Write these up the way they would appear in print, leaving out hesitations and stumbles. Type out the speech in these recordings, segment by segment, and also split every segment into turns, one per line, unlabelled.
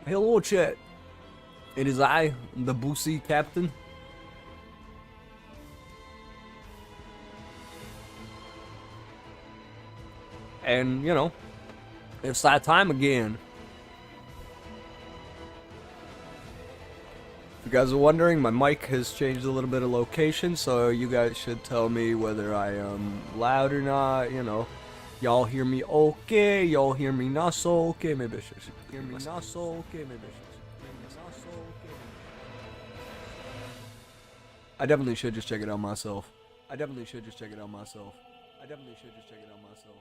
Hello, chat. It is I, the Boosie captain. And, you know, it's that time again. If you guys are wondering, my mic has changed a little bit of location, so you guys should tell me whether I am loud or not, you know. Y'all hear me okay, y'all hear me not so okay, maybe I should hear me not so okay, maybe I should hear me not so okay. I definitely should just check it out myself. I definitely should just check it out myself. I definitely should just check it out myself.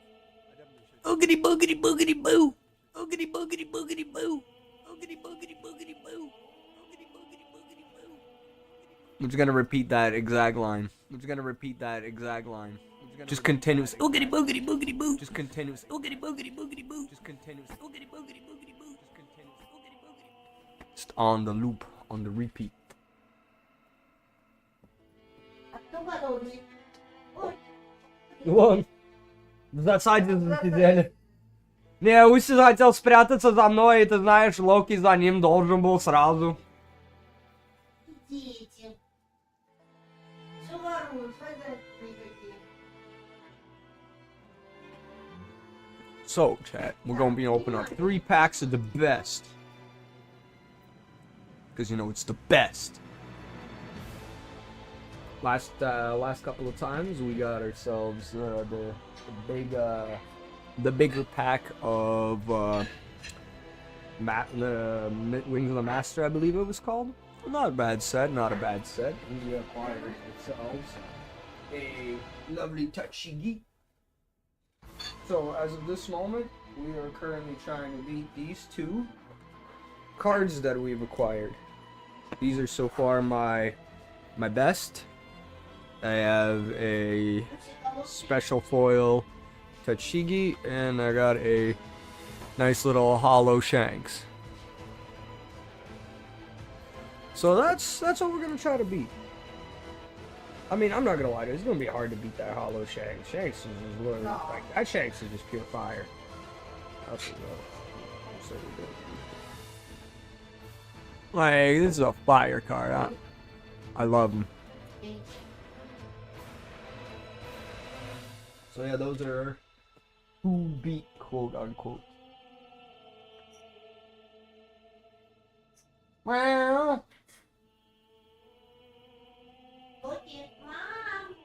I definitely should. Oogity boogity boogity boo. Oogity boogity boogity boo. Oogity boogity boogity boo. Oogity boogity boogity boo. I'm just gonna repeat that exact line. I'm just gonna repeat that exact line. Just continuous. Oogity boogity boogity boo. Just continuous. Oogity boogity boogity boo. Just continuous. Oogity boogity boogity boo. Just continuous. Oogity boogity. Just on the loop, on the repeat. Вон. Засадил за сидели. Не, Уси хотел спрятаться за мной, и ты знаешь, Локи за ним должен был сразу.
Идите. Все воруют, хозяйственные какие.
So, chat, we're gonna be opening up 3 packs of the best. Because, you know, it's the best. Last couple of times, we got ourselves the bigger pack of the Wings of the Master, I believe it was called. Not a bad set, not a bad set. We acquired ourselves a lovely Tachigi. So, as of this moment, we are currently trying to beat these 2 cards that we've acquired. These are so far my best. I have a special foil Tachigi, and I got a nice little hollow Shanks. So that's what we're gonna try to beat. I mean, I'm not gonna lie to you, it's gonna be hard to beat that hollow Shanks. Shanks is just literally like that. Shanks is just pure fire. That's so good. Like, this is a fire card. I love him. So yeah, those are who beat, quote unquote. Well,
Окей, мам.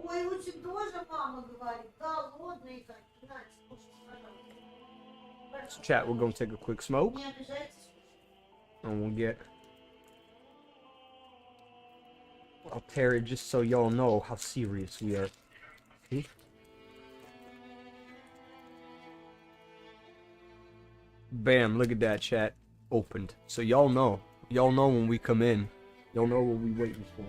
Ой, лучше тоже мама говорит. Голодный как.
so chat, we're gonna take a quick smoke,
Не обижайтесь.
and we'll get. I'll tear it just so y'all know how serious we are. See? Bam! Look at that, chat. Opened. So y'all know. Y'all know when we come in. Y'all know what we waiting for.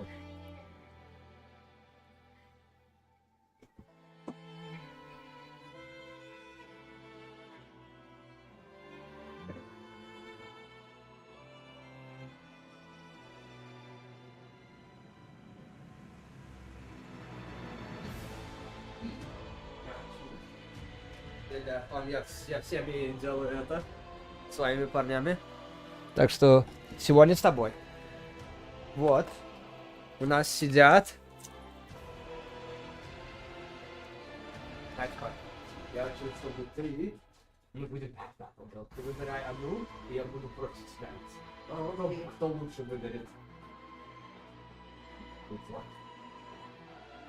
Я всеми делаю это своими парнями. Так что сегодня с тобой. Вот. У нас сидят. Я хочу, чтобы ты не будет так. Ты выбирай одну, и я буду против тебя. Кто лучше выберет?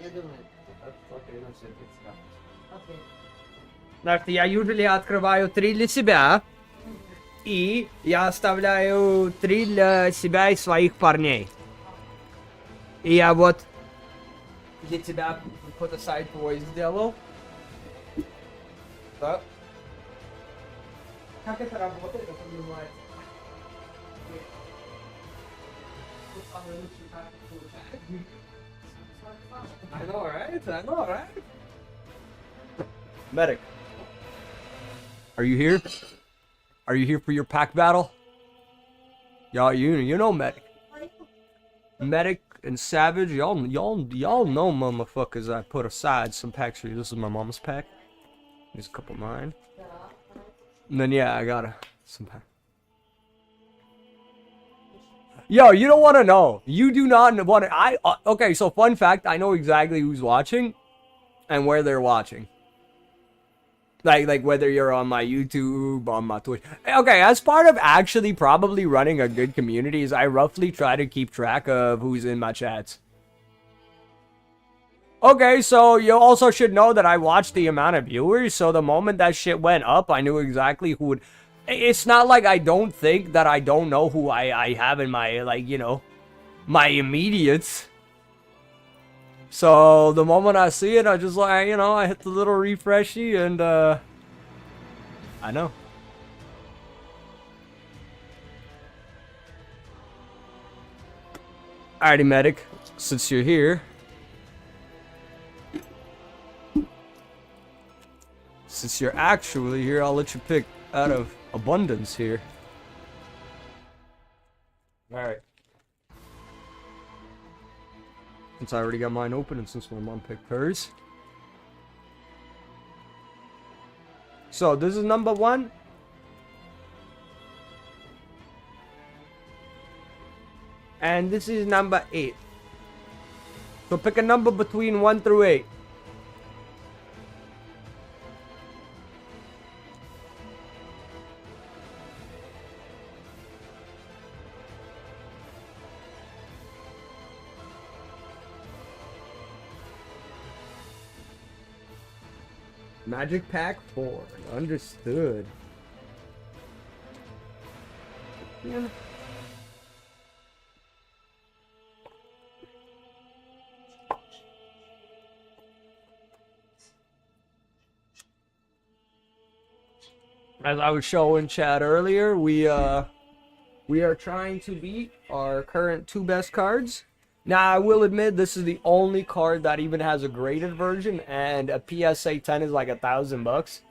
Я думаю.
Окей, ну все, 30 карт.
Окей.
Потому что я usually открываю 3 для себя, и я оставляю 3 для себя и своих парней. И я вот для тебя put aside твой сделал. Да. Как это работает, это называется? Тут самый лучший карты получается. I know, right? I know, right? Medic. Are you here? Are you here for your pack battle? Y'all, you know Medic. Medic and Savage, y'all know motherfuckers. I put aside some packs for you. This is my mama's pack. There's a couple of mine. And then yeah, I got Yo, you don't want to know. You do not want to. Okay, so fun fact, I know exactly who's watching and where they're watching. Like whether you're on my YouTube, on my Twitch. Okay, as part of actually probably running a good community is I roughly try to keep track of who's in my chats. Okay, so you also should know that I watched the amount of viewers, so the moment that shit went up, I knew exactly who would... It's not like I don't think that I don't know who I have in my, like, you know, my immediates. So, the moment I see it, I just, like, you know, I hit the little refreshy, and, I know. Alrighty, medic, since you're here... Since you're actually here, I'll let you pick out of abundance here. Alright. Since I already got mine open and since my mom picked hers. So, this is number 1. And this is number 8. So pick a number between 1 through 8. Magic Pack 4. Understood. Yeah. As I was showing Chad earlier, we are trying to beat our current 2 best cards. Now, I will admit, this is the only card that even has a graded version, and a PSA 10 is like $1,000.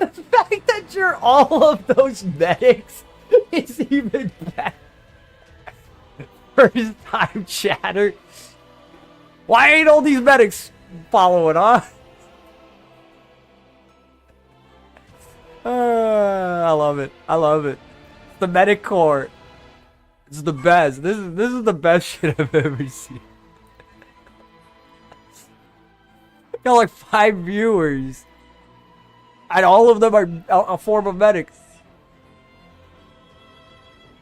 The fact that you're all of those medics is even better. First time chatter. Why ain't all these medics following, huh? I love it. I love it. The medic core. It's the best. This is the best shit I've ever seen. Got like 5 viewers. And all of them are a form of medic.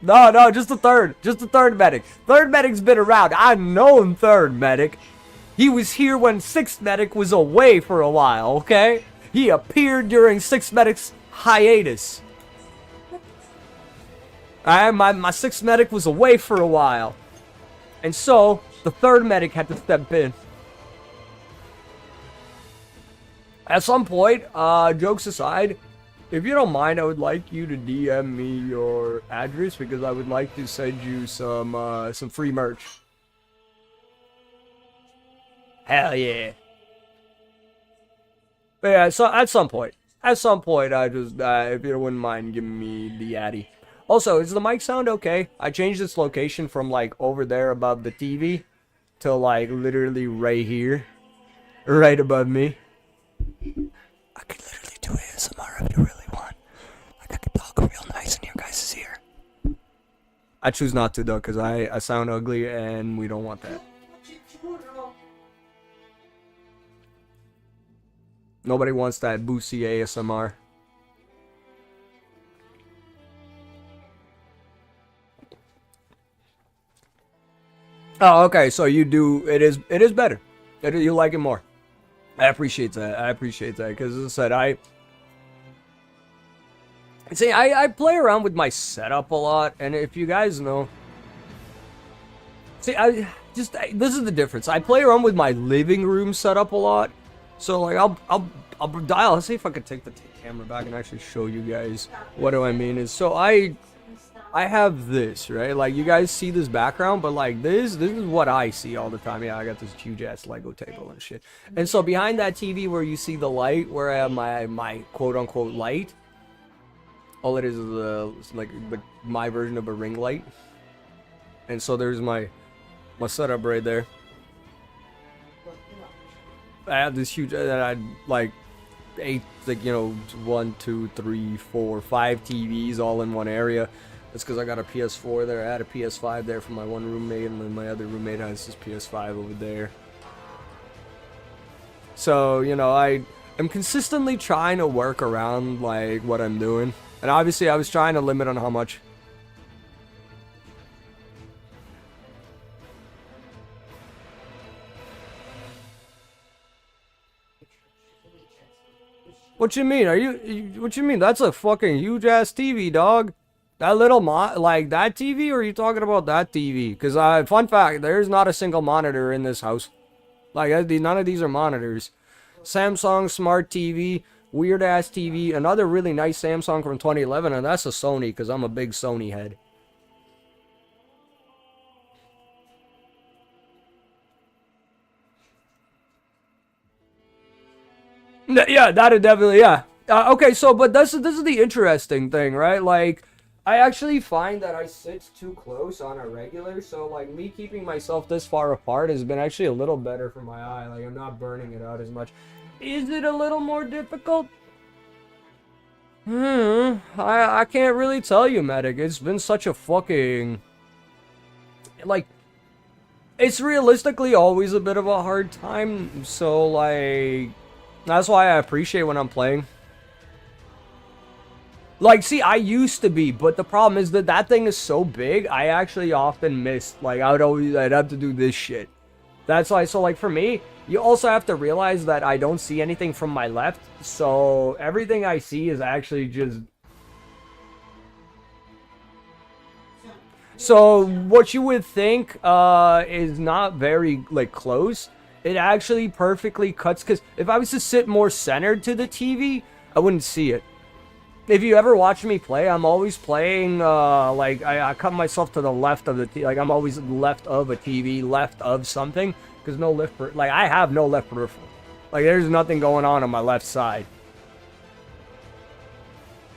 No, just the third. Just the third medic. Third medic's been around. I've known third medic. He was here when 6th medic was away for a while, okay? He appeared during 6th medic's hiatus. My 6th medic was away for a while. And so, the third medic had to step in. At some point, jokes aside, if you don't mind, I would like you to DM me your address because I would like to send you some free merch. Hell yeah. But yeah, so at some point, I just, if you wouldn't mind giving me the addy. Also, is the mic sound okay? I changed its location from like over there above the TV to like literally right here, right above me. I could literally do ASMR if you really want. Like, I could talk real nice in your guys' ear. I choose not to, though, because I sound ugly, and we don't want that. Nobody wants that Boosie ASMR. Oh, okay, so you do, it is better. You like it more. I appreciate that, because as I said, I play around with my setup a lot, and if you guys know... this is the difference. I play around with my living room setup a lot, So like I'll dial. Let's see if I could take the camera back and actually show you guys what do I mean is. So I have this, right? Like you guys see this background, but like this is what I see all the time. Yeah, I got this huge ass Lego table and shit. And so behind that TV where you see the light, where I have my quote unquote light, all it is like my version of a ring light. And so there's my setup right there. I have this huge, I like 8, like, you know, 1, 2, 3, 4, 5 TVs all in one area. That's because I got a PS4 there. I had a PS5 there for my one roommate, and then my other roommate has his PS5 over there. So, you know, I'm consistently trying to work around, like, what I'm doing. And obviously I was trying to limit on how much. What you mean? What you mean? That's a fucking huge ass TV, dog. That little like that TV, or are you talking about that TV? Because fun fact, there's not a single monitor in this house. Like none of these are monitors. Samsung smart TV, weird ass TV, another really nice Samsung from 2011, and that's a Sony because I'm a big Sony head. Yeah, that'd definitely, yeah. Okay, so, but this is the interesting thing, right? Like, I actually find that I sit too close on a regular, so, like, me keeping myself this far apart has been actually a little better for my eye. Like, I'm not burning it out as much. Is it a little more difficult? I can't really tell you, Medic. It's been such a fucking... Like, it's realistically always a bit of a hard time, so, like... That's why I appreciate when I'm playing. Like, see, I used to be, but the problem is that that thing is so big, I actually often missed. Like, I'd have to do this shit. That's why, so, like, for me, you also have to realize that I don't see anything from my left, so everything I see is actually just... So, what you would think is not very, like, close... It actually perfectly cuts, because if I was to sit more centered to the TV, I wouldn't see it. If you ever watch me play, I'm always playing, like, I cut myself to the left of the TV, like, I'm always left of a TV, left of something, because no left, like, I have no left peripheral. Like, there's nothing going on my left side.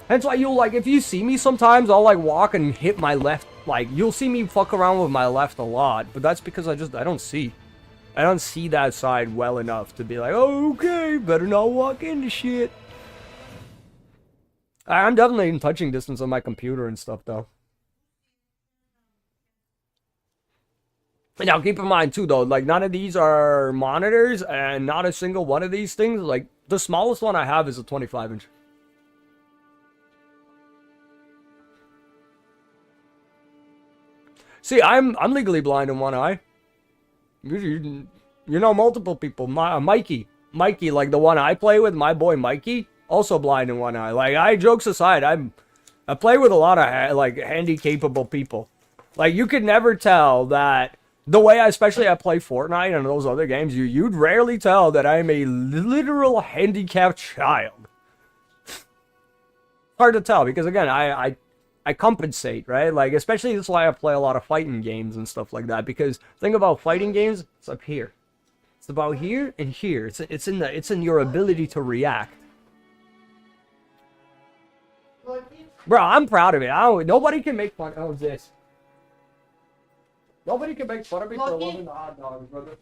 That's why you'll, like, if you see me sometimes, I'll, like, walk and hit my left, like, you'll see me fuck around with my left a lot, but that's because I don't see. I don't see that side well enough to be like, oh, okay, better not walk into shit. I'm definitely in touching distance on my computer and stuff, though. Now, keep in mind, too, though, like, none of these are monitors, and not a single one of these things, like, the smallest one I have is a 25-inch. See, I'm legally blind in one eye. You know multiple people. Mikey, like the one I play with, my boy Mikey, also blind in one eye. Like, jokes aside, I play with a lot of like handy capable people. Like, you could never tell that the way I play Fortnite and those other games. You'd rarely tell that I'm a literal handicapped child. Hard to tell because again, I compensate, right? Like, especially that's why I play a lot of fighting games and stuff like that. Because think about fighting games, it's up here. It's about here and here. It's in your ability to react. Bro, I'm proud of it. Nobody can make fun of this. Nobody can make fun of me for loving the hot dogs, brother.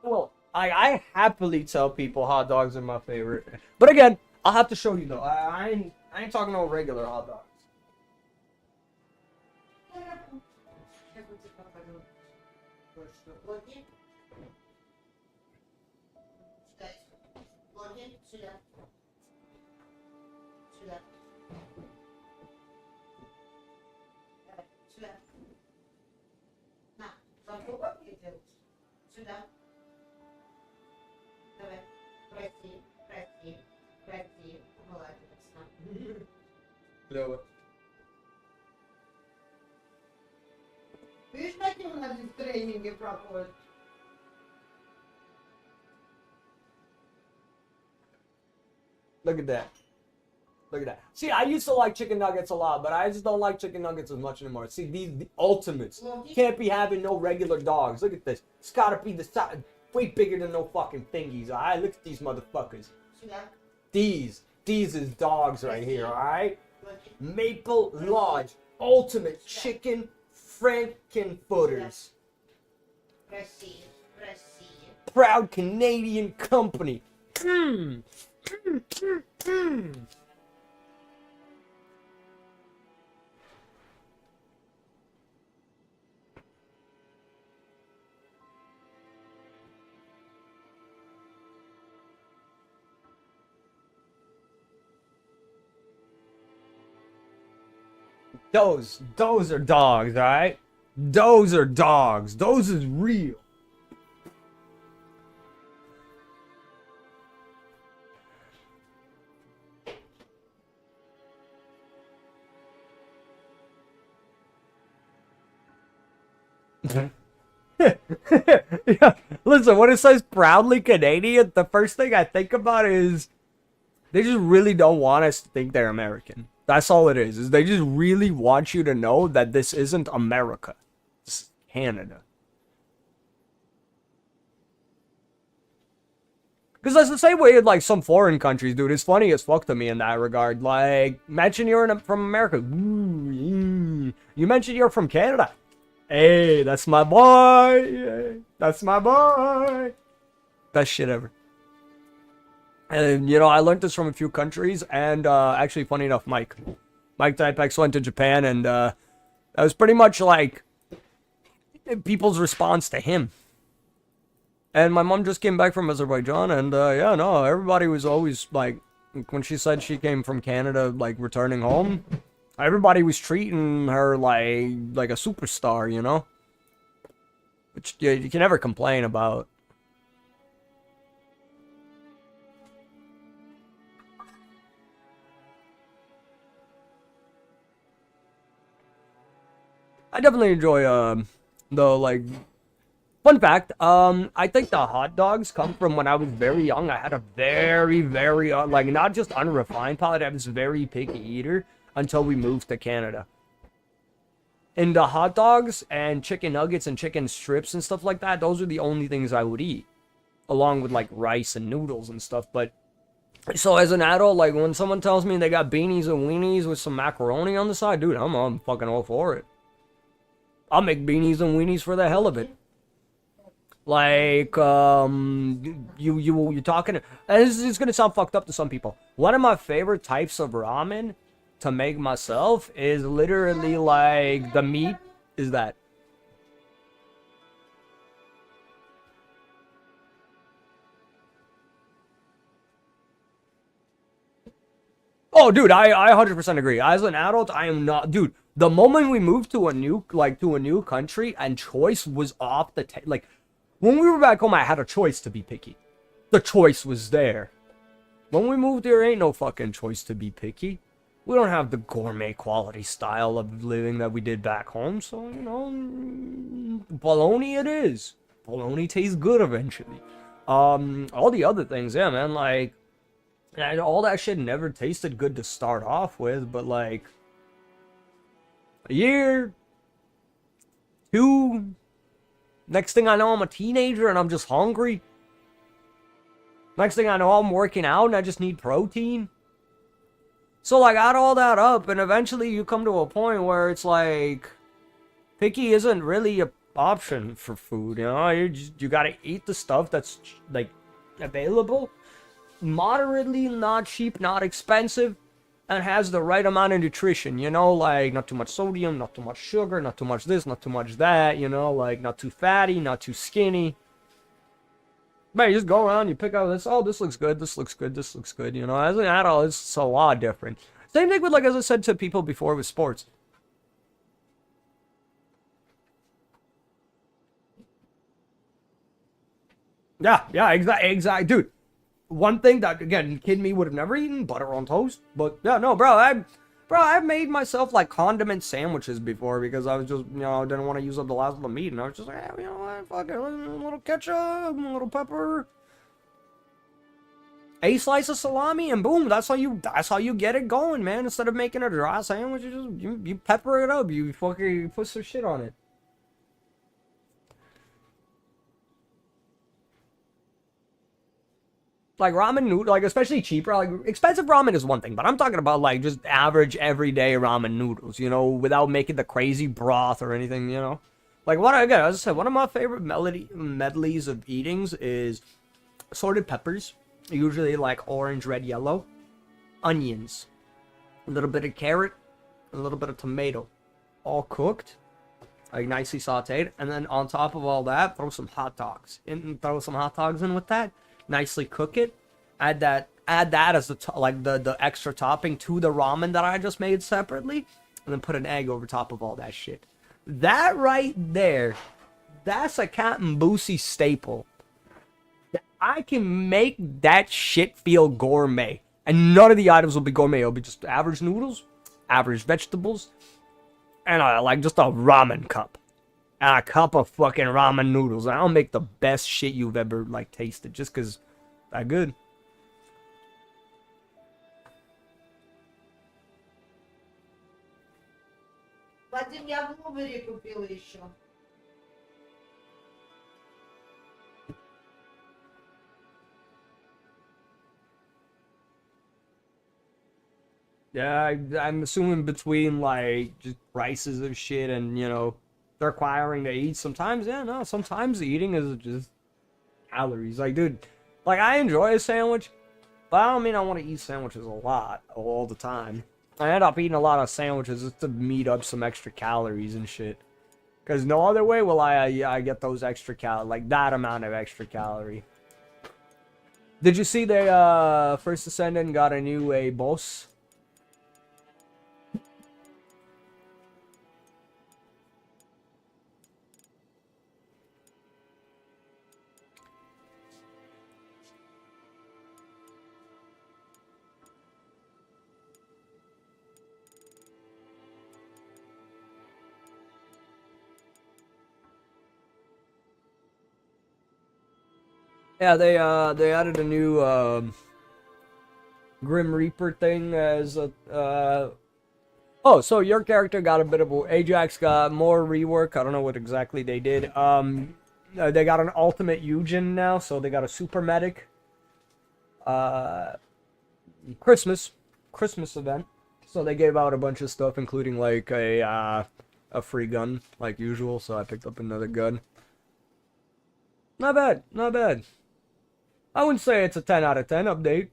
Well, I happily tell people hot dogs are my favorite. But again, I'll have to show you though. I ain't talking no regular hot dogs.
Сюда. Давай. Прости. Молодец.
Клево.
Видишь, какие у нас в тренинге проходят?
Look at that. Look at that. See, I used to like chicken nuggets a lot, but I just don't like chicken nuggets as much anymore. See, these the ultimates. Can't be having no regular dogs. Look at this. It's gotta be the size, way bigger than no fucking thingies. Alright, look at these motherfuckers. These is dogs right here. Alright, Maple Lodge Ultimate Chicken Frankenfooters. Proud Canadian company. Those are dogs, alright? Those are dogs. Those is real. Yeah, listen, when it says proudly Canadian, the first thing I think about is they just really don't want us to think they're American. That's all it is they just really want you to know that this isn't America. It's Canada. Because that's the same way in, like, some foreign countries, dude. It's funny as fuck to me in that regard. Like, mention you're from America. Ooh, you mention you're from Canada. Hey, that's my boy. Hey, that's my boy. Best shit ever. And, you know, I learned this from a few countries, and actually, funny enough, Mike Typex went to Japan, and that was pretty much like people's response to him. And my mom just came back from Azerbaijan, and yeah, no, everybody was always like, when she said she came from Canada, like returning home, everybody was treating her like a superstar, you know, which you can never complain about. I definitely enjoy, like, fun fact, I think the hot dogs come from when I was very young. I had a very, like, not just unrefined palate, I was a very picky eater until we moved to Canada. And the hot dogs and chicken nuggets and chicken strips and stuff like that, those are the only things I would eat. Along with, like, rice and noodles and stuff, but... So as an adult, like, when someone tells me they got beanies and weenies with some macaroni on the side, dude, I'm fucking all for it. I'll make beanies and weenies for the hell of it. Like, you're talking, and this is gonna sound fucked up to some people. One of my favorite types of ramen to make myself is literally like the meat is that. Oh, dude, I 100% agree. As an adult, I am not, dude. The moment we moved to a new country and choice was off the like, when we were back home, I had a choice to be picky. The choice was there. When we moved here, ain't no fucking choice to be picky. We don't have the gourmet quality style of living that we did back home, so, you know, bologna it is. Bologna tastes good eventually. All the other things, yeah, man, like, all that shit never tasted good to start off with, but, like, a year, two, next thing I know, I'm a teenager and I'm just hungry. Next thing I know, I'm working out and I just need protein. So, like, add all that up, and eventually you come to a point where it's like, picky isn't really an option for food, you know? You gotta eat the stuff that's, like, available, moderately not cheap, not expensive, and has the right amount of nutrition, you know, like, not too much sodium, not too much sugar, not too much this, not too much that, you know, like, not too fatty, not too skinny. Man, you just go around, you pick out this, oh, this looks good, this looks good, this looks good, you know, as an adult, it's a lot different. Same thing with, like, as I said to people before with sports. Yeah, exactly, dude. One thing that, again, kid me would have never eaten, butter on toast. But, yeah, no, bro, I've made myself, like, condiment sandwiches before because I was just, you know, didn't want to use up the last of the meat. And I was just like, hey, you know what, fuck it, a little ketchup, a little pepper. A slice of salami and boom, that's how you get it going, man. Instead of making a dry sandwich, you pepper it up, you fucking put some shit on it. Like ramen noodle, like especially cheaper, like expensive ramen is one thing, but I'm talking about like just average everyday ramen noodles, you know, without making the crazy broth or anything, you know. Like again, as I said, one of my favorite medleys of eatings is assorted peppers, usually like orange, red, yellow, onions, a little bit of carrot, a little bit of tomato, all cooked, like nicely sauteed, and then on top of all that, throw some hot dogs in with that. Nicely cook it. Add that as the extra topping to the ramen that I just made separately, and then put an egg over top of all that shit. That right there, that's a Cpt Boosie staple. I can make that shit feel gourmet, and none of the items will be gourmet. It'll be just average noodles, average vegetables, and like just a ramen cup. And a cup of fucking ramen noodles. I'll make the best shit you've ever, like, tasted. Just because that good.
Вадим, я блубери купила еще.
Yeah, I'm assuming between, like, just prices of shit and, you know, they're requiring to eat. Sometimes, yeah, no, sometimes the eating is just calories. Like, dude, like, I enjoy a sandwich, but I don't mean I want to eat sandwiches a lot, all the time. I end up eating a lot of sandwiches just to meet up some extra calories and shit. Because no other way will I get those extra like, that amount of extra calorie. Did you see the, First Descendant got a new, boss? Yeah, they added a new Grim Reaper thing as a oh, so your character got a bit of Ajax got more rework. I don't know what exactly they did. They got an ultimate Eugen now, so they got a super medic. Christmas event. So they gave out a bunch of stuff, including like a free gun, like usual. So I picked up another gun. Not bad, not bad. I wouldn't say it's a 10 out of 10 update.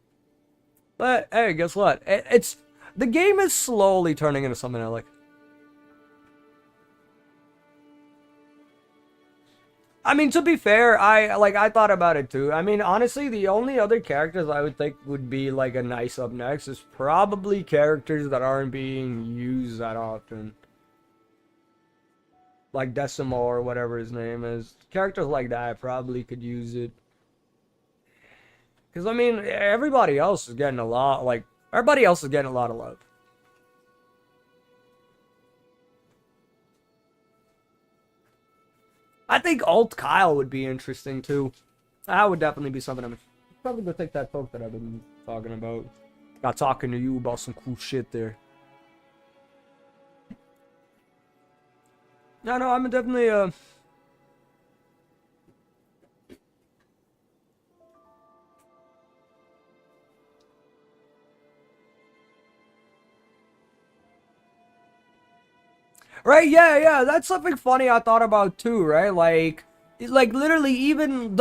But, hey, guess what? It's... The game is slowly turning into something I like. I mean, to be fair, I thought about it too. I mean, honestly, the only other characters I would think would be, like, a nice up next is probably characters that aren't being used that often. Like Decimo or whatever his name is. Characters like that probably could use it. Because, I mean, everybody else is getting a lot, like, everybody else is getting a lot of love. I think Alt Kyle would be interesting, too. That would definitely be something I'm probably going to take that poke that I've been talking about. Got talking to you about some cool shit there. No, I'm definitely, Right, yeah, that's something funny I thought about too, right? Like literally even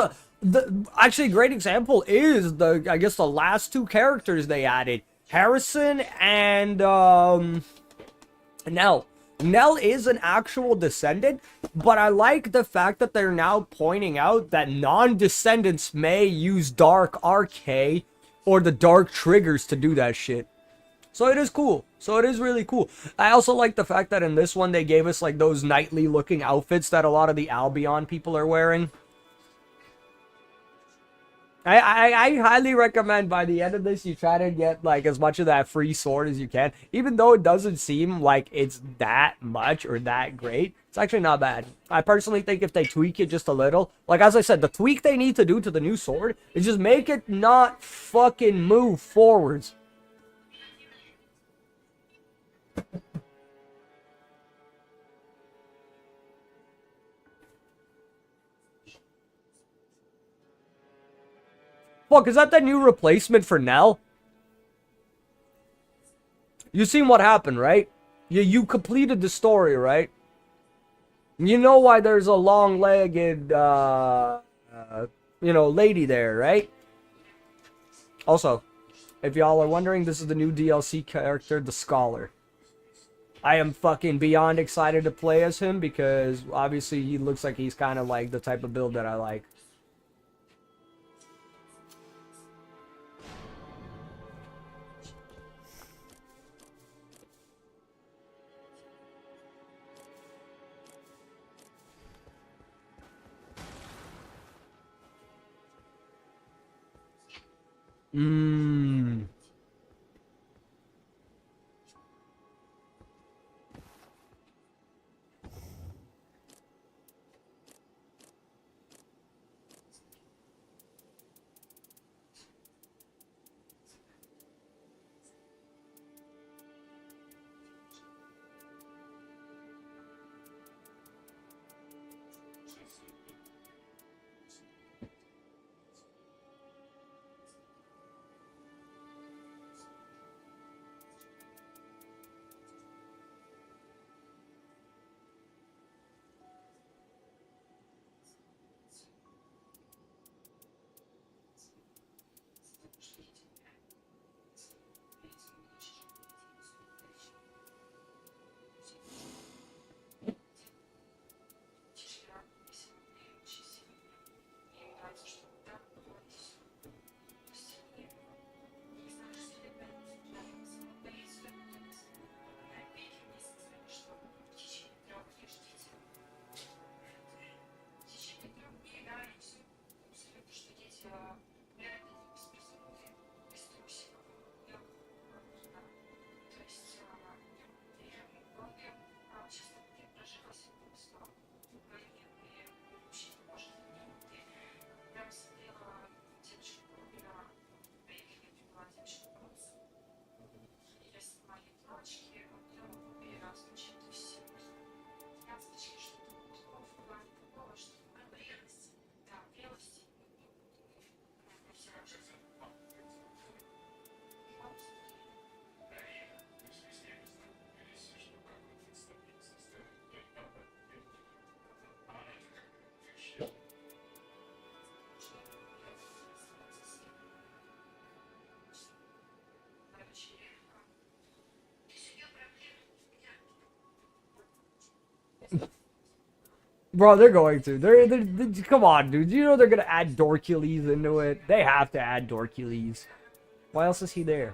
actually a great example is I guess the last two characters they added. Harrison and Nell. Nell is an actual descendant, but I like the fact that they're now pointing out that non-descendants may use Dark RK or the Dark Triggers to do that shit. So it is cool. So it is really cool. I also like the fact that in this one they gave us like those knightly looking outfits that a lot of the Albion people are wearing. I highly recommend by the end of this you try to get like as much of that free sword as you can. Even though it doesn't seem like it's that much or that great, it's actually not bad. I personally think if they tweak it just a little, like as I said, the tweak they need to do to the new sword is just make it not fucking move forwards. Fuck, is that the new replacement for Nell? You seen what happened, right? You completed the story, right? You know why there's a long-legged, lady there, right? Also, if y'all are wondering, this is the new DLC character, the Scholar. I am fucking beyond excited to play as him because obviously he looks like he's kind of like the type of build that I like. Mmm. Bro, they're going to. Come on, dude. You know they're gonna add Dorcules into it. They have to add Dorcules. Why else is he there?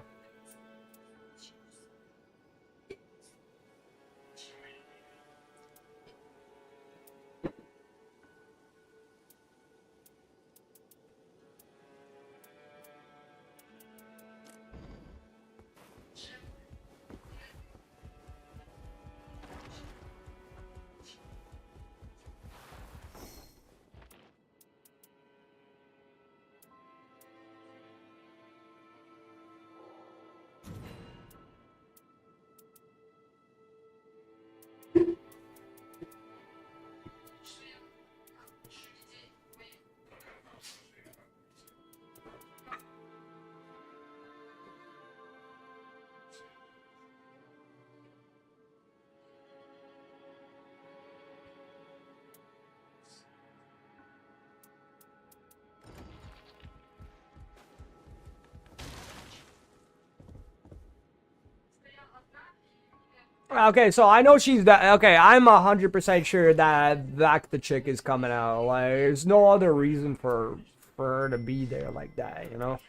Okay, so I know she's that. Okay, I'm 100% sure that the chick is coming out. Like, there's no other reason for her to be there like that, you know?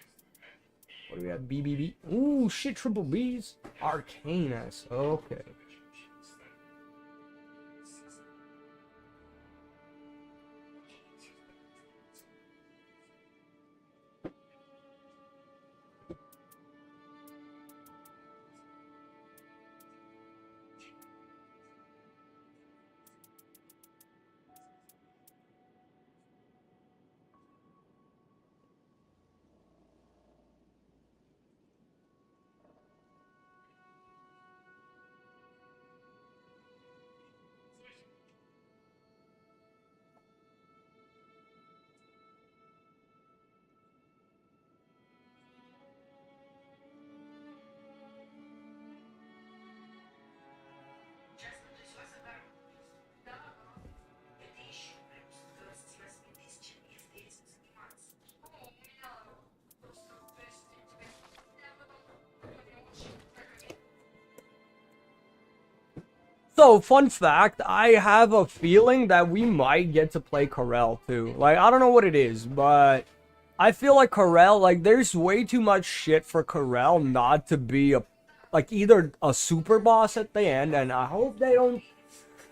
What do we have? BBB? Ooh, shit, triple B's. Arcanus. Okay. So, fun fact, I have a feeling that we might get to play Corel too. Like, I don't know what it is, but I feel like Corel, like, there's way too much shit for Corel not to be a, like, either a super boss at the end, and I hope they don't.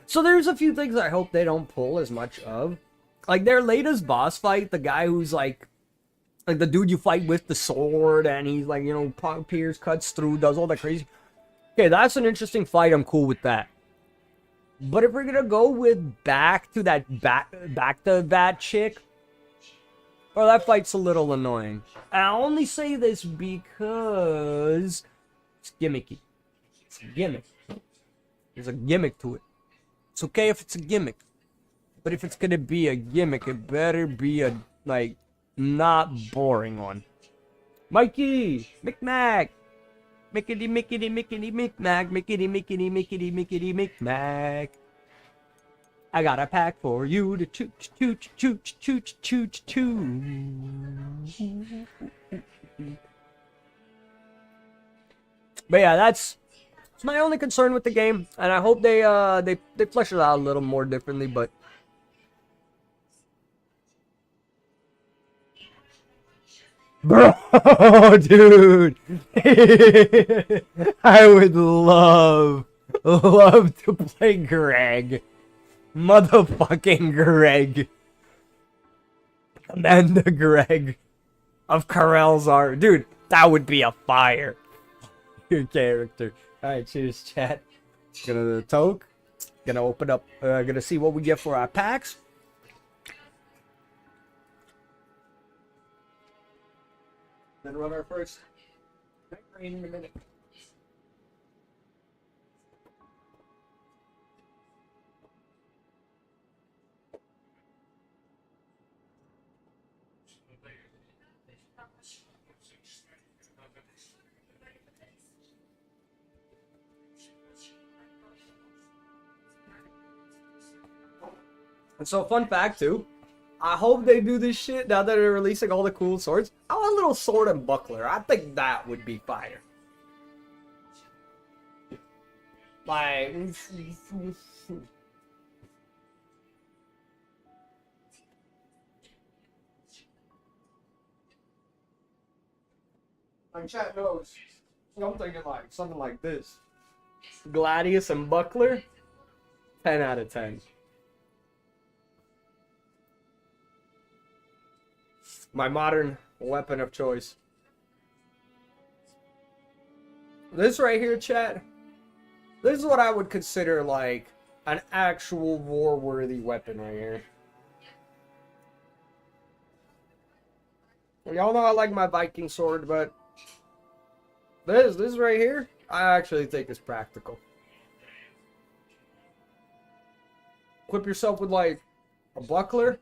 So there's a few things I hope they don't pull as much of. Like, their latest boss fight, the guy who's like the dude you fight with the sword, and he's like, you know, pierce, cuts through, does all that crazy. Okay, that's an interesting fight. I'm cool with that. But if we're gonna go with back to that chick, well, that fight's a little annoying. I only say this because it's gimmicky. It's a gimmick. There's a gimmick to it. It's okay if it's a gimmick, but if it's gonna be a gimmick, it better be a, like, not boring one. Mikey! Micmac! Mickety, Mickety, Mickety, Micmac! Mickety, Mickety, Mickety, Mickety, Micmac! I got a pack for you to chooch, chooch, chooch, chooch, chooch, choo. But yeah, that's my only concern with the game, and I hope they flesh it out a little more differently. But bro, dude, I would love to play Greg, motherfucking Greg, Amanda Greg of Corel's art, dude. That would be a fire. Your character. Alright, cheers, chat. Gonna toke. Gonna open up. Gonna see what we get for our packs. Then run our first night rain in a minute. And so, fun fact too, I hope they do this shit now that they're releasing all the cool swords. I want a little sword and buckler. I think that would be fire. Like, chat knows. I'm thinking like something like this. Gladius and buckler, 10 out of 10. My modern weapon of choice. This right here, chat. This is what I would consider like an actual war-worthy weapon right here. Y'all know I like my Viking sword, but this right here, I actually think is practical. Equip yourself with like a buckler.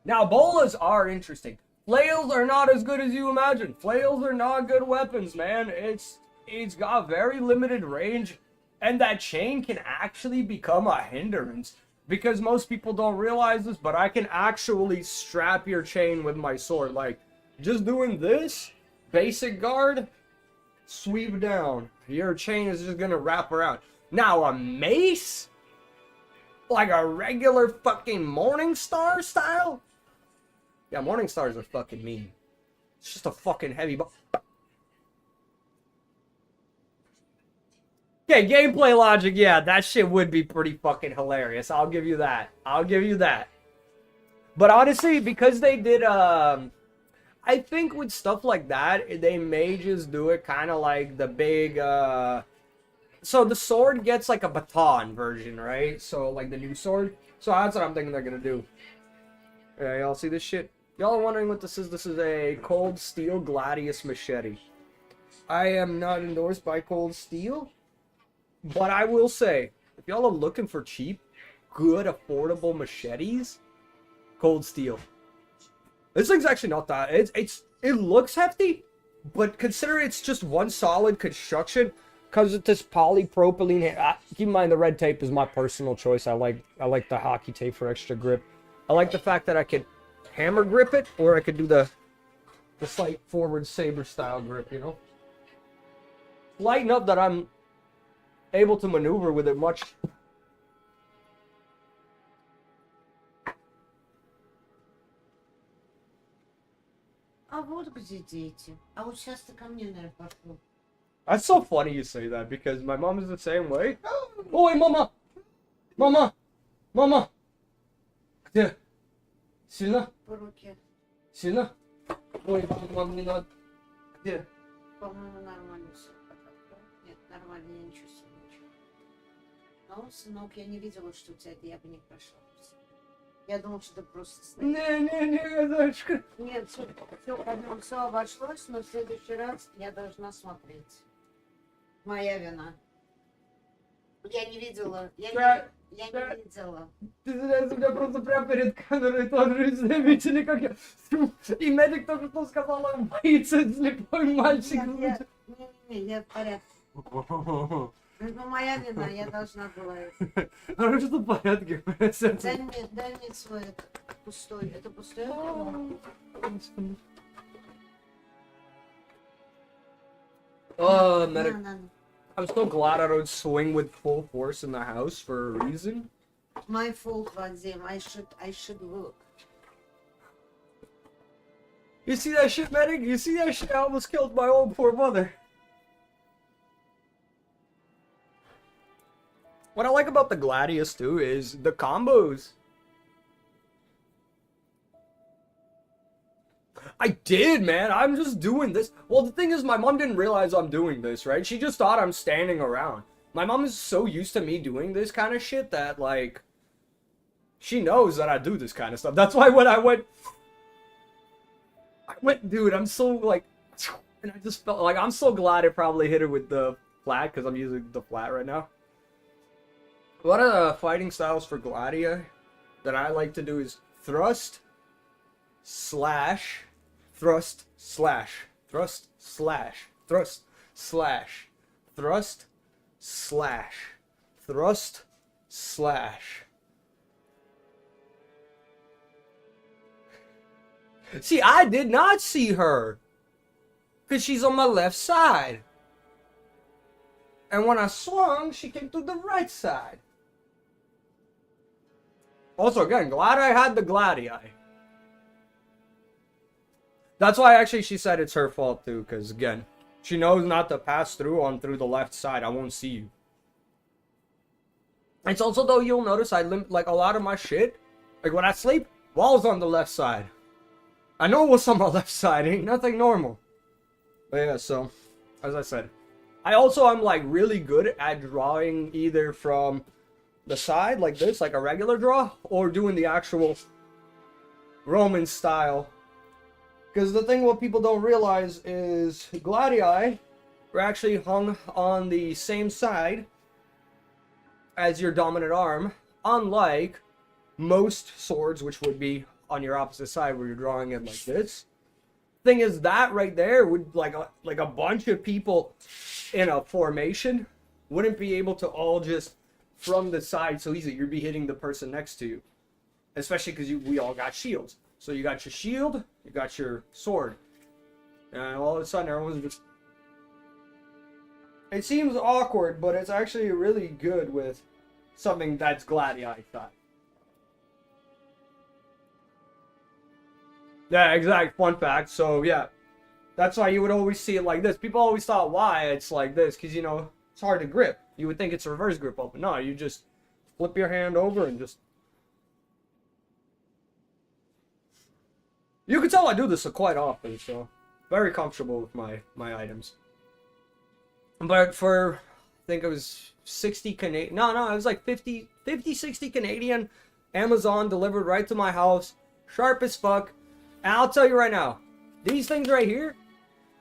Now, bolas are interesting. Flails are not as good as you imagine. Flails are not good weapons, man. It's got very limited range, and that chain can actually become a hindrance. Because most people don't realize this, but I can actually strap your chain with my sword. Like, just doing this, basic guard, sweep down. Your chain is just gonna wrap around. Now, a mace? Like a regular fucking Morningstar style? Yeah, Morningstars are fucking mean. It's just a fucking heavy Okay, gameplay logic, yeah, that shit would be pretty fucking hilarious. I'll give you that. I'll give you that. But honestly, because they did, I think with stuff like that, they may just do it kind of like the big, so the sword gets like a baton version, right? So, like the new sword. So that's what I'm thinking they're gonna do. Yeah, y'all see this shit? Y'all are wondering what this is. This is a Cold Steel Gladius machete. I am not endorsed by Cold Steel, but I will say, if y'all are looking for cheap, good, affordable machetes, Cold Steel. This thing's actually not that. It looks hefty, but consider it's just one solid construction. Because it's this polypropylene. Keep in mind the red tape is my personal choice. I like the hockey tape for extra grip. I like the fact that I could hammer grip it, or I could do the the slight forward saber style grip, you know? Light enough that I'm able to maneuver with it much.
А вот где дети. А вот сейчас ты ко мне, наверное, пошел.
That's so funny you say that because my mom is the same way. Oi, mama! Mama! Mama! Где? Сильно?
По руке.
Сильно? Ой, мам, не надо. Где?
По-моему, нормально все. Нет, нормально, я не чувствую ничего. Но, сынок, я не видела, что у тебя диабник прошел. Я думал, что ты просто стоишь.
Не, дочка.
Нет, все обошлось, но в следующий раз я должна смотреть. Моя вина. Я не видела. Я не видела.
Ты знаешь, у меня просто прямо перед камерой тоже все видели, как я... И медик только что сказал, он боится, слепой мальчик.
Не, я в порядке. Это моя вина, я должна была это.
Хорошо, что в порядке.
Дай мне свой пустой. Это пустой?
Oh, medic.
На.
I'm so glad I don't swing with full force in the house for a reason.
My fault, Vadim. I should look.
You see that shit, medic? You see that shit? I almost killed my own poor mother. What I like about the Gladius too is the combos. I did, man. I'm just doing this. Well, the thing is, my mom didn't realize I'm doing this, right? She just thought I'm standing around. My mom is so used to me doing this kind of shit that, like, she knows that I do this kind of stuff. That's why when I went, dude, I'm so, like, and I just felt like, I'm so glad it probably hit her with the flat, because I'm using the flat right now. One of the fighting styles for Gladia that I like to do is thrust, slash, thrust, slash, thrust, slash, thrust, slash, thrust, slash, thrust, slash. See, I did not see her because she's on my left side. And when I swung, she came to the right side. Also, again, glad I had the Gladii. That's why, actually, she said it's her fault, too. Because, again, she knows not to pass through the left side. I won't see you. It's also, though, you'll notice I limp, like, a lot of my shit. Like, when I sleep, wall's on the left side. I know what's on my left side. Ain't nothing normal. But, yeah, so, as I said. I also am, like, really good at drawing either from the side, like this, like a regular draw, or doing the actual Roman style. Because the thing what people don't realize is Gladii were actually hung on the same side as your dominant arm, unlike most swords, which would be on your opposite side where you're drawing it like this. Thing is, that right there would, like a bunch of people in a formation wouldn't be able to all just from the side so easy. You'd be hitting the person next to you, especially because we all got shields. So you got your shield, you got your sword, and all of a sudden everyone's just... It seems awkward, but it's actually really good with something that's Gladii style. Yeah, exact. Fun fact. So, yeah. That's why you would always see it like this. People always thought why it's like this. Because, you know, it's hard to grip. You would think it's a reverse grip open. No, you just flip your hand over and just... You can tell I do this quite often, so... Very comfortable with my items. But for... I think it was 60 Canadian... No, it was like 50, 60 Canadian. Amazon delivered right to my house. Sharp as fuck. And I'll tell you right now, these things right here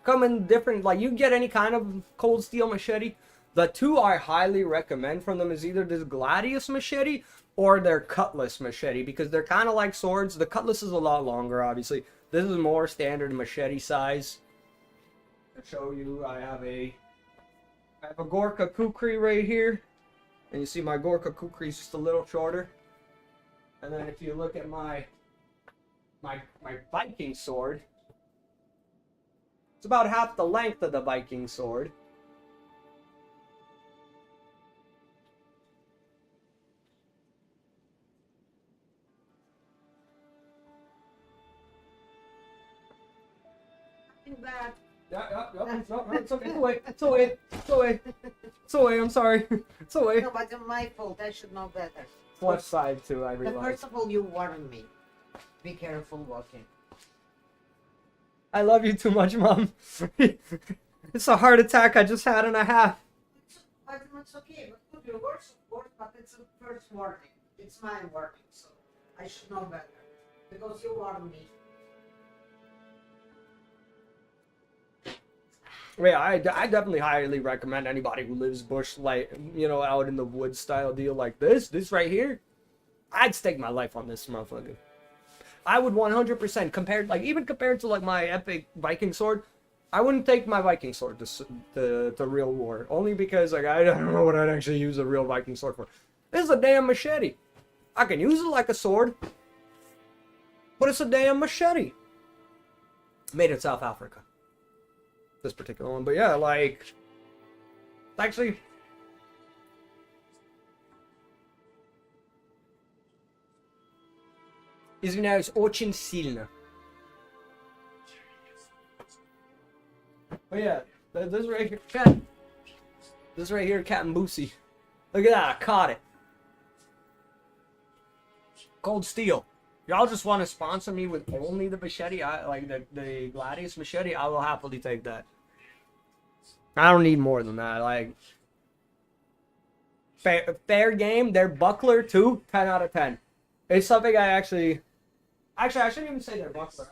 come in different, like you can get any kind of cold steel machete. The two I highly recommend from them is either this Gladius machete or their Cutlass machete, because they're kind of like swords. The Cutlass is a lot longer, obviously. This is more standard machete size. To show you, I have a Gorka Kukri right here. And you see my Gorka Kukri is just a little shorter. And then if you look at my Viking sword, It's about half the length of the Viking sword.
Back.
Yeah. No, it's okay. It's away. It's away. It's away. It's away. I'm sorry. It's away.
No, but it's my fault. I should know better.
It's left side too. I
But
realize.
first of all, you warned me. Be careful walking.
I love you too much, Mom. It's a heart attack I just had and a half.
But it's okay. But could be worse, of course. But it's a first warning. It's my warning, so I should know better because you warned me.
Yeah, I definitely highly recommend anybody who lives bush, like, you know, out in the woods style deal like this right here. I'd stake my life on this motherfucker. I would 100% even compared to like my epic Viking sword, I wouldn't take my Viking sword to real war, only because like I don't know what I'd actually use a real Viking sword for. This is a damn machete. I can use it like a sword, but it's a damn machete. Made in South Africa. This particular one, but yeah, like, actually, извиняюсь, очень сильно. But yeah, this right here, this right here, Cpt Boosie. Look at that, I caught it. Cold steel. Y'all just want to sponsor me with only the machete, like the Gladius machete, I will happily take that. I don't need more than that. Like, fair game. Their buckler too, 10 out of 10. It's something I shouldn't even say their buckler.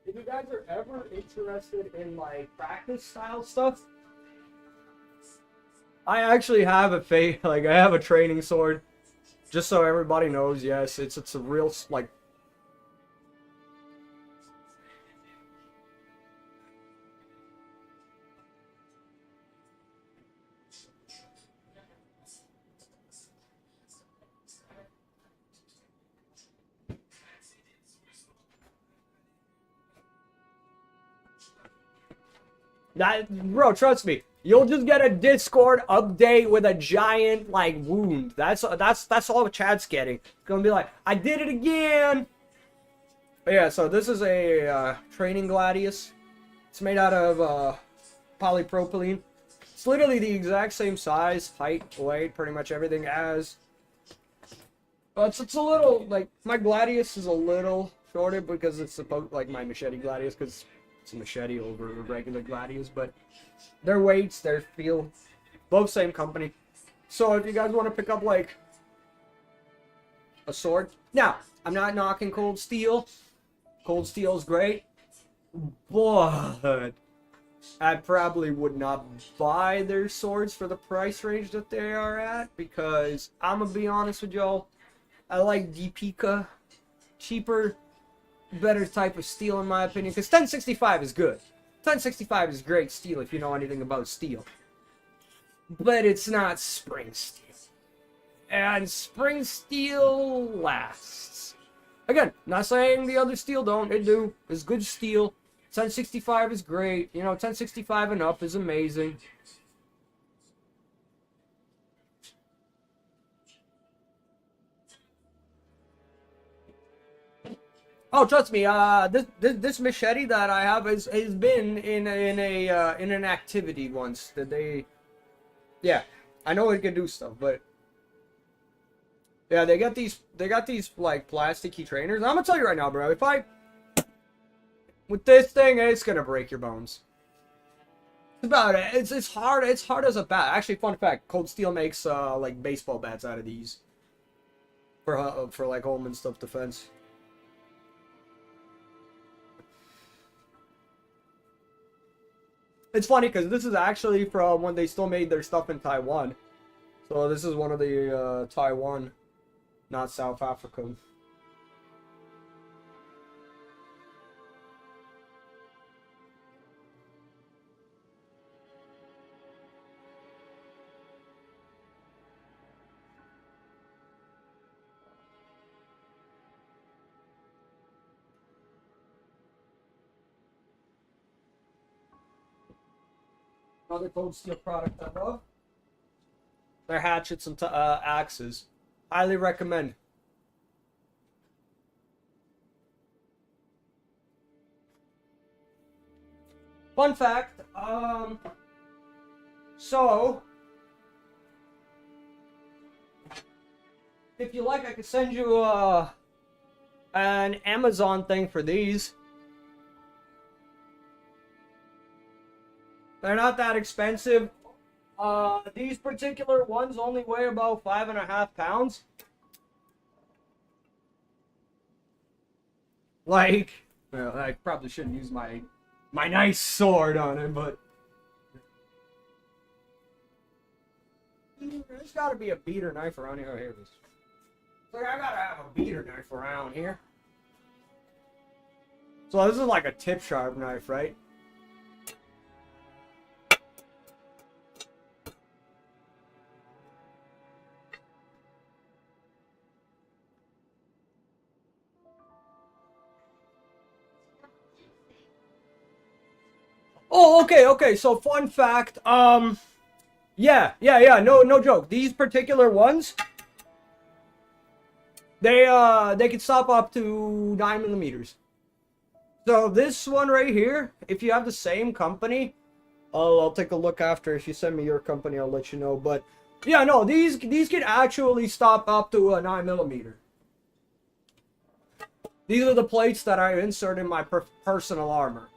If you guys are ever interested in like practice style stuff, I actually have I have a training sword. Just so everybody knows, yes, it's a real, like... Bro, trust me. You'll just get a Discord update with a giant, like, wound. That's all Chad's getting. It's gonna be like, I did it again! But yeah, so this is a training Gladius. It's made out of polypropylene. It's literally the exact same size, height, weight, pretty much everything as... But it's a little, like, my Gladius is a little shorter because it's supposed, like, my machete Gladius, because it's a machete over a regular Gladius, but... Their weights, their feel, both same company. So if you guys want to pick up like a sword, now I'm not knocking Cold Steel. Cold Steel is great, but I probably would not buy their swords for the price range that they are at because I'm gonna be honest with y'all. I like Deepika, cheaper, better type of steel in my opinion. Because 1065 is good. 1065 is great steel if you know anything about steel. But it's not spring steel. And spring steel lasts. Again, not saying the other steel don't. It do. It's good steel. 1065 is great. You know, 1065 and up is amazing. Oh, trust me. This machete that I have has been in an activity once that they. Yeah, I know it can do stuff, but yeah, they got these like plasticky trainers. I'm gonna tell you right now, bro. With this thing, it's gonna break your bones. It's about it. It's hard. It's hard as a bat. Actually, fun fact: Cold Steel makes like baseball bats out of these for like home and stuff defense. It's funny because this is actually from when they still made their stuff in Taiwan. So this is one of the Taiwan, not South Africa. Another cold steel product I love. Their hatchets and axes. Highly recommend. Fun fact, so, if you like, I could send you, an Amazon thing for these. They're not that expensive. These particular ones only weigh about 5.5 pounds. Like, well, I probably shouldn't use my nice sword on it, but there's got to be a beater knife around here. Oh, here it is. Like, I gotta have a beater knife around here. So this is like a tip sharp knife, right? Oh, okay. So fun fact, yeah. No joke. These particular ones, they can stop up to 9mm. So this one right here, if you have the same company, I'll take a look after. If you send me your company, I'll let you know. But yeah, no, these can actually stop up to a 9mm. These are the plates that I insert in my personal armor.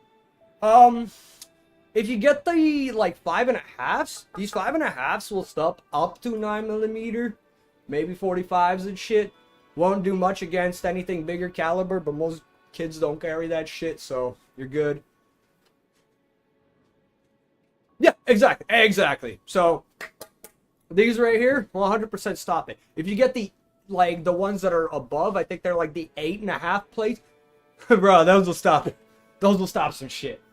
If you get the, like, 5.5s, these 5.5s will stop up to 9mm, maybe 45s and shit. Won't do much against anything bigger caliber, but most kids don't carry that shit, so you're good. Yeah, exactly. So, these right here, 100% stop it. If you get the, like, the ones that are above, I think they're, like, the 8.5 plates, bro, those will stop it. Those will stop some shit.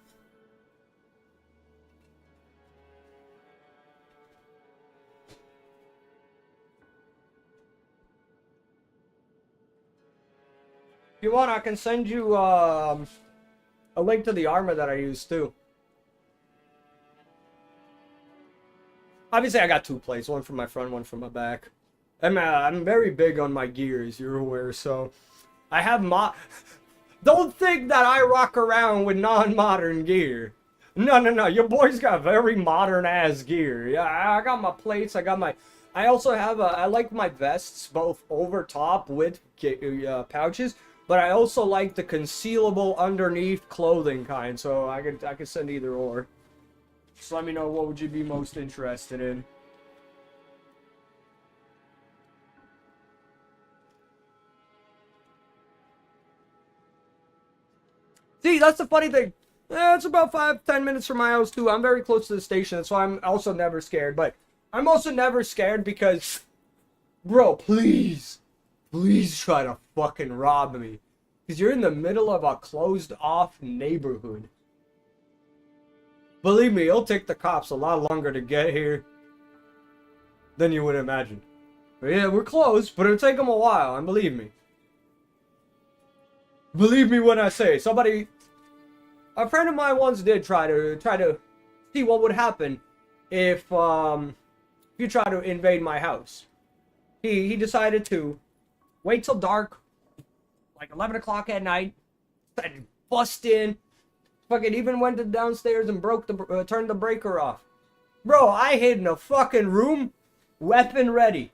If you want, I can send you a link to the armor that I use too. Obviously, I got 2 plates, one from my front, one from my back. I'm very big on my gear, as you're aware, so I have Don't think that I rock around with non-modern gear. No. Your boy's got very modern-ass gear. Yeah, I got my plates, I also have I like my vests, both over top with pouches. But I also like the concealable underneath clothing kind, so I could send either or. Just let me know what would you be most interested in. See, that's the funny thing. It's about 5-10 minutes from my house too. I'm very close to the station, so I'm also never scared. But I'm also never scared because, bro, please try to fucking rob me. Because you're in the middle of a closed-off neighborhood. Believe me, it'll take the cops a lot longer to get here than you would imagine. But yeah, we're close, but it'll take them a while, and believe me. Believe me when I say, a friend of mine once did try to see what would happen if you try to invade my house. He decided to wait till dark, like 11 o'clock at night, and bust in. Fucking even went downstairs and turned the breaker off. Bro, I hid in a fucking room, weapon ready.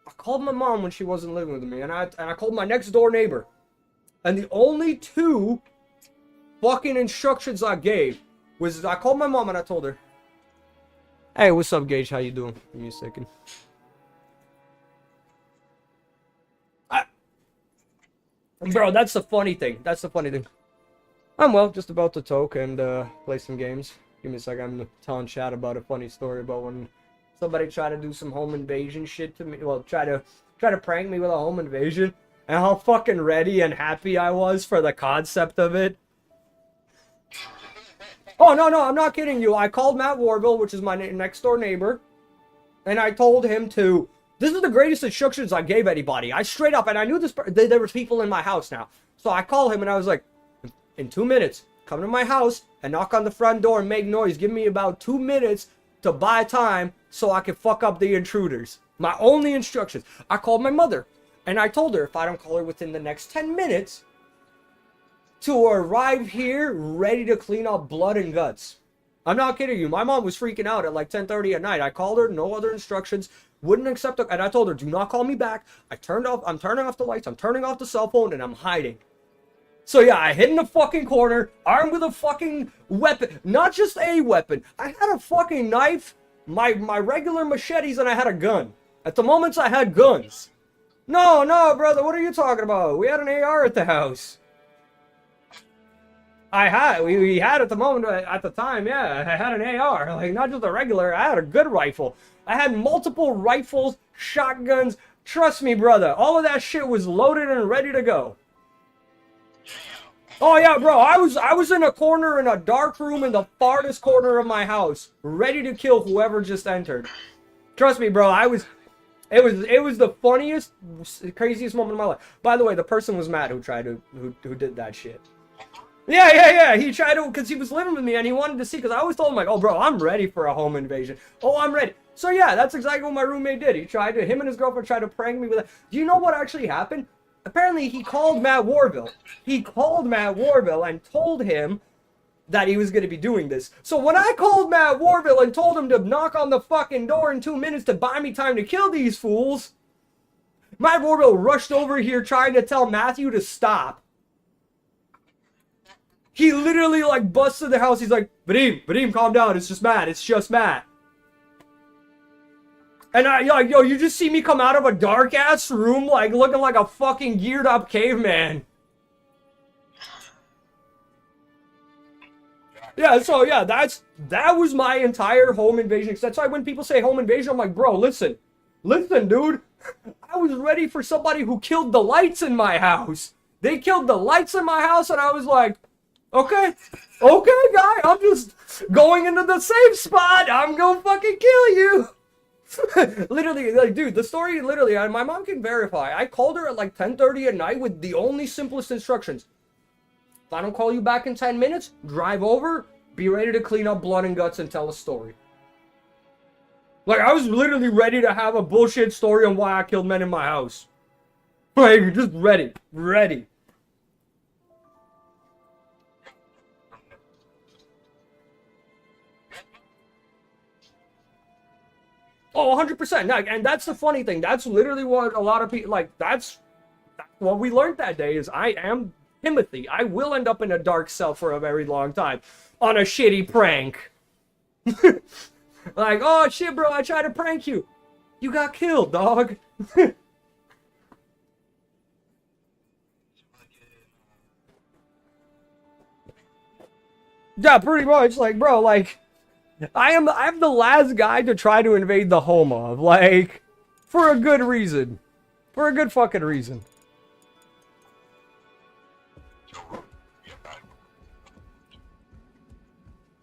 I called my mom when she wasn't living with me, and I called my next door neighbor. And the only 2 fucking instructions I gave was I called my mom and I told her, "Hey, what's up, Gage? How you doing? Give me a second." Bro, that's the funny thing. I'm well, just about to talk and play some games. Give me a second. I'm telling chat about a funny story about when somebody tried to do some home invasion shit to me. Well, try to prank me with a home invasion, and how fucking ready and happy I was for the concept of it. Oh no, I'm not kidding you. I called Matt Warville, which is my next door neighbor, and I told him to. This is the greatest instructions I gave anybody. I straight up, and I knew there was people in my house now. So I called him and I was like, in 2 minutes, come to my house and knock on the front door and make noise. Give me about 2 minutes to buy time so I can fuck up the intruders. My only instructions. I called my mother and I told her if I don't call her within the next 10 minutes to arrive here ready to clean up blood and guts. I'm not kidding you. My mom was freaking out at like 10:30 at night. I called her, no other instructions, wouldn't accept it, and I told her, do not call me back. I'm turning off the lights, I'm turning off the cell phone, and I'm hiding. So yeah, I hid in a fucking corner, armed with a fucking weapon. Not just a weapon. I had a fucking knife, my regular machetes, and I had a gun. At the moments, I had guns. No, brother, what are you talking about? We had an AR at the house. We had at the moment, at the time, yeah, I had an AR. Like, not just a regular, I had a good rifle. I had multiple rifles, shotguns. Trust me, brother, all of that shit was loaded and ready to go. Oh yeah, bro, I was in a corner in a dark room in the farthest corner of my house, ready to kill whoever just entered. Trust me, bro, it was the funniest, craziest moment of my life. By the way, the person was mad who did that shit. Yeah, he tried to, because he was living with me and he wanted to see, because I always told him, like, oh, bro, I'm ready for a home invasion. Oh, I'm ready. So, yeah, that's exactly what my roommate did. Him and his girlfriend tried to prank me with that. Do you know what actually happened? Apparently, he called Matt Warville. He called Matt Warville and told him that he was going to be doing this. So, when I called Matt Warville and told him to knock on the fucking door in 2 minutes to buy me time to kill these fools, Matt Warville rushed over here trying to tell Matthew to stop. He literally, like, busted the house. He's like, Vadim, calm down. It's just Matt. And yo, you just see me come out of a dark-ass room, like, looking like a fucking geared-up caveman. Yeah, so, yeah, that was my entire home invasion. That's why when people say home invasion, I'm like, bro, listen, dude. I was ready for somebody who killed the lights in my house. They killed the lights in my house, and I was like, okay, guy, I'm just going into the safe spot. I'm gonna fucking kill you. Literally, like, dude, the story, literally, my mom can verify. I called her at like 10:30 at night with the only simplest instructions. If I don't call you back in 10 minutes, drive over, be ready to clean up blood and guts and tell a story. Like, I was literally ready to have a bullshit story on why I killed men in my house. Like, just ready. Oh, 100%. And that's the funny thing. That's literally what a lot of people, like, that's what we learned that day is I am Timothy. I will end up in a dark cell for a very long time on a shitty prank. Like, oh, shit, bro, I tried to prank you. You got killed, dog. Yeah, pretty much. Like, bro, like, I'm the last guy to try to invade the home of, like, for a good reason. For a good fucking reason.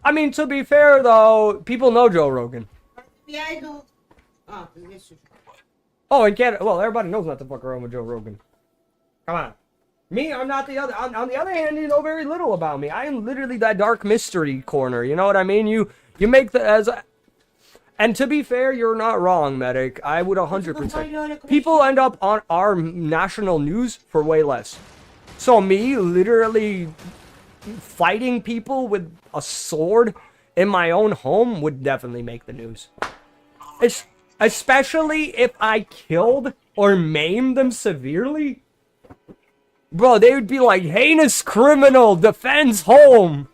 I mean, to be fair, though, people know Joe Rogan.
Yeah, I do.
Oh, in Canada, well, everybody knows not to fuck around with Joe Rogan. Come on. Me, I'm not the other. On the other hand, you know very little about me. I am literally that dark mystery corner. You know what I mean? You make the as. And to be fair, you're not wrong, Medic. I would 100%. People end up on our national news for way less. So me literally fighting people with a sword in my own home would definitely make the news. Especially if I killed or maimed them severely. Bro, they would be like, heinous criminal defends home.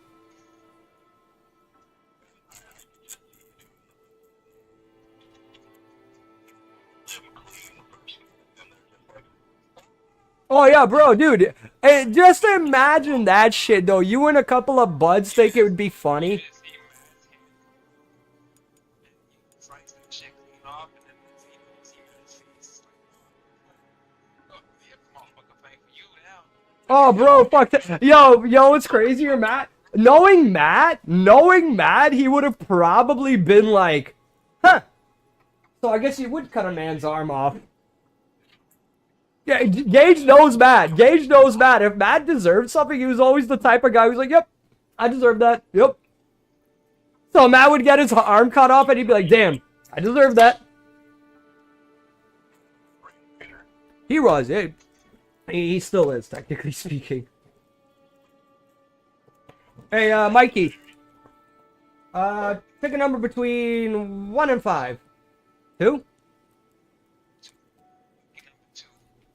Oh yeah, bro, dude. Hey, just imagine that shit, though. You and a couple of buds think it would be funny. Oh, bro, fuck that. Yo, it's crazier, Matt. Knowing Matt, he would have probably been like, huh. So I guess you would cut a man's arm off. Yeah, Gage knows Matt. If Matt deserved something, he was always the type of guy who's like, yep, I deserve that. Yep. So Matt would get his arm cut off and he'd be like, damn, I deserve that. He was, yeah. He still is, technically speaking. Hey, Mikey. Pick a number between 1 and 5. 2?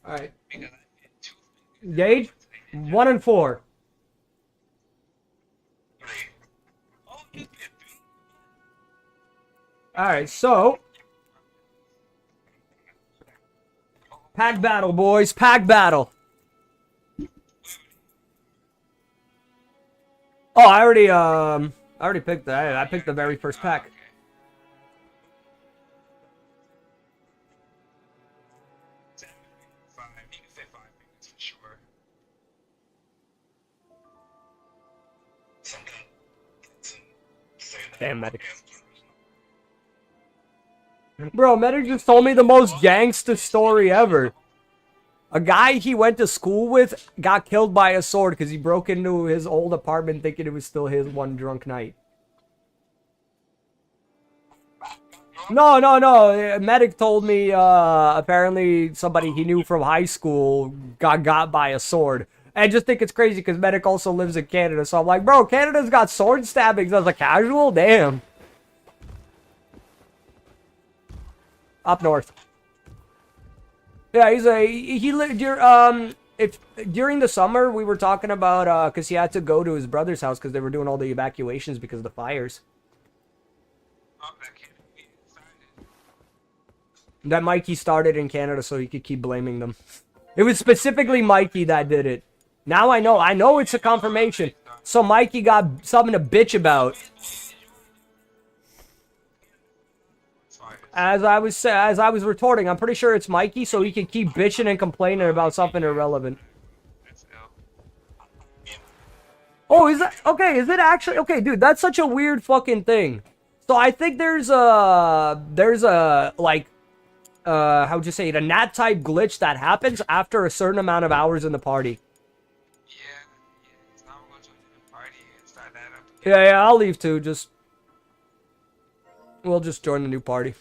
Alright. Gage? 1 and 4. Alright, so. Pack battle, boys. Pack battle. Oh, I already picked that. I picked the very first pack. Damn, Medic. Bro, Medic just told me the most gangster story ever. A guy he went to school with got killed by a sword because he broke into his old apartment thinking it was still his one drunk night. No. Medic told me apparently somebody he knew from high school got by a sword. I just think it's crazy because Medic also lives in Canada. So I'm like, bro, Canada's got sword stabbings as a casual? Damn. Up north. Yeah, he lived during the summer we were talking about because he had to go to his brother's house because they were doing all the evacuations because of the fires. That Mikey started in Canada so he could keep blaming them. It was specifically Mikey that did it. Now I know it's a confirmation. So Mikey got something to bitch about. As I was retorting, I'm pretty sure it's Mikey, so he can keep bitching and complaining about something irrelevant. Oh, is that okay? Is it actually okay, dude? That's such a weird fucking thing. So I think there's a like how'd you say it? A nat type glitch that happens after a certain amount of hours in the party. Yeah, I'll leave too. We'll just join the new party.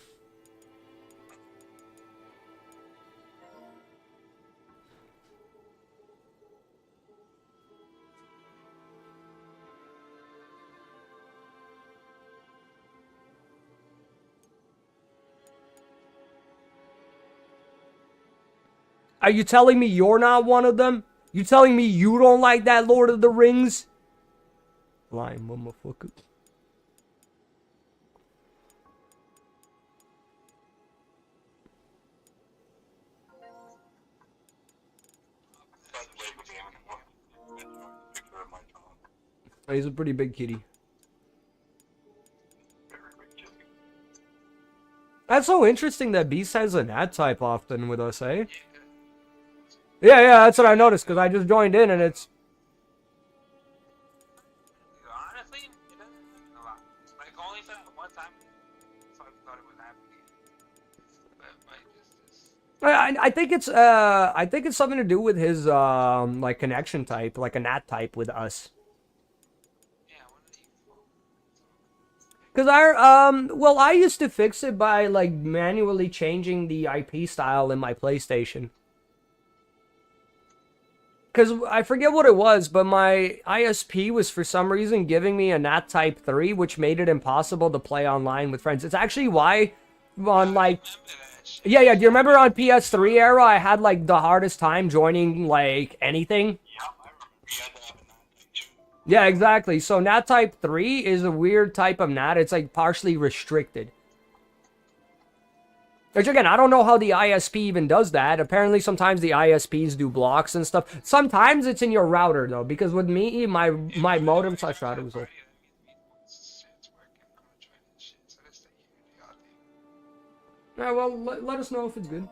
Are you telling me you're not one of them? You telling me you don't like that Lord of the Rings? Lying motherfucker. He's a pretty big kitty. That's so interesting that Beast has an ad type often with us, eh? Yeah, that's what I noticed, because I just joined in and it's...
Honestly, it doesn't happen a lot. Like, only for that one time, so I thought it was happening. But,
I think it's something to do with his, like, connection type, like a NAT type with us. Because well, I used to fix it by, like, manually changing the IP style in my PlayStation. Because I forget what it was, but my ISP was for some reason giving me a NAT Type 3, which made it impossible to play online with friends. It's actually why on, like... Yeah, do you remember on PS3 era, I had, like, the hardest time joining, like, anything? Yeah, exactly. So NAT Type 3 is a weird type of NAT. It's, like, partially restricted. Which, again, I don't know how the ISP even does that. Apparently, sometimes the ISPs do blocks and stuff. Sometimes it's in your router, though, because with me, my modem / router was off. Yeah, well, let us know if it's good.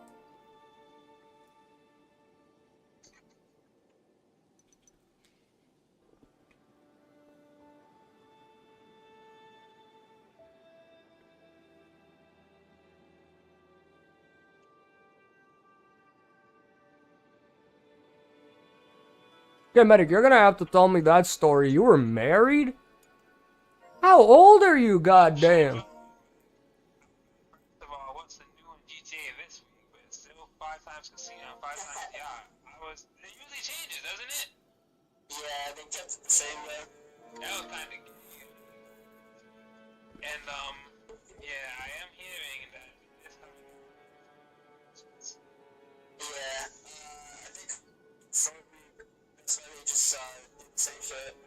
Okay, medic, you're gonna have to tell me that story. You were married? How old are you, goddamn?
First of all, what's the new in GTA this week? But it's still 5 times casino, 5 times yacht. It usually changes, doesn't it?
Yeah, they kept it the same way.
That was kind of. And yeah, I am hearing that it's coming.
Yeah, I think short week. That's why they just did the same shit.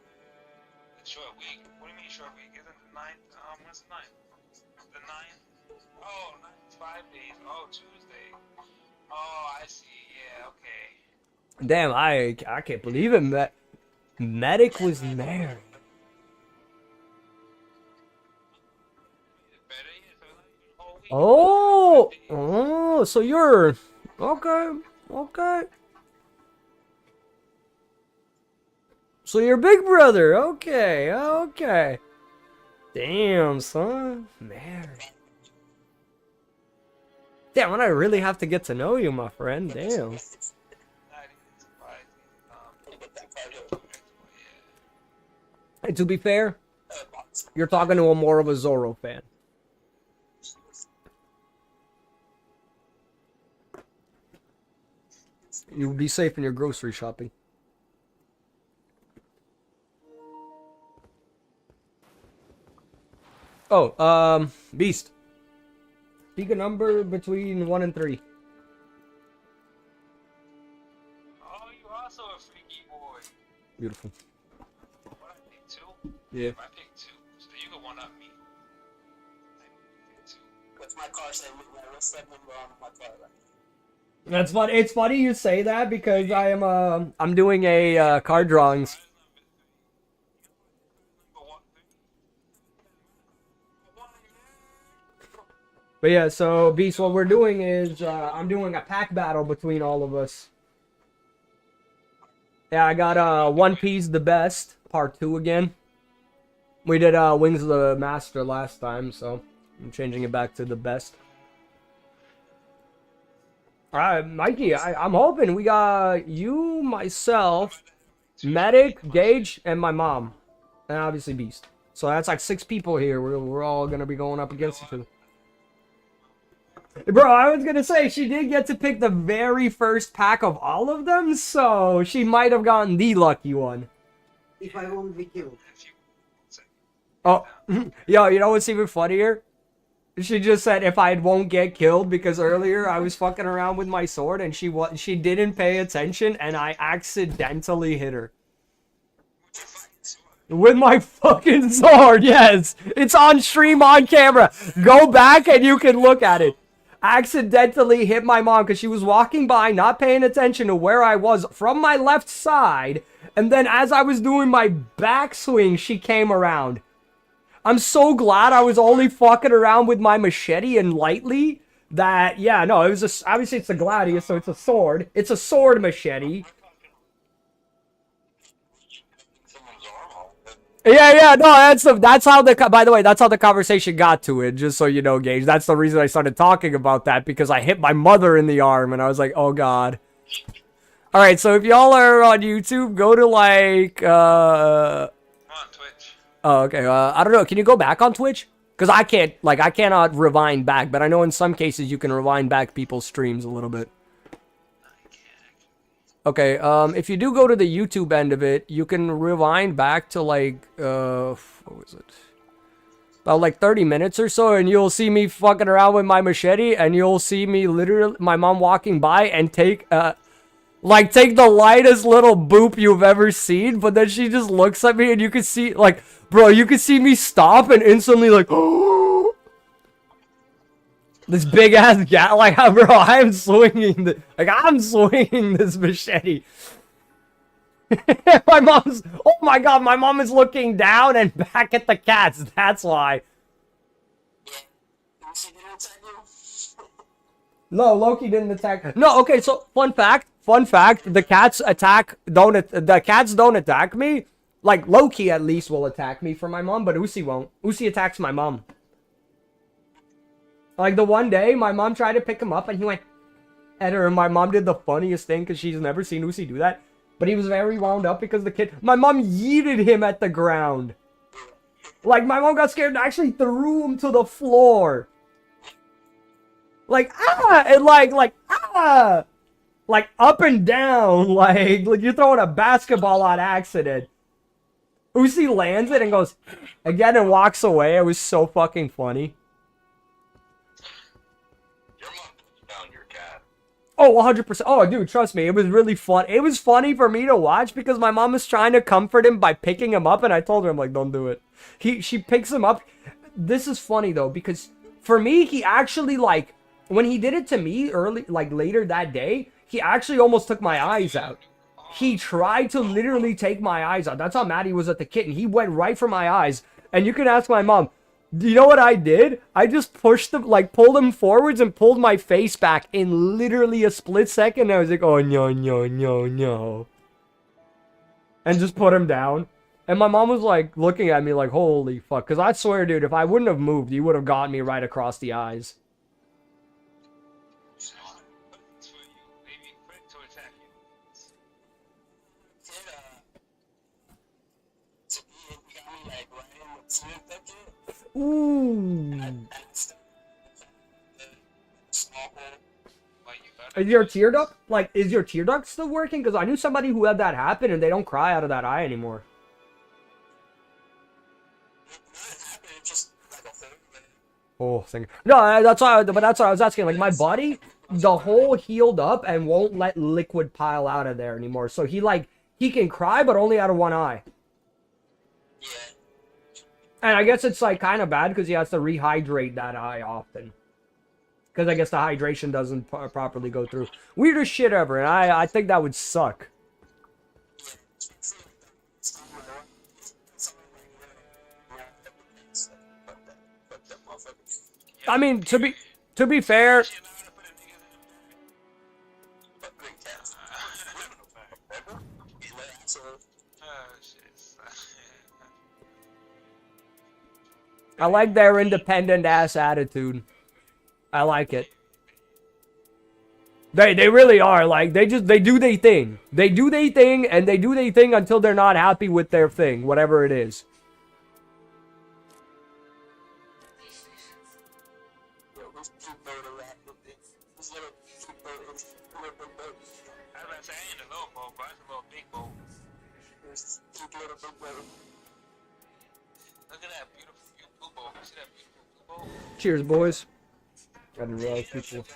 Short week? What do you mean short week? Isn't the 9th? What's the 9th? The 9th? Oh, 9th, 5 days. Oh, Tuesday. Oh, I see. Yeah, okay.
Damn, I can't believe it. Medic was married. Oh, so you're okay. So you're big brother. Okay. Damn, son, married. Damn, and I really have to get to know you, my friend. Damn. Hey, to be fair, you're talking to a more of a Zorro fan. You'll be safe in your grocery shopping. Oh, Beast. Pick a number between 1 and 3.
Oh, you also a freaky boy.
Beautiful.
What, I picked 2?
Yeah.
I picked 2. So you can 1-up me. I picked 2.
What's my car saying? What's that number on my car? Right?
That's funny. It's funny you say that because I'm doing a card drawings. But yeah, so Beast, what we're doing is I'm doing a pack battle between all of us. Yeah, I got One Piece the Best Part 2 again. We did Wings of the Master last time, so I'm changing it back to the best. Alright, Mikey, I'm hoping we got you, myself, Medic, Gage, and my mom. And obviously Beast. So that's like 6 people here. We're all gonna be going up against each other. Bro, I was gonna say, she did get to pick the very first pack of all of them, so she might have gotten the lucky one.
If I won't be killed.
Oh, yo, you know what's even funnier? She just said if I won't get killed because earlier I was fucking around with my sword and she didn't pay attention and I accidentally hit her. With my fucking sword, yes! It's on stream on camera. Go back and you can look at it. Accidentally hit my mom because she was walking by, not paying attention to where I was from my left side. And then as I was doing my backswing, she came around. I'm so glad I was only fucking around with my machete and lightly that, yeah, no, it was obviously it's a gladius, so it's a sword. It's a sword machete. Yeah, no, that's how by the way, that's how the conversation got to it, just so you know, Gage. That's the reason I started talking about that, because I hit my mother in the arm, and I was like, oh, God. Alright, so if y'all are on YouTube, go to, like,
on Twitch.
Oh, okay, I don't know, can you go back on Twitch? Because I can't, like, I cannot rewind back, but I know in some cases you can rewind back people's streams a little bit. Okay, if you do go to the YouTube end of it, you can rewind back to, like, what was it? About, like, 30 minutes or so, and you'll see me fucking around with my machete, and you'll see me literally, my mom walking by and take the lightest little boop you've ever seen, but then she just looks at me, and you can see, like, bro, you can see me stop and instantly, like, this big ass gat, like, bro, I'm swinging this machete. My mom's, oh my God, my mom is looking down and back at the cats. That's why. No, Loki didn't attack. No, okay, so fun fact, the cats don't attack me. Like, Loki at least will attack me for my mom, but Usi won't. Usi attacks my mom. Like, the one day, my mom tried to pick him up, and he went at her, and my mom did the funniest thing, because she's never seen Usi do that. But he was very wound up because the kid... My mom yeeted him at the ground. Like, my mom got scared and actually threw him to the floor. Like, ah! And like, ah! Like, up and down. Like you're throwing a basketball on accident. Uzi lands it and goes again and walks away. It was so fucking funny.
Your mom found your cat.
Oh, 100%. Oh, dude, trust me. It was really fun. It was funny for me to watch because my mom was trying to comfort him by picking him up. And I told her, I'm like, don't do it. She picks him up. This is funny, though, because for me, he actually, like, when he did it to me later that day, he actually almost took my eyes out. He tried to literally take my eyes out. That's how mad he was at the kitten. He went right for my eyes. And you can ask my mom, do you know what I did? I just pushed him, like, pulled him forwards and pulled my face back in literally a split second. I was like, oh, no, no, no, no. And just put him down. And my mom was, like, looking at me like, holy fuck. Because I swear, dude, if I wouldn't have moved, he would have gotten me right across the eyes. Ooh. Is your tear duct, like, is your tear duct still working? Because I knew somebody who had that happen and they don't cry out of that eye anymore. Oh, thank no, that's why. But that's what I was asking. Like, my body, the hole healed up and won't let liquid pile out of there anymore. So he can cry, but only out of one eye.
Yeah.
And I guess it's, like, kind of bad because he has to rehydrate that eye often. Because I guess the hydration doesn't properly go through. Weirdest shit ever, and I think that would suck. I mean, to be fair... I like their independent-ass attitude. I like it. They really are. Like, they do their thing. They do their thing, and they do their thing until they're not happy with their thing, whatever it is.
Look at that beautiful blue bowl. See that beautiful blue bowl?
Cheers, boys. I didn't realize people...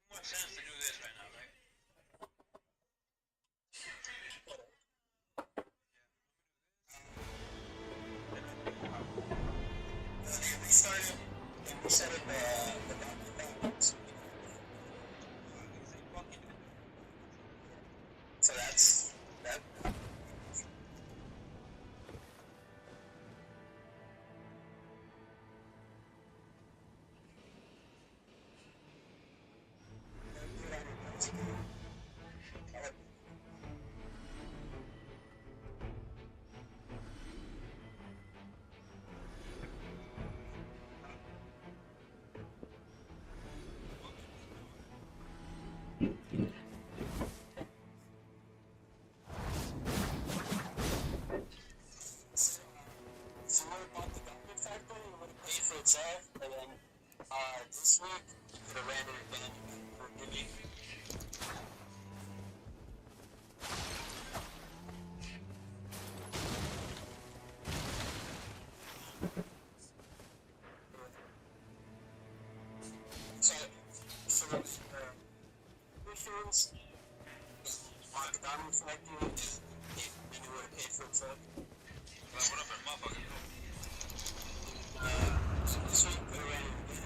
More sense to do this right now, right?
So that's that. So what about the government factor? You would have paid for itself, and then this week you could have ran it again for maybe. So insurance, want the diamond collecting, and they knew what to pay for a truck.
Like, what up, motherfucker?
So this week, go around and win.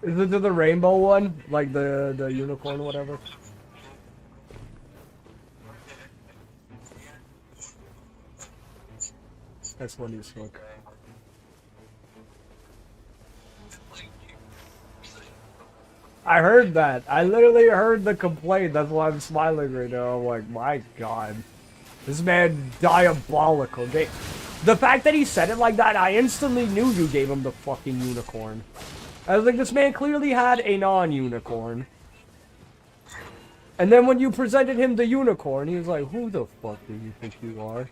Is it the rainbow one? Like the unicorn, whatever? That's funny as fuck. I heard that. I literally heard the complaint. That's why I'm smiling right now. I'm like, my god. This man diabolical. The fact that he said it like that, I instantly knew you gave him the fucking unicorn. I was like, this man clearly had a non-unicorn. And then when you presented him the unicorn, he was like, who the fuck do you think you are?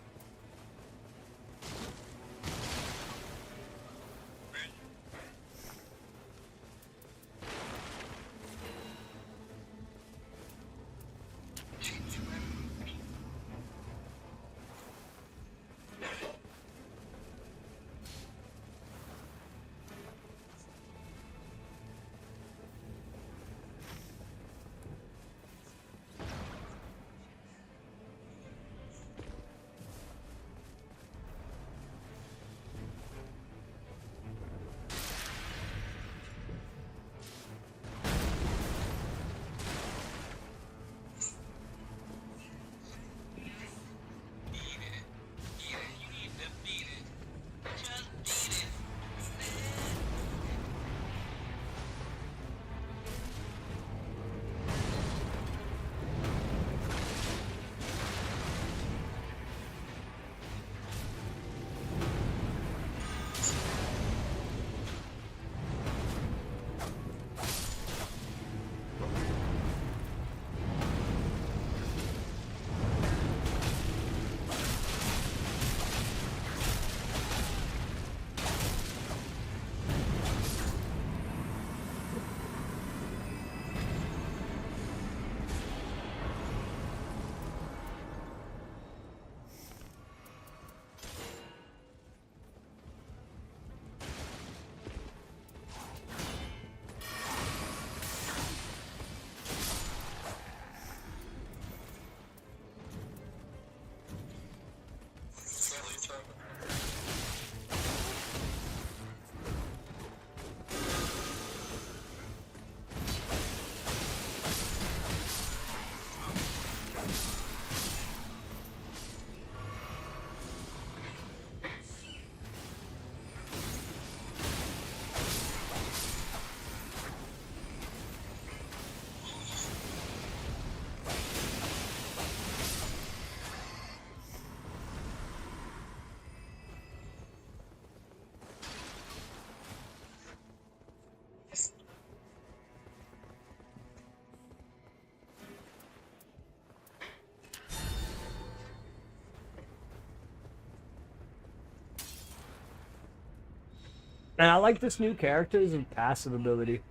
And I like this new character's passive ability.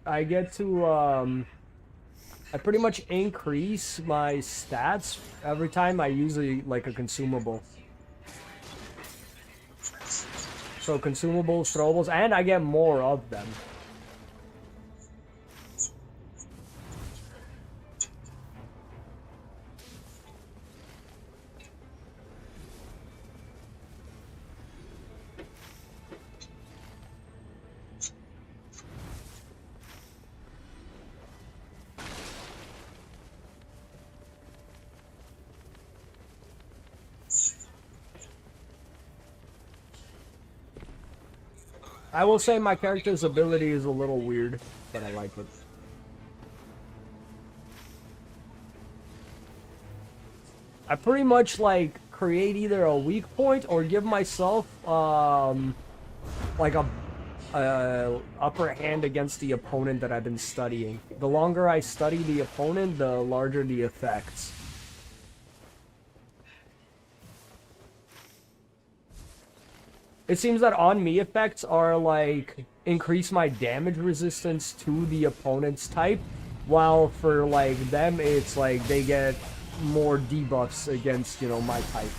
I get to, I pretty much increase my stats every time I use like a consumable. So consumables, throwables, and I get more of them. I will say my character's ability is a little weird, but I like it. I pretty much like create either a weak point or give myself like a upper hand against the opponent that I've been studying. The longer I study the opponent, the larger the effects. It seems that on me effects are like increase my damage resistance to the opponent's type, while for like them it's like they get more debuffs against, you know, my type.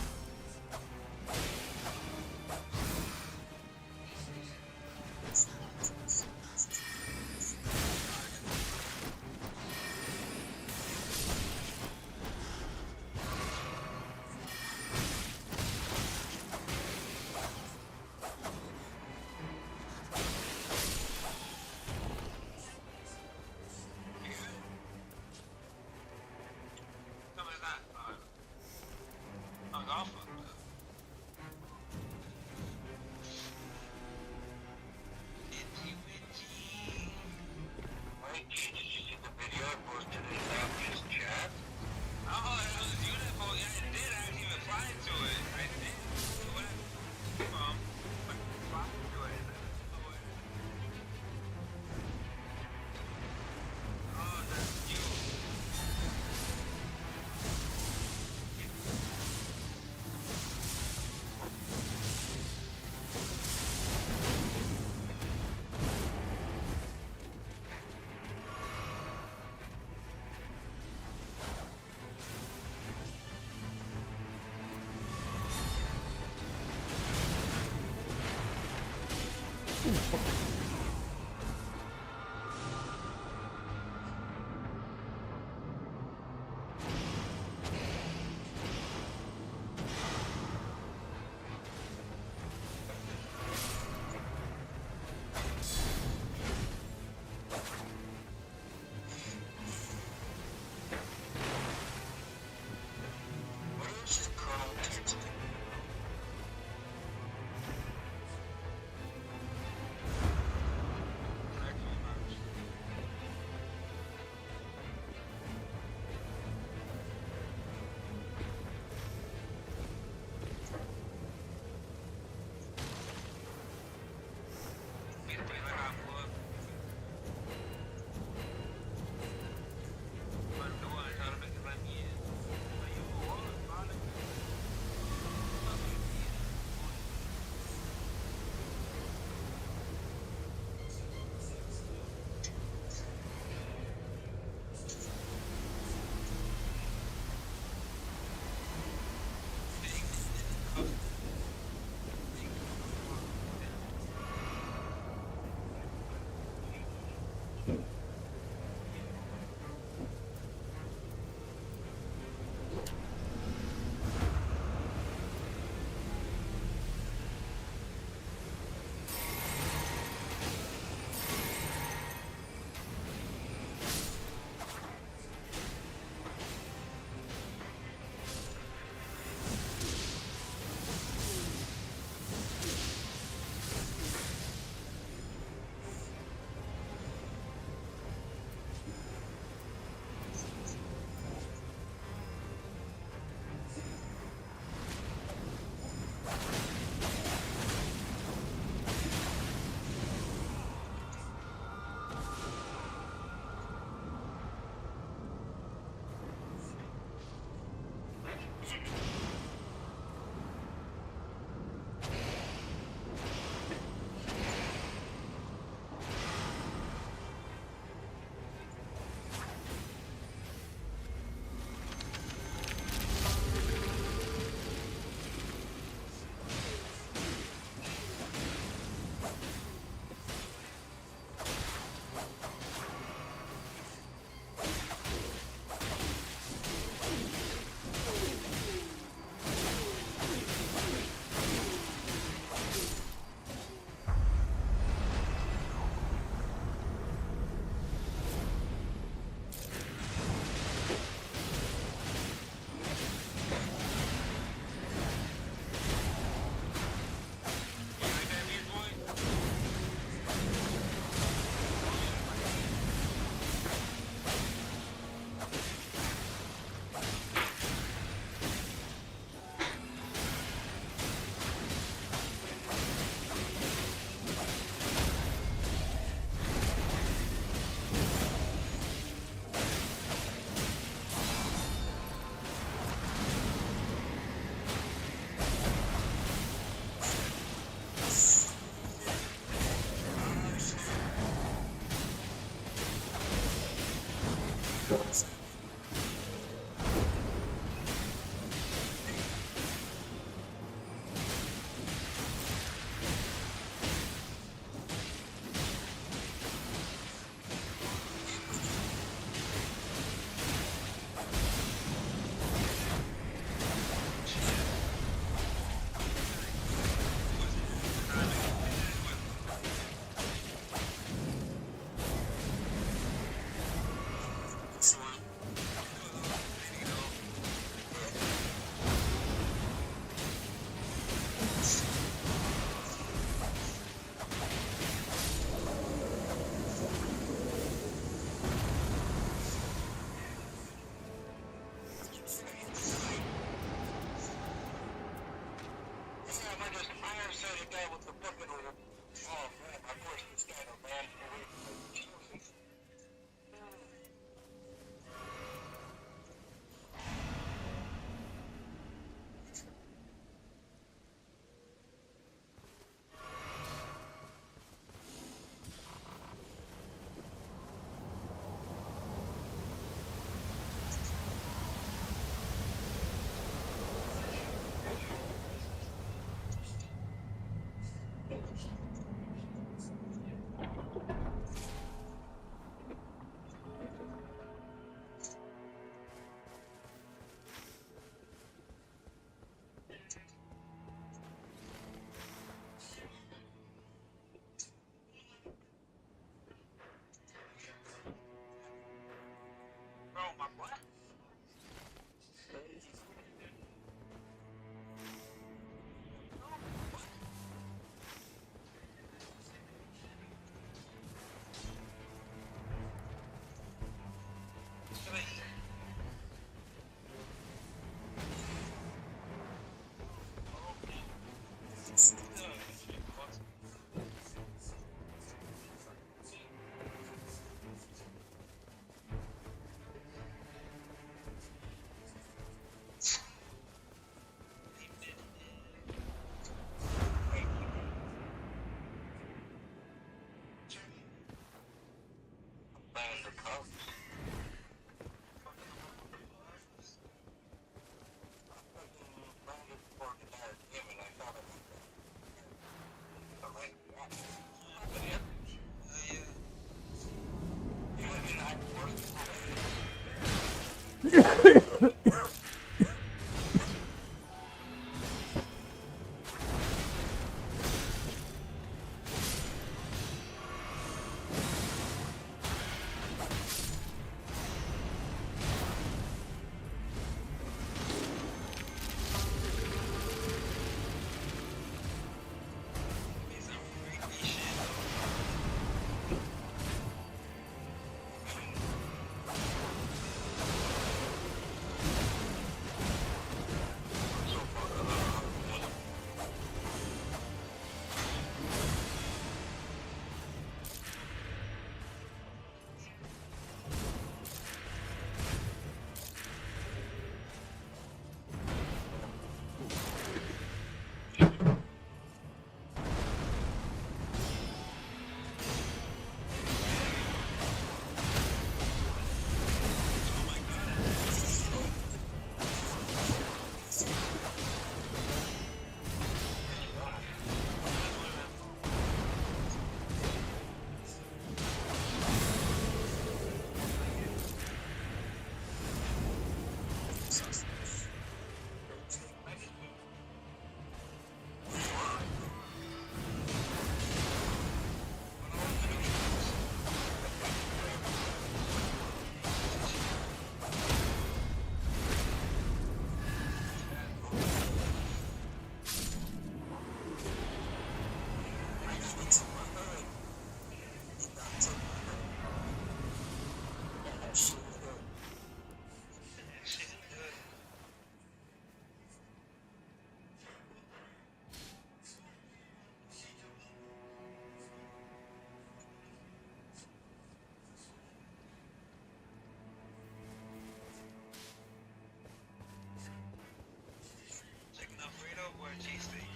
Chicken Alfredo or cheesesteak?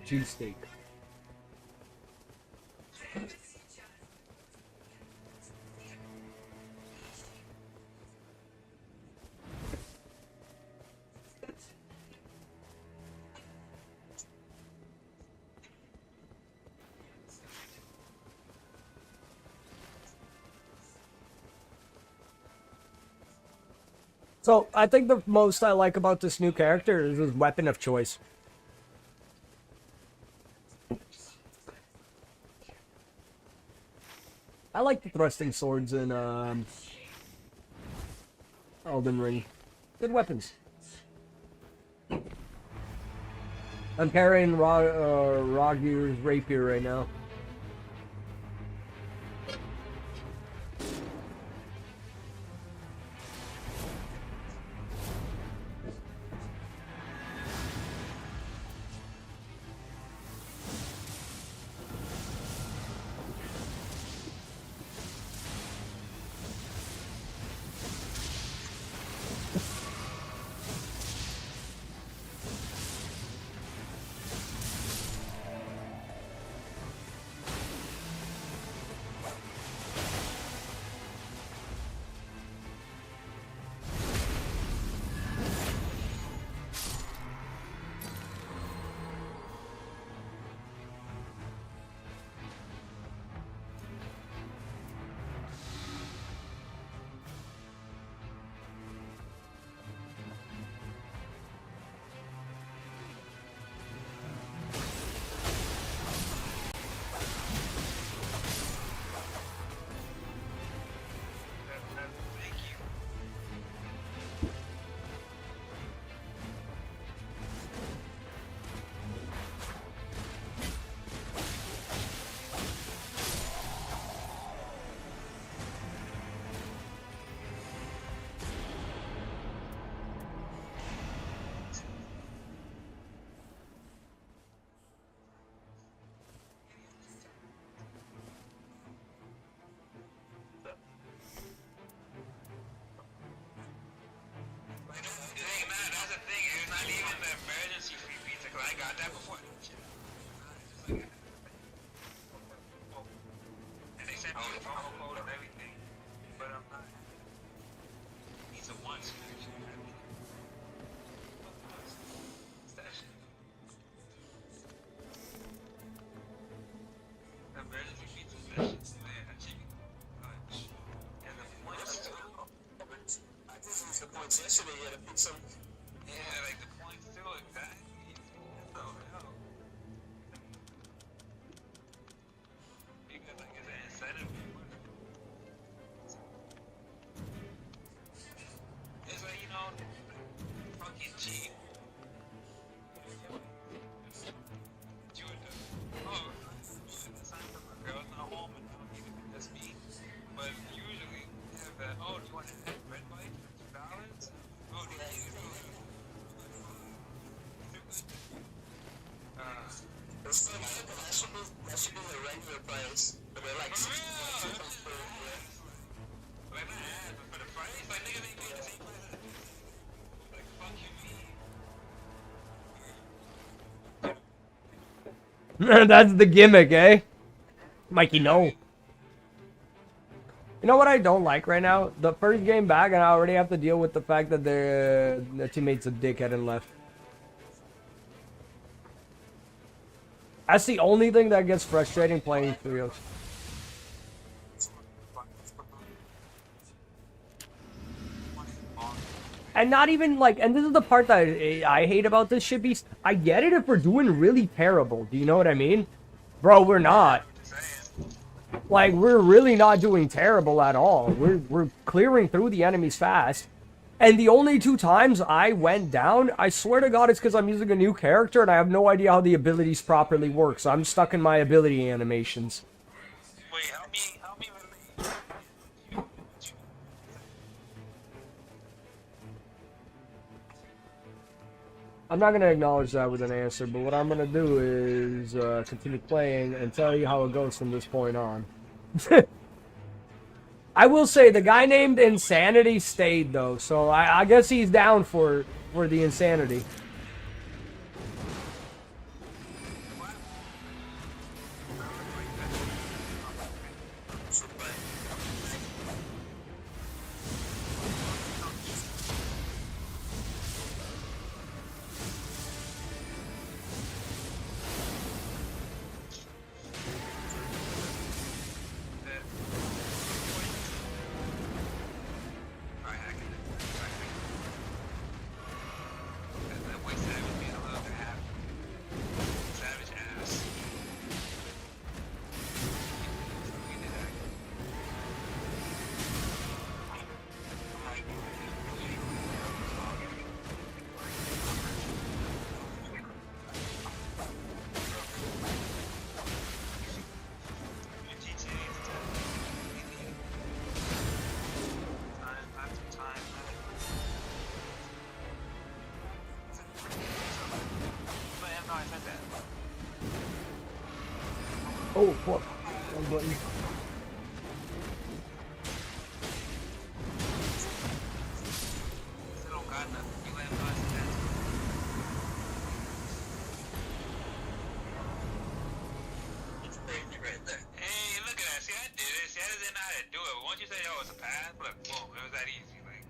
Cheesesteak. So, I think the most I like about this new character is his weapon of choice. I like the thrusting swords in Elden Ring. Good weapons. I'm carrying Ragir's rapier right now.
Thank you. That's the thing. It's not even the emergency free pizza because I got that before. And they sent me the promo code and everything.
points yesterday, you had to pick some.
Yeah, like the points too, exactly. So, hell. Because like it's an incentive. It's like, you know, fucking cheap. You would oh, sign for my girl's not home and I don't need to just me. But usually they have that, oh, do you want to add red light for $2? Oh, do you need it?
That should be the regular price, but they're like $60 or something.
Like, not ads, but for the price, like, niggas ain't paying the same price. Like, fuck you, me.
That's the gimmick, eh? Mikey, no. You know what I don't like right now? The first game back, and I already have to deal with the fact that their teammate's a dickhead and left. That's the only thing that gets frustrating playing trios. And not even like, and this is the part that I hate about this shit beast. I get it if we're doing really terrible. Do you know what I mean? Bro, we're not. Like, we're really not doing terrible at all. We're clearing through the enemies fast. And the only 2 times I went down, I swear to God, it's because I'm using a new character and I have no idea how the abilities properly work. So I'm stuck in my ability animations.
Wait, help me with
I'm not going to acknowledge that with an answer, but what I'm going to do is continue playing and tell you how it goes from this point on. I will say the guy named Insanity stayed though, so I guess he's down for the insanity. Oh, fuck. Wrong button.
Hey, look at that. See, I did it. See, I didn't know how to do it. But once you say, oh, it's a pass, like, boom, it was that easy. Like,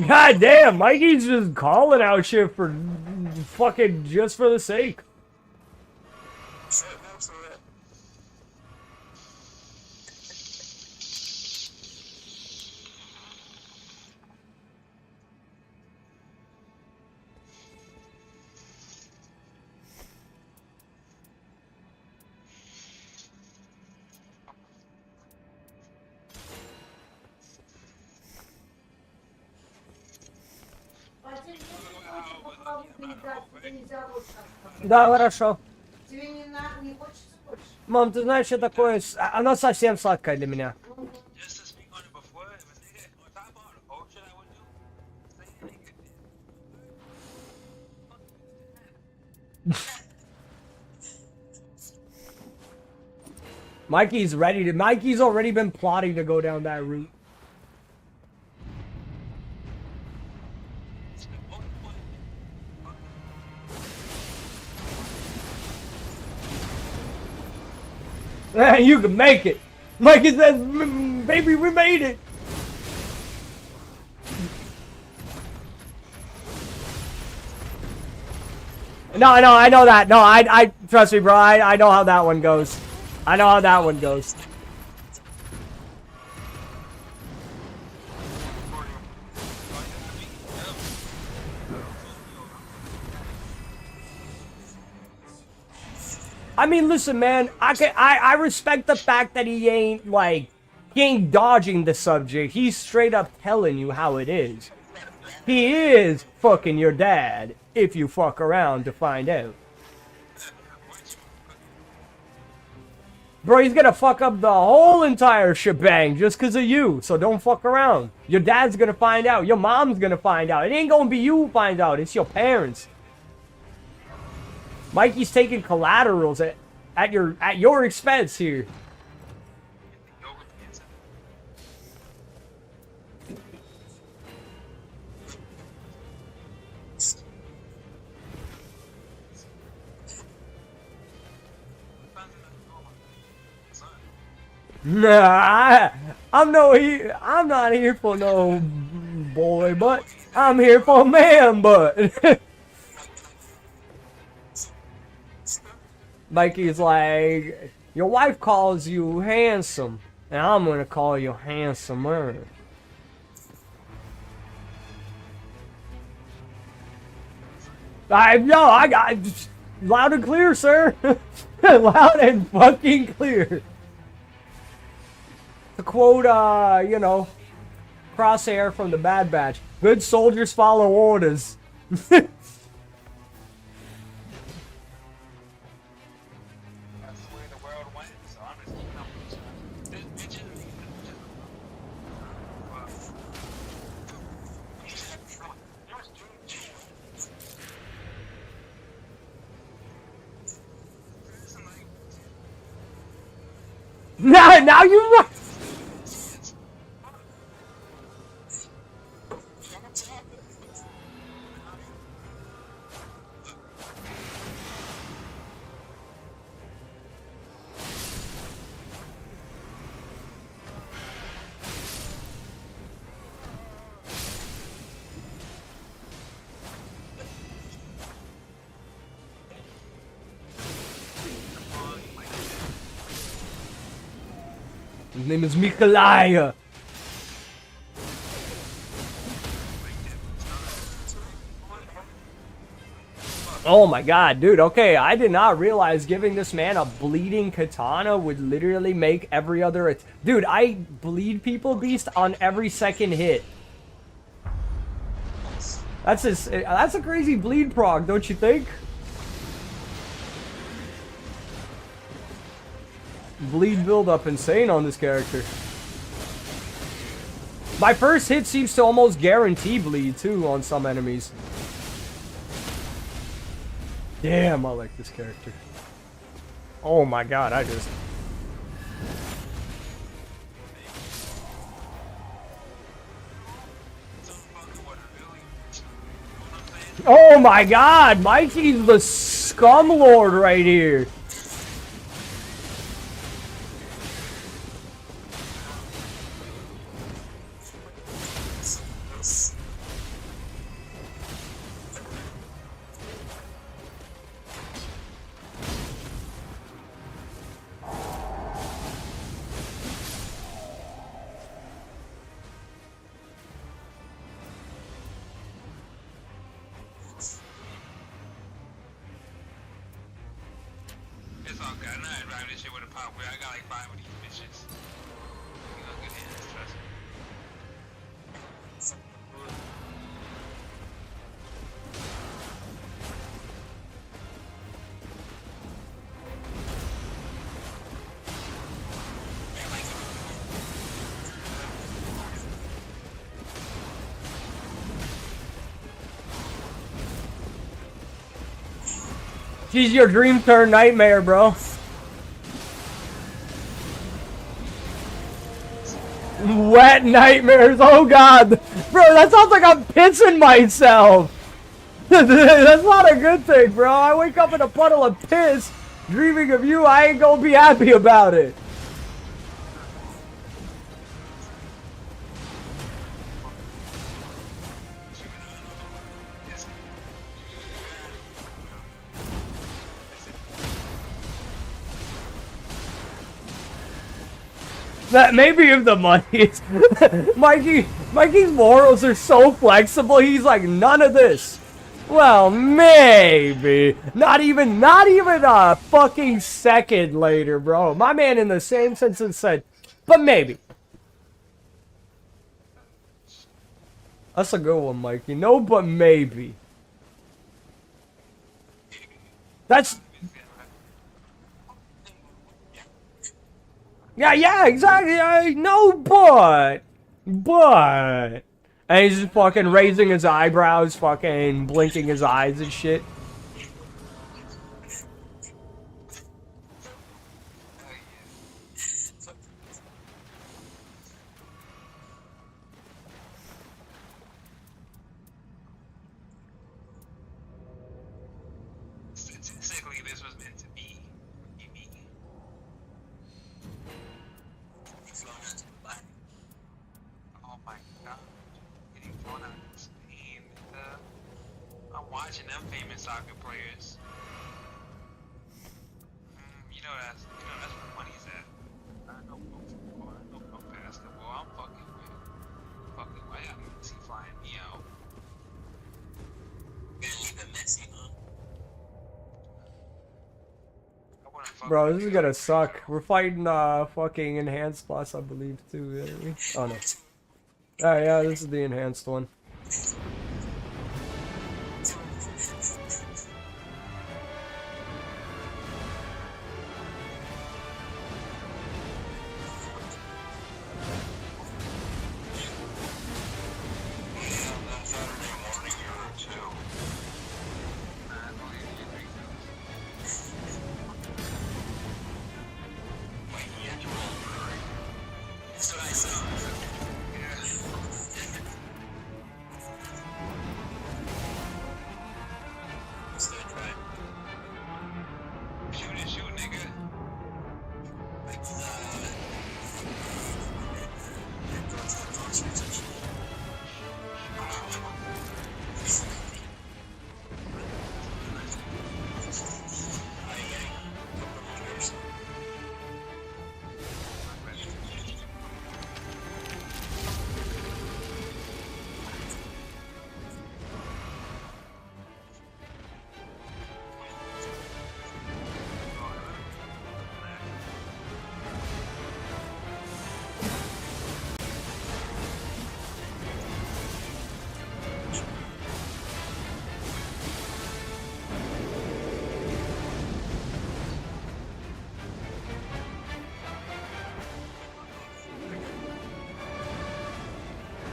God damn, Mikey's just calling out shit for fucking just for the sake. Да, хорошо.
Тебе не хочется больше?
Мам, ты знаешь, что такое? Она совсем сладкая для меня.
just to speak on it before, if a nigga, if I bought a whole shit, I would do. Say a nigga
Mikey's ready to. Mikey's already been plotting to go down that route. You can make it. Mikey says, baby, we made it. No, I know that. No, I trust me, bro. I know how that one goes. I know how that one goes. I mean, listen, man. I respect the fact that he ain't like he ain't dodging the subject. He's straight up telling you how it is. He is fucking your dad if you fuck around to find out. Bro, he's gonna fuck up the whole entire shebang just because of you. So don't fuck around. Your dad's gonna find out. Your mom's gonna find out. It ain't gonna be you who finds out. It's your parents. Mikey's taking collaterals at your expense here. Nah, I'm not here for no boy butt. I'm here for man butt. Mikey's like, your wife calls you handsome, and I'm gonna call you handsomer. I got loud and clear, sir. Loud and fucking clear. To quote, you know, Crosshair from the Bad Batch, good soldiers follow orders.
That's the way the world went, so I'm just keeping up with this bitch.
Now you right. His name is Mikolai. Oh my god, dude, okay, I did not realize giving this man a bleeding katana would literally make every other... Dude, I bleed people, Beast, on every second hit. That's a crazy bleed prog, don't you think? Bleed build up insane on this character. My first hit seems to almost guarantee bleed too on some enemies. Damn, I like this character. Oh my god, I just... Oh my god, Mikey's the scum lord right here.
It's all good. I know I'd ride this shit with a pop wheel. I got like 5 of these bitches. You got good hands, trust me.
She's your dream turned nightmare, bro. Wet nightmares, oh god. Bro, that sounds like I'm pissing myself. That's not a good thing, bro. I wake up in a puddle of piss, dreaming of you, I ain't gonna be happy about it. That maybe if the money is Mikey's morals are so flexible, he's like, none of this. Well, maybe. Not even a fucking second later, bro. My man in the same sentence said, but maybe. That's a good one, Mikey. No, but maybe. That's... Yeah, exactly. No, but... And he's just fucking raising his eyebrows, fucking blinking his eyes and shit.
Statistically, this was meant to be me. Oh my god. Getting thrown out of Spain. I'm watching them famous soccer players. You know that's where money's at. I know pro football, I know pro basketball. I'm fucking why y'all Messi flying me out?
Gonna leave it messy, huh?
Bro, this is gonna suck. We're fighting fucking enhanced plus, I believe, too. Oh no. Oh yeah, this is the enhanced one.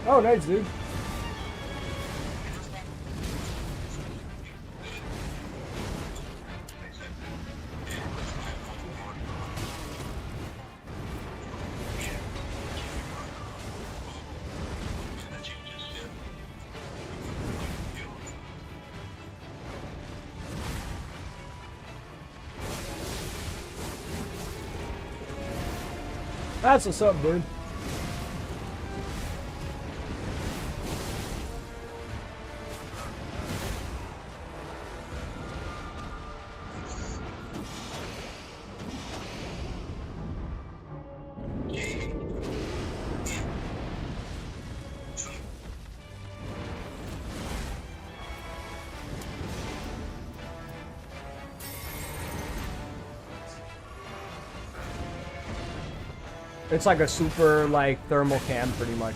Oh, nice, dude. That's what's up, dude. It's like a super, like, thermal cam, pretty much.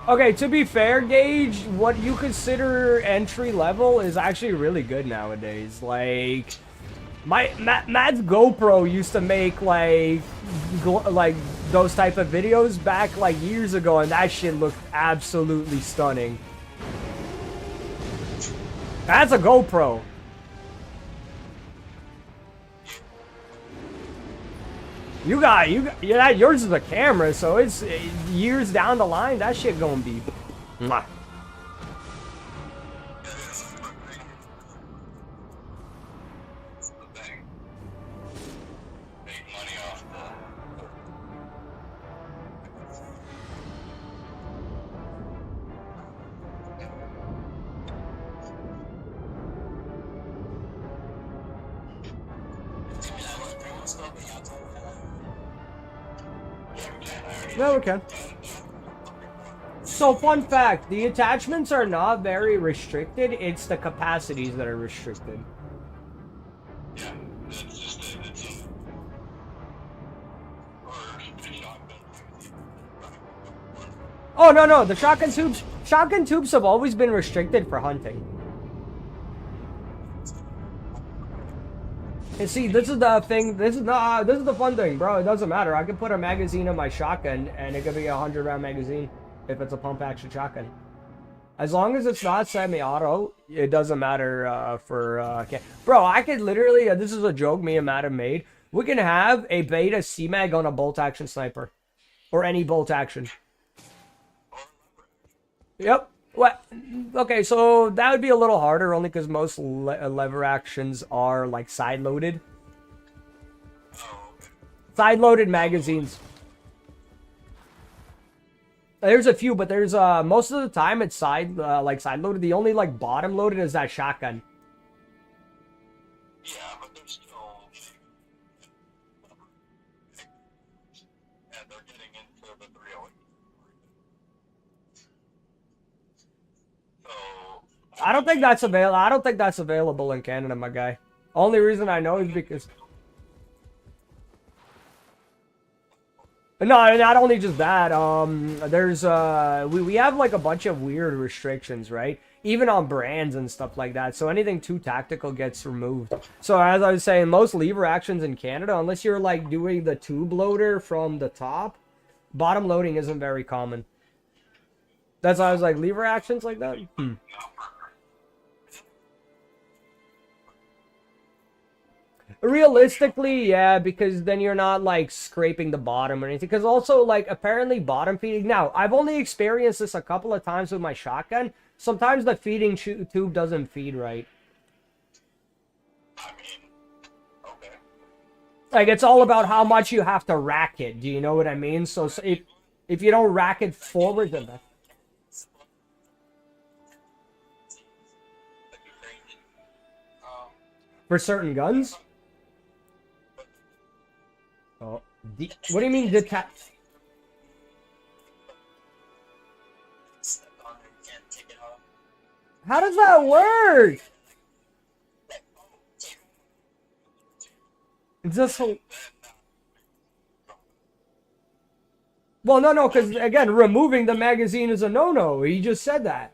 Okay, to be fair, Gage, what you consider entry level is actually really good nowadays. Like... Matt's GoPro used to make like those type of videos back like years ago, and that shit looked absolutely stunning. That's a GoPro. Yeah, yours is a camera, so it's years down the line. That shit gonna be. Mwah. No, we can. So, fun fact, the attachments are not very restricted, it's the capacities that are restricted.
Yeah, that's just it. It's or shotgun.
Oh, no, the shotgun tubes have always been restricted for hunting. And see, this is the thing, this is the fun thing, bro. It doesn't matter. I can put a magazine in my shotgun, and it could be a 100-round magazine if it's a pump-action shotgun. As long as it's not semi-auto, it doesn't matter Bro, I could literally, this is a joke me and Matt have made. We can have a beta C-Mag on a bolt-action sniper. Or any bolt-action. Yep. What? Okay, so that would be a little harder only because most lever actions are like side-loaded. Side-loaded magazines. There's a few, but there's most of the time it's side-loaded. The only like bottom-loaded is that shotgun.
Yeah, but there's still. And they're getting into the 308. So.
I don't think that's available. I don't think that's available in Canada, my guy. Only reason I know is because. No, not only just that. There's we have like a bunch of weird restrictions, right? Even on brands and stuff like that. So anything too tactical gets removed. So as I was saying, most lever actions in Canada, unless you're like doing the tube loader from the top, bottom loading isn't very common. That's why I was like, lever actions like that. Realistically, yeah, because then you're not like scraping the bottom or anything. Because also, like, apparently bottom feeding. Now, I've only experienced this a couple of times with my shotgun. Sometimes the feeding tube doesn't feed right.
I mean, okay.
Like, it's all about how much you have to rack it. Do you know what I mean? So if you don't rack it forward, then that. For certain guns? Oh, what do you mean detach? How does that work? It's just so... Well, no, because, again, removing the magazine is a no-no. He just said that.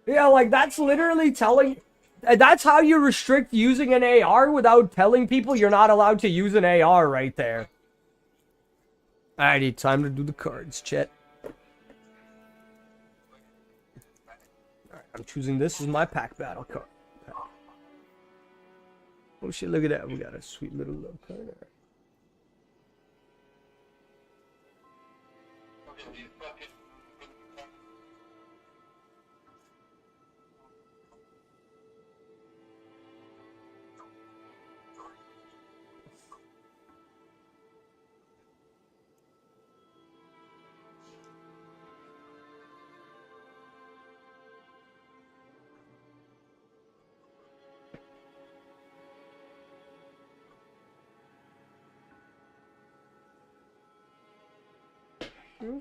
Yeah, like, that's literally telling... That's how you restrict using an AR without telling people you're not allowed to use an AR right there. I need time to do the cards, chat. Alright, I'm choosing this as my pack battle card. Oh shit, look at that. We got a sweet little love card there.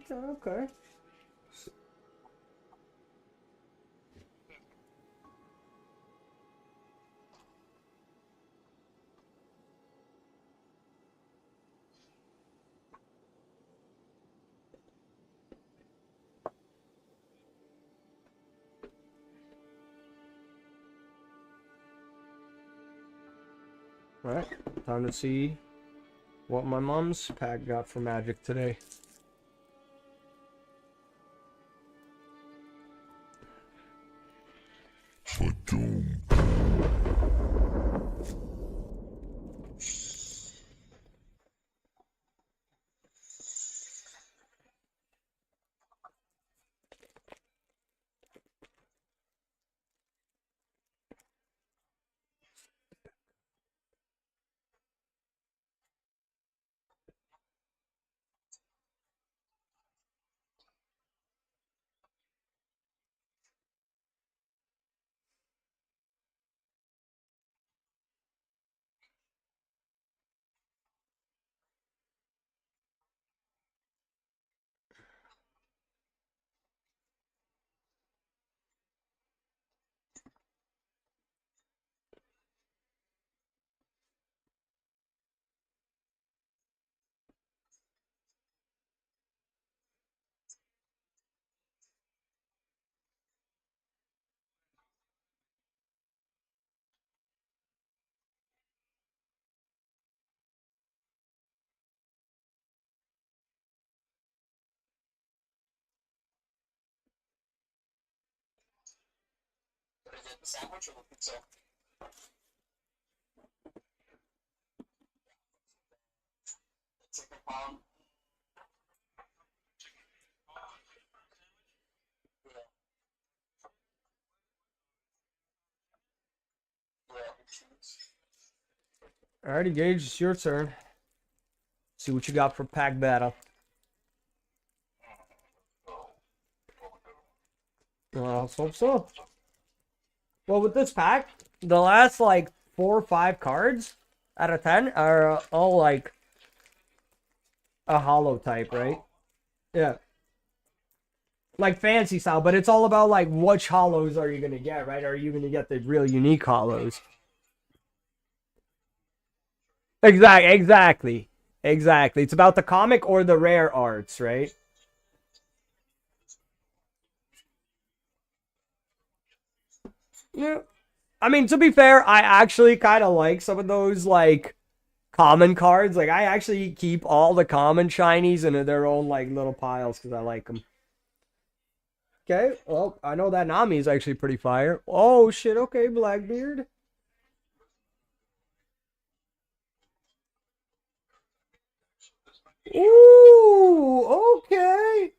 Okay. Alright, time to see what my mom's pack got for Magic today.
What is it, the sandwich or the pizza? The chicken palm. Yeah. Yeah, the cheese.
Alrighty, Gage, it's your turn. See what you got for pack battle. Well, let's hope so. Well, with this pack, the last like 4 or 5 cards out of 10 are all like a hollow type, right? Yeah. Like fancy style, but it's all about like which hollows are you gonna get, right? Are you gonna get the real unique hollows? Exactly. It's about the comic or the rare arts, right? Yeah. I mean, to be fair, I actually kind of like some of those like common cards. Like I actually keep all the common shinies in their own like little piles because I like them. Okay, well, I know that Nami is actually pretty fire. Oh shit, okay, Blackbeard. Ooh, okay.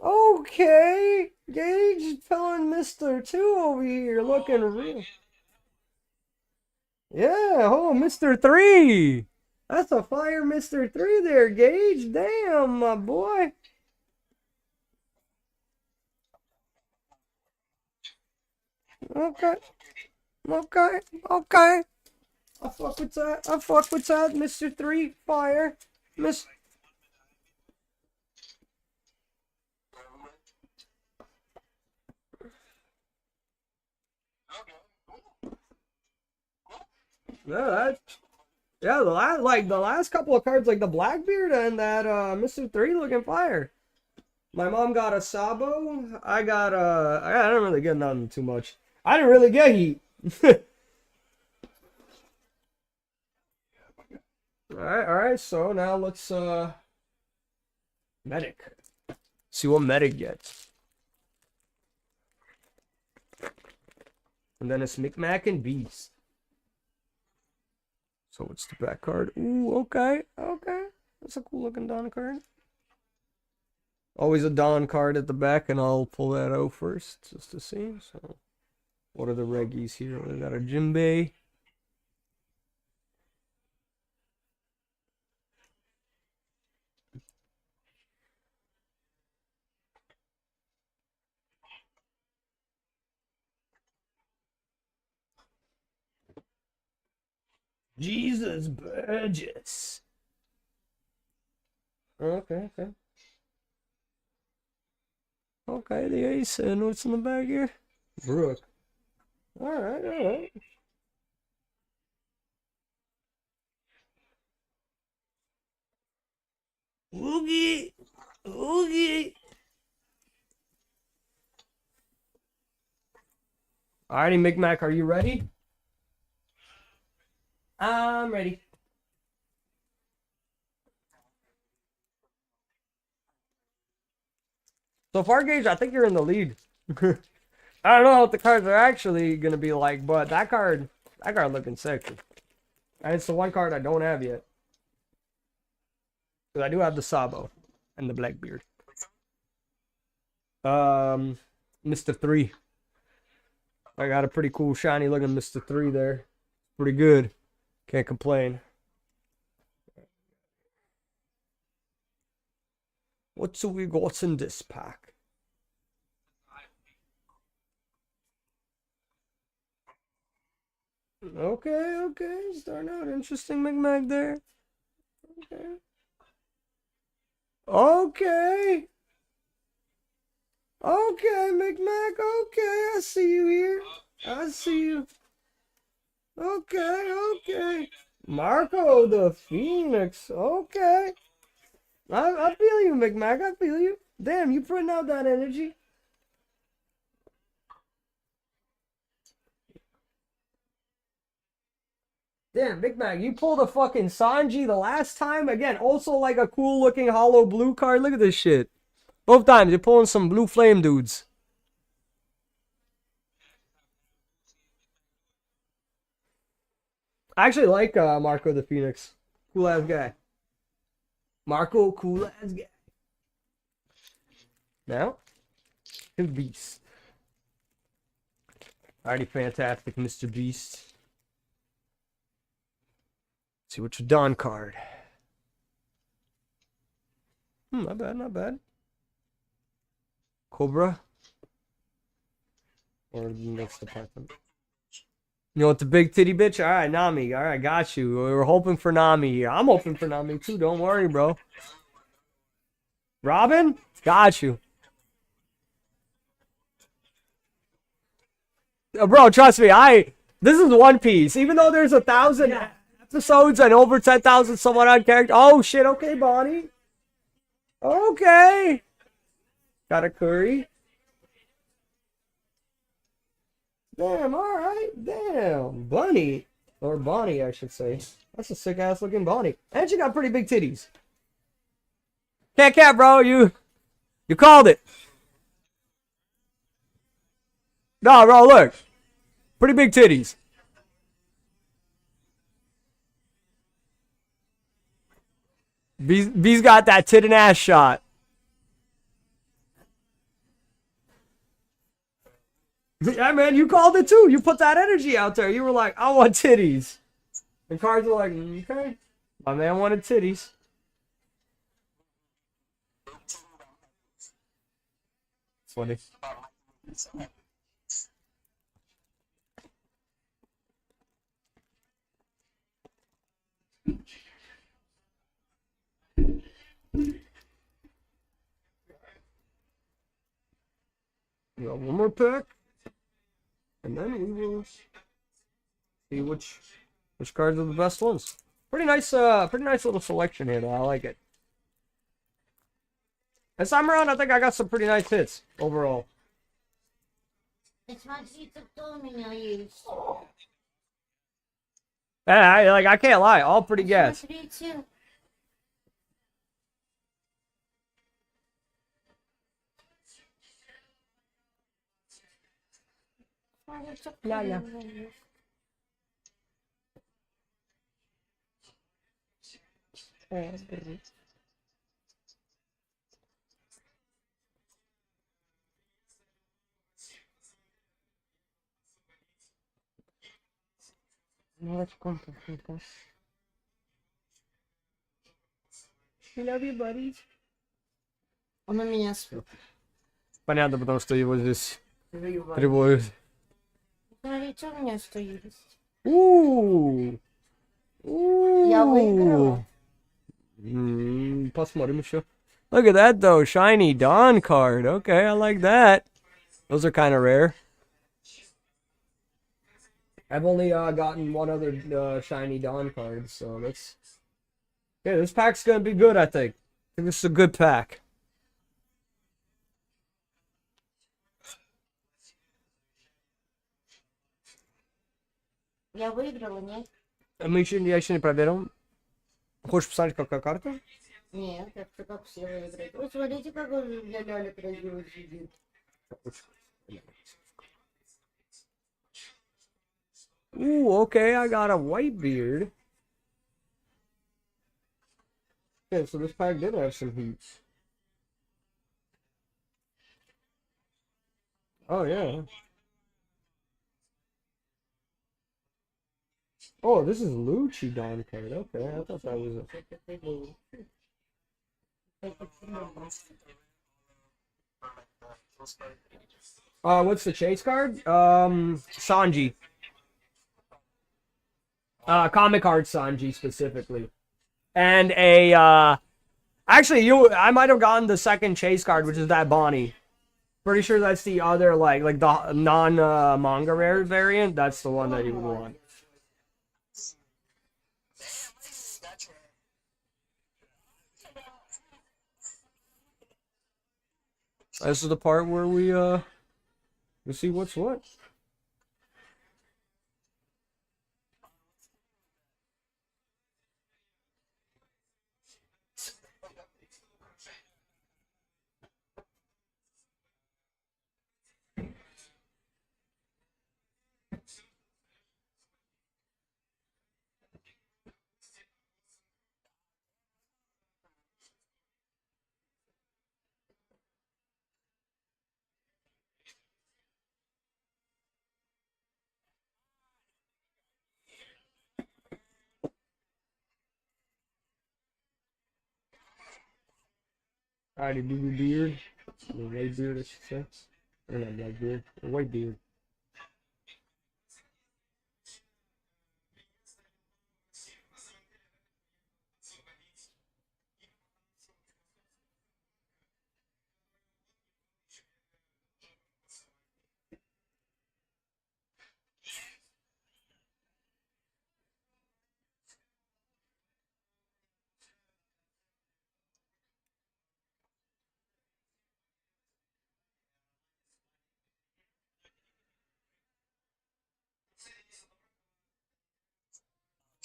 Okay. Gage telling Mr. 2 over here looking real. Yeah, oh, Mr. 3. That's a fire Mr. 3 there, Gage. Damn, my boy. Okay. Okay. I fuck with that, Mr. 3. Fire. Miss. Yeah, the last couple of cards, like the Blackbeard and that Mr. 3 looking fire. My mom got a Sabo. I didn't really get nothing too much. I didn't really get heat. Alright, so now let's medic. See what medic gets. And then it's Micmac and Beast. So what's the back card? Ooh, okay. That's a cool looking Dawn card. Always a Dawn card at the back, and I'll pull that out first just to see. So, what are the reggies here? We got a Jimbei. Jesus Burgess. Okay. Okay, the ace, and what's in the bag here? Brooke. Alright. Oogie. Alrighty, Micmac, are you ready? I'm ready. So far, Gage, I think you're in the lead. I don't know what the cards are actually gonna be like, but that card looking sexy. And it's the one card I don't have yet. Because I do have the Sabo and the Blackbeard. Mr. 3. I got a pretty cool shiny looking Mr. 3 there. Pretty good. Can't complain. What's we got in this pack? Okay. Starting out interesting, Micmac there. Okay, Micmac. Okay, I see you here. I see you. Okay. Marco the Phoenix. Okay. I feel you, Micmac. I feel you. Damn, you putting out that energy. Damn, Micmac, you pulled a fucking Sanji the last time. Again, also like a cool looking hollow blue card. Look at this shit. Both times, you're pulling some blue flame dudes. I actually like Marco the Phoenix. Cool ass guy. Marco, cool ass guy. Now, his Beast. Already fantastic, Mr. Beast. Let's see what's your Dawn card. Not bad, not bad. Cobra. Or the next department. You want the big titty bitch? Alright, Nami. Alright, got you. We were hoping for Nami here. I'm hoping for Nami too. Don't worry, bro. Robin? Got you. Bro, trust me, this is One Piece. Even though there's 1,000 episodes and over 10,000 somewhat odd characters. Oh shit, okay, Bonnie. Okay. Got a curry. Damn, alright. Damn. Bunny. Or Bonnie, I should say. That's a sick ass looking Bonnie. And she got pretty big titties. Cat, bro, you called it. No, bro, look. Pretty big titties. B's got that tit and ass shot. Yeah, man, you called it too. You put that energy out there. You were like, I want titties. And cards were like, okay. My man wanted titties. Funny. We got one more pack. And then we will see which cards are the best ones. Pretty nice little selection here though. I like it. This time around, I think I got some pretty nice hits overall.
Смотрите, кто у меня есть.
Yeah, I can't lie, all pretty gas.
Смотрите.
Yeah. We love you, buddies.
Он у меня спит.
Понятно, потому что его здесь
Тревожит.
тревожит.
Смотрите, у меня что есть.
Я
выиграла.
Посмотрим еще. Look at that though, shiny Dawn card. Okay, I like that. Those are kind of rare. I've only gotten one other shiny Dawn card, so that's... Yeah, this pack's gonna be good, I think. I think this is a good pack.
Я выиграла, нет?
Я еще не проверил. Хочешь посмотреть, какая карта?
Нет, это как все выиграют. Вот смотрите, как он для Ляли красиво сидит.
Ooh, okay, I got a white beard. Yeah, so this pack did have some heat. Oh, yeah. Oh, this is Lucci Dawn card. Okay, I thought that was a... what's the chase card? Sanji. Comic card Sanji specifically. And a, actually, I might have gotten the second chase card, which is that Bonnie. Pretty sure that's the other, like the non-manga rare variant. That's the one that you would want. This is the part where we see what's what. Alrighty, blue beard. White beard, I should say. Or not black beard. White beard.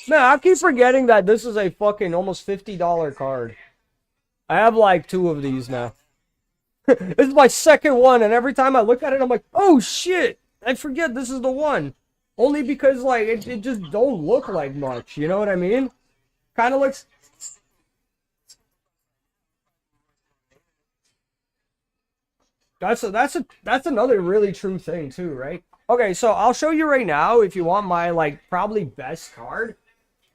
Man, I keep forgetting that this is a fucking almost $50 card. I have like 2 of these now. This is my second one, and every time I look at it, I'm like, oh shit! I forget this is the one. Only because, like, it just don't look like much, you know what I mean? Kind of looks... That's another really true thing, too, right? Okay, so I'll show you right now, if you want my, like, probably best card.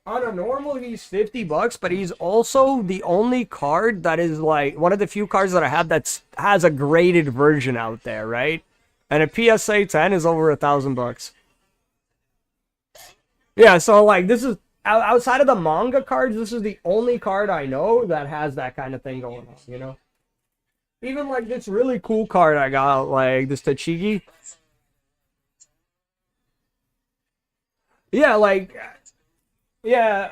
On a normal, he's $50, but he's also the only card that is like one of the few cards that I have that has a graded version out there, right? And a PSA 10 is over $1,000. Yeah, so like this is outside of the manga cards, this is the only card I know that has that kind of thing going on, you know? Even like this really cool card I got, like this Tachigi. Yeah, like. Yeah,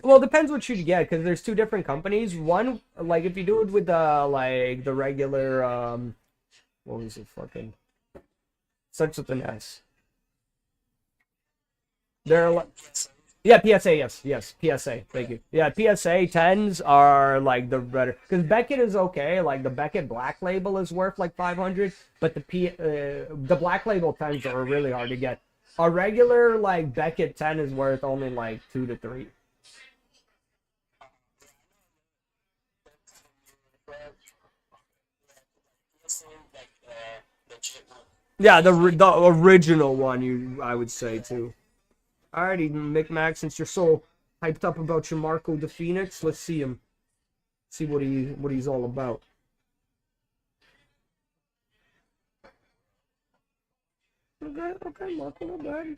well, it depends what you get, because there's 2 different companies. One, like, if you do it with the, like, the regular, what was it, fucking, starts with an S. They're, like, yeah, PSA, yes, PSA, thank you. Yeah, PSA 10s are, like, the better, because Beckett is okay, like, the Beckett Black Label is worth, like, 500, but the Black Label 10s are really hard to get. A regular, like, Beckett 10 is worth only, like, 2 to 3. Yeah, the original one, I would say, too. Alrighty, Micmac, since you're so hyped up about your Marco the Phoenix, let's see him. See what he's all about. Okay, Marco, not bad.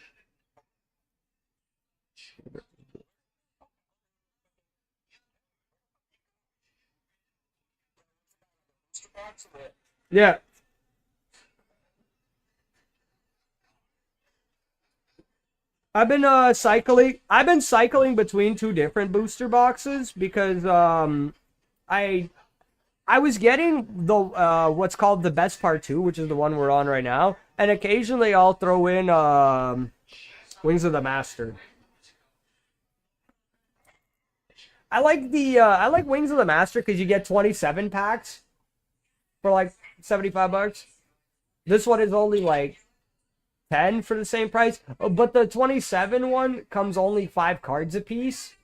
Yeah. I've been cycling between 2 different booster boxes because I was getting the what's called the best part 2, which is the one we're on right now, and occasionally I'll throw in Wings of the Master. I like Wings of the Master because you get 27 packs for like $75. This one is only like 10 for the same price, but the 27 one comes only 5 cards a piece.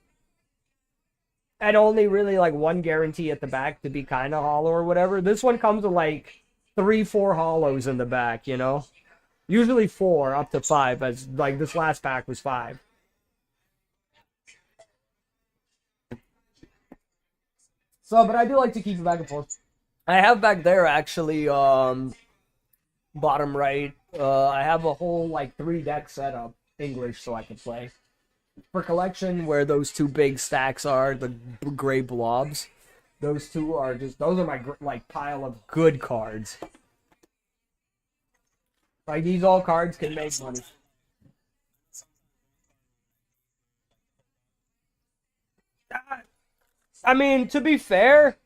And only really like 1 guarantee at the back to be kind of hollow or whatever. This one comes with like 3-4 hollows in the back, you know? Usually 4 up to 5, as like this last pack was 5. So, but I do like to keep it back and forth. I have back there actually, bottom right, I have a whole like 3 deck setup, English, so I can play. For collection, where those 2 big stacks are, the gray blobs, those 2 are just, those are my like pile of good cards. Like these all cards can make money. I mean, to be fair,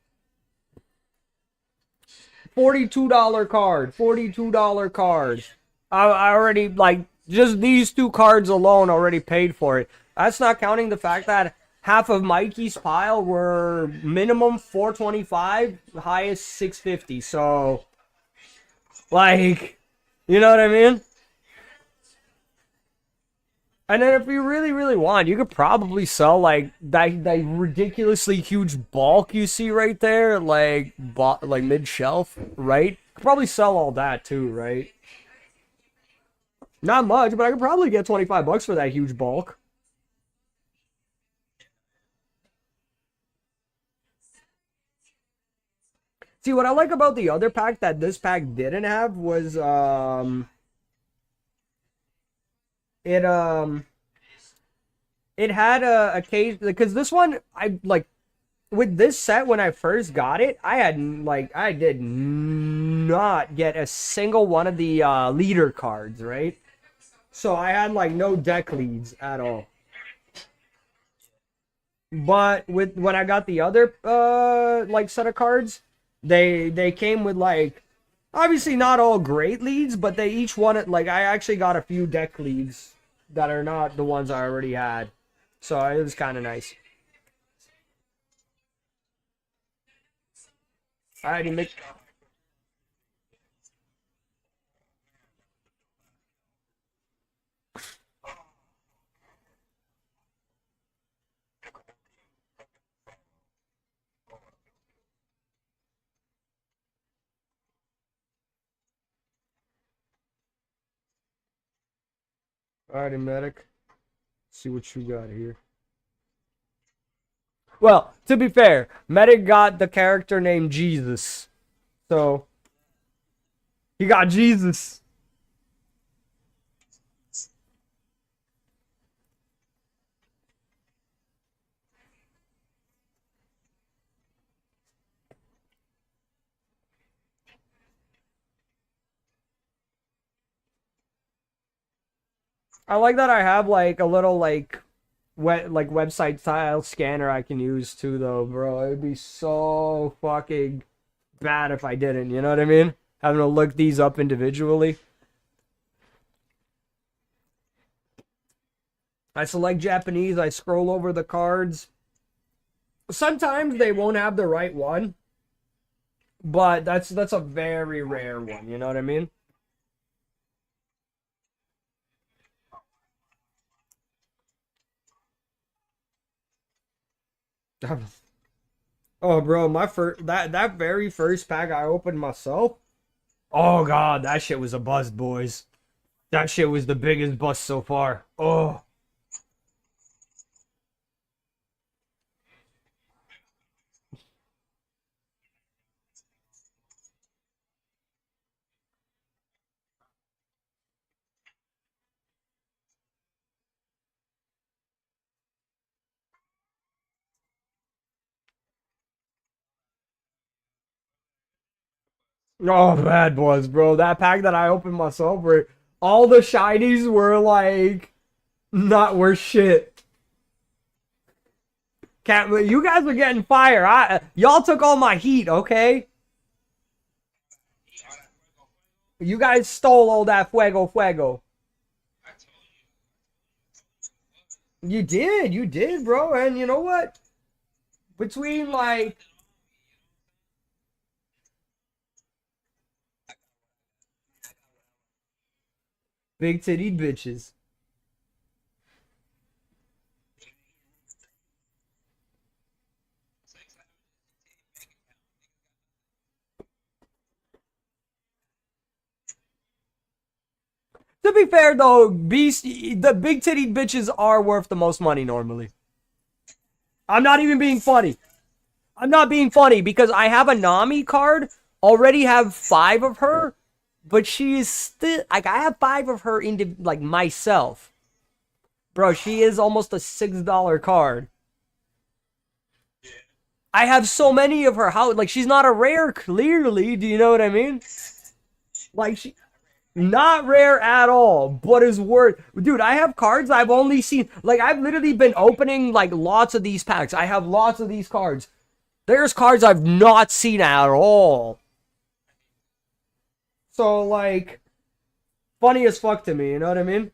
$42 card, $42 card. I already, like, just these 2 cards alone already paid for it. That's not counting the fact that half of Mikey's pile were minimum $425, highest $650. So, like, you know what I mean? And then if you really, really want, you could probably sell, like, that ridiculously huge bulk you see right there, like mid-shelf, right? Could probably sell all that, too, right? Not much, but I could probably get $25 for that huge bulk. See, what I like about the other pack that this pack didn't have was it it had a case because this one I like with this set when I first got it, I did not get a single one of the leader cards, right? So I had like no deck leads at all. But with when I got the other like set of cards, they came with like obviously not all great leads, but they each wanted like I actually got a few deck leads that are not the ones I already had. So it was kind of nice. Alrighty, Mick. Alrighty, medic. See what you got here. Well, to be fair, medic got the character named Jesus. So he got Jesus. I like that I have like a little like website style scanner I can use too though, bro. It'd be so fucking bad if I didn't, you know what I mean? Having to look these up individually. I select Japanese, I scroll over the cards. Sometimes they won't have the right one, but that's a very rare one, you know what I mean? Oh, bro, my first that very first pack I opened myself. Oh god, that shit was a bust, boys. That shit was the biggest bust so far. Oh. Oh, bad boys, bro. That pack that I opened myself where all the shinies were like not worth shit. Cat, you guys are getting fire. Y'all took all my heat, okay? You guys stole all that fuego. You did, bro. And you know what? Between like big titty bitches. To be fair though, the big titty bitches are worth the most money normally. I'm not even being funny. I'm not being funny because I have a Nami card, already have 5 of her, but she is still like I have 5 of her into like myself. Bro, she is almost a $6 card. I have so many of her. How like she's not a rare clearly, do you know what I mean? Like she not rare at all, but is worth. Dude, I have cards I've only seen. Like, I've literally been opening, like, lots of these packs. I have lots of these cards. There's cards I've not seen at all. So, like, funny as fuck to me, you know what I mean?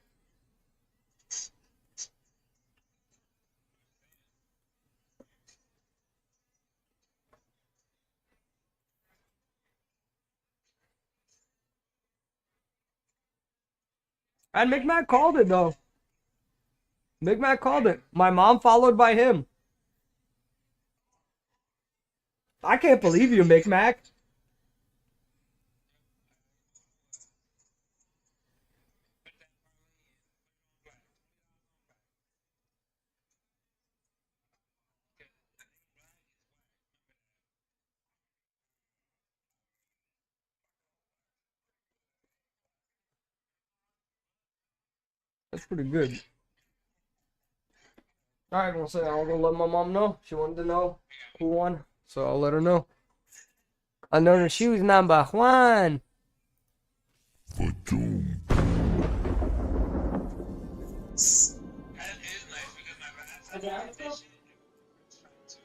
And McMac called it, though. McMac called it. My mom followed by him. I can't believe you, McMac. That's pretty good. Alright, I'll say I'll go let my mom know. She wanted to know who won, so I'll let her know. I know her shoes number one.
That is nice because my last edition was fun too.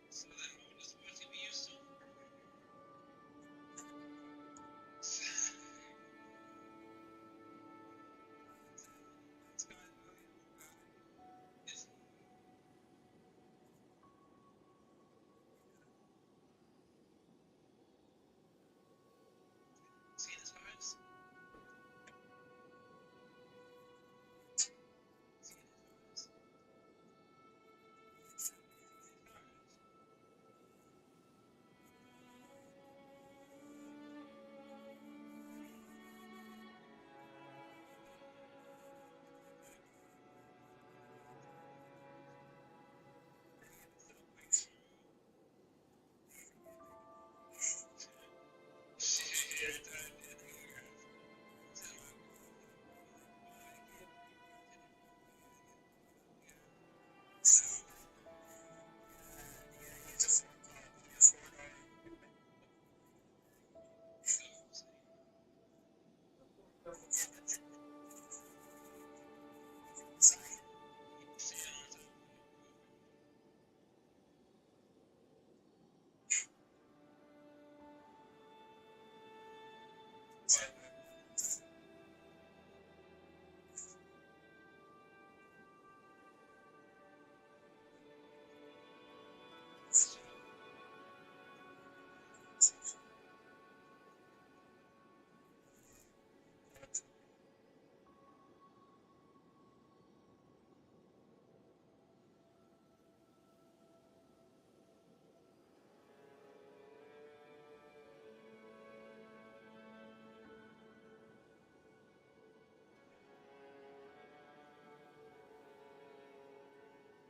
So then what was supposed to be used to? See the stars?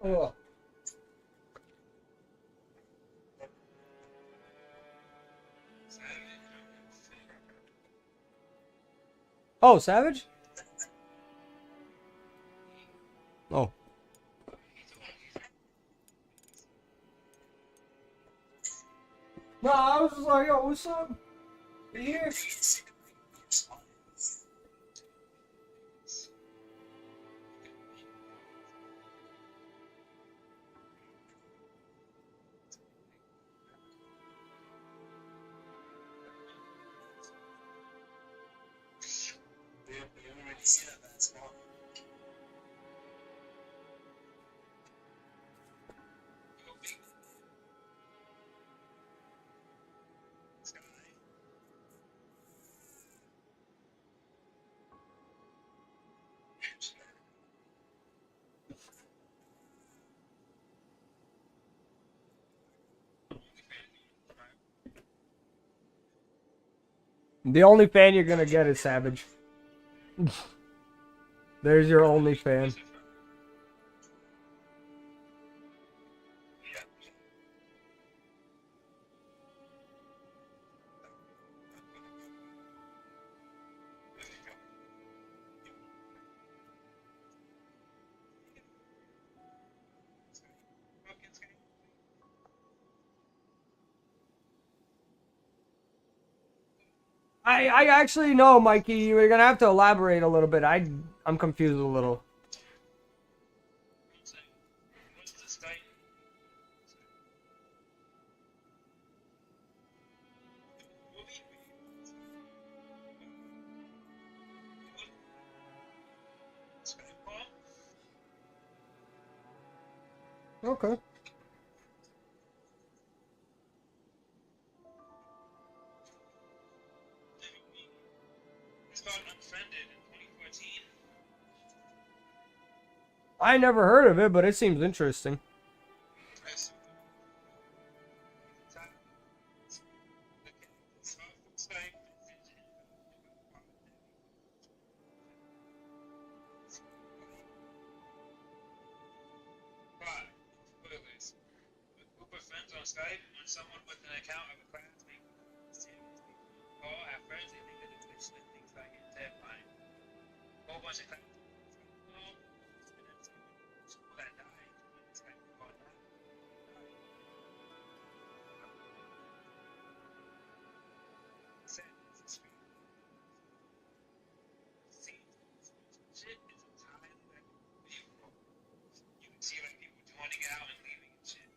Oh. Oh, Savage? Oh. No, I was just like, yo, what's up? You here?
We don't really see that small.
The only fan you're gonna get is Savage. There's your only fan. I actually know, Mikey. You're gonna have to elaborate a little bit. I'm confused a little. Okay.
called Unfriended in 2014.
I never heard of it, but it seems interesting.
That's Skype. Five. Spoilers. A group of friends on Skype when someone with an account of a classmate call at first they think that it's glitched and things like it's dead fine. Whole bunch of classmates call and then someone that died when the Skype call died. Said it's a shit is entirely like people. You can see like people joining out and leaving and shit.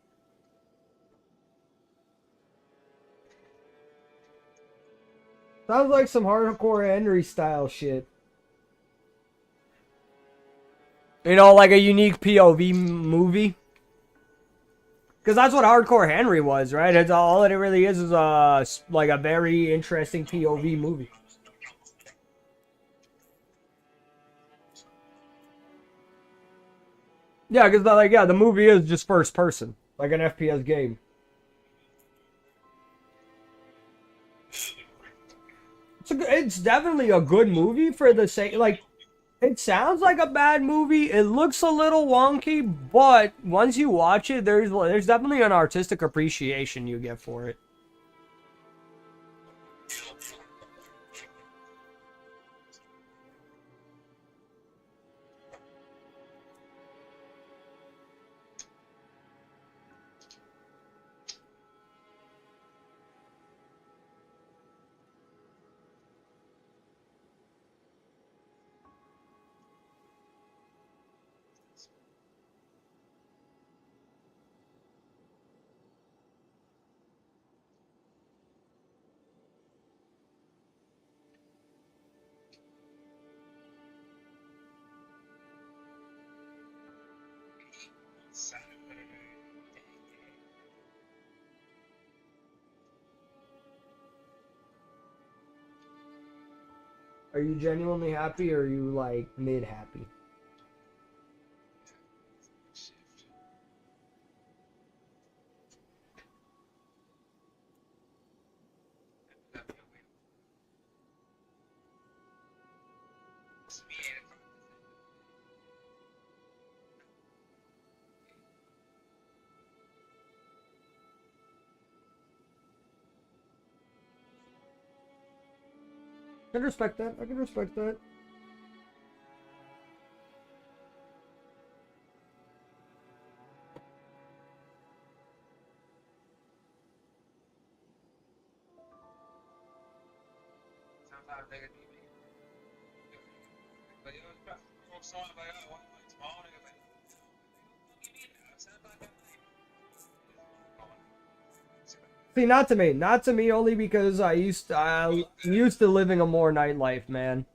Sounds like some hardcore Henry style shit. You know, like a unique POV movie. Because that's what Hardcore Henry was, right? It's all it really is like a very interesting POV movie. Yeah, because like the movie is just first person, like an FPS game. It's definitely a good movie for the sake, like, it sounds like a bad movie. It looks a little wonky, but once you watch it, there's definitely an artistic appreciation you get for it. Are you genuinely happy, or are you like mid-happy? I can respect that. I can respect that.
Sometimes niggas be me. But yo, it's about to song like, oh, what, like, small niggas like, what do you mean now? Sounds like that.
See, not to me. Not to me only because I used to living a more nightlife, man.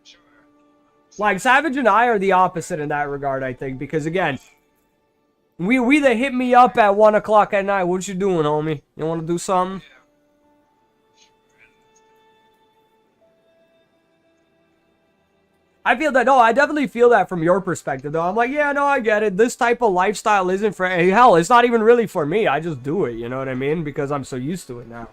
Sure.
Like Savage and I are the opposite in that regard, I think, because again, we either hit me up at 1 o'clock at night. What you doing, homie? You want to do something?
Yeah.
I feel that. No, I definitely feel that from your perspective, though. I'm like, yeah, no, I get it. This type of lifestyle isn't for hell. It's not even really for me. I just do it. You know what I mean? Because I'm so used to it now.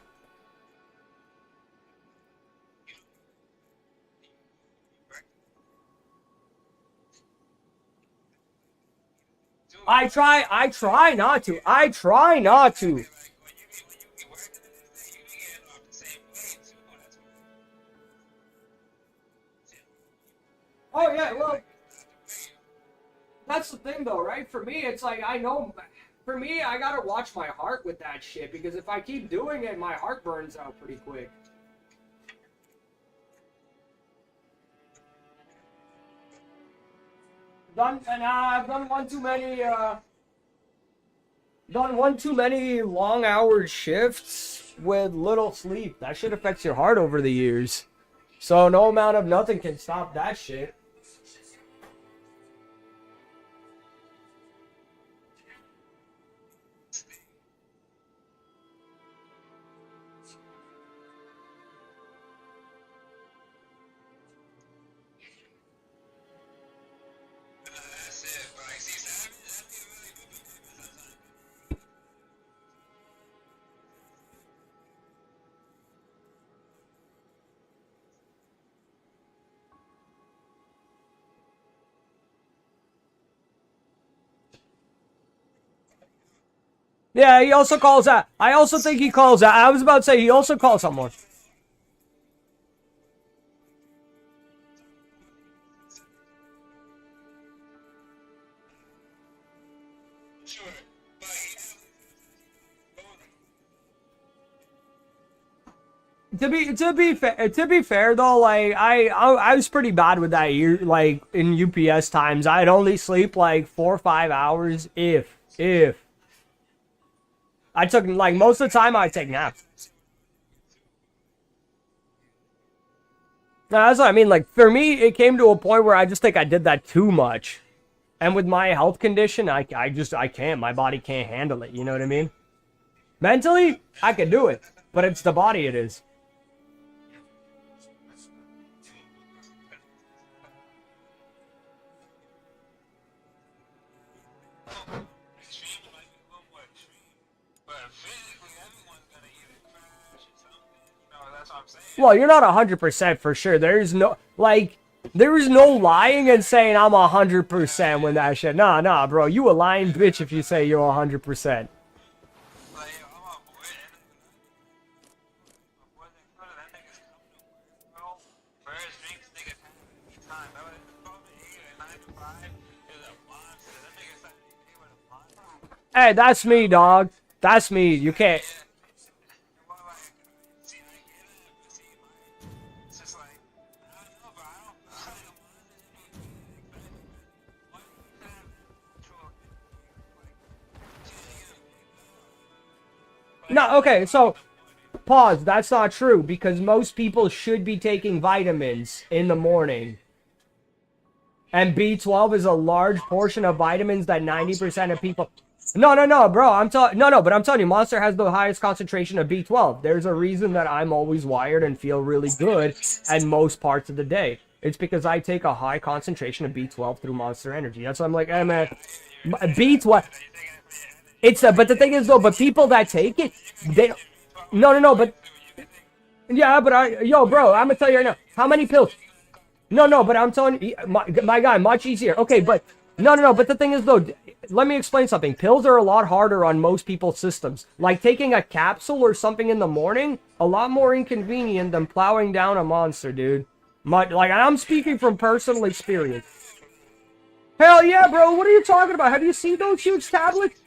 I try not to. I try not to. Oh, yeah, well, that's the thing, though, right? For me, it's like, I know, for me, I gotta watch my heart with that shit, because if I keep doing it, my heart burns out pretty quick. I've done one too many long-hour shifts with little sleep. That shit affects your heart over the years. So no amount of nothing can stop that shit. Yeah, he also calls out. I also think he calls out. I was about to say he also calls out more.
Sure, but
To be fair though, like I was pretty bad with that year. Like in UPS times, I'd only sleep like 4 or 5 hours if I took like most of the time I'd take naps. No, that's what I mean. Like for me, it came to a point where I just think I did that too much, and with my health condition, I can't. My body can't handle it. You know what I mean? Mentally, I could do it, but it's the body it is.
extreme might be a little more extreme. But physically, everyone's gonna either crash or something. You know, that's what I'm saying.
Well, you're not 100% for sure. There's no there is no lying and saying I'm 100% when that shit. Nah, bro. You a lying bitch if you say you're 100%.
Like, I'm on board. My boy, that nigga's coming to work, bro. First drinks, niggas have any time. That was probably 8 or 9 to 5. Is a monster. That nigga started the day with a monster.
Hey, that's me, dog. That's me. You can't.
Well, like, see, I get it, but see, like, it's just like, I don't know, bro. I don't like a monster to me. What you can have control, like,
No, okay, so pause. That's not true because most people should be taking vitamins in the morning. And B12 is a large portion of vitamins that 90% of people. No, bro. But I'm telling you, Monster has the highest concentration of B12. There's a reason that I'm always wired and feel really good at most parts of the day. It's because I take a high concentration of B12 through Monster Energy. That's why I'm like, hey man, B12. But the thing is though, but people that take it, they but yeah, but bro, I'm gonna tell you right now, how many pills? No, but I'm telling you, my guy, much easier. Okay, but no, but the thing is though, let me explain something. Pills are a lot harder on most people's systems. Like taking a capsule or something in the morning, a lot more inconvenient than plowing down a monster, dude. Like, I'm speaking from personal experience. Hell yeah, bro, what are you talking about? Have you seen those huge tablets?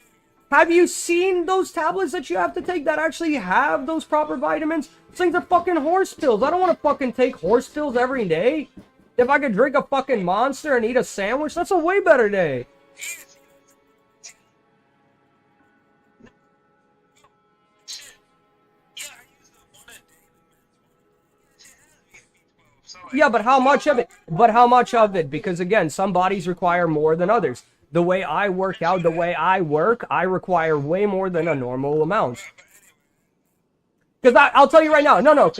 Have you seen those tablets that you have to take that actually have those proper vitamins? These things are fucking horse pills. I don't want to fucking take horse pills every day. If I could drink a fucking Monster and eat a sandwich, that's a way better day. Yeah, but how much of it? Because again, some bodies require more than others. The way I work out, the way I work, I require way more than a normal amount. Because I'll tell you right now, no.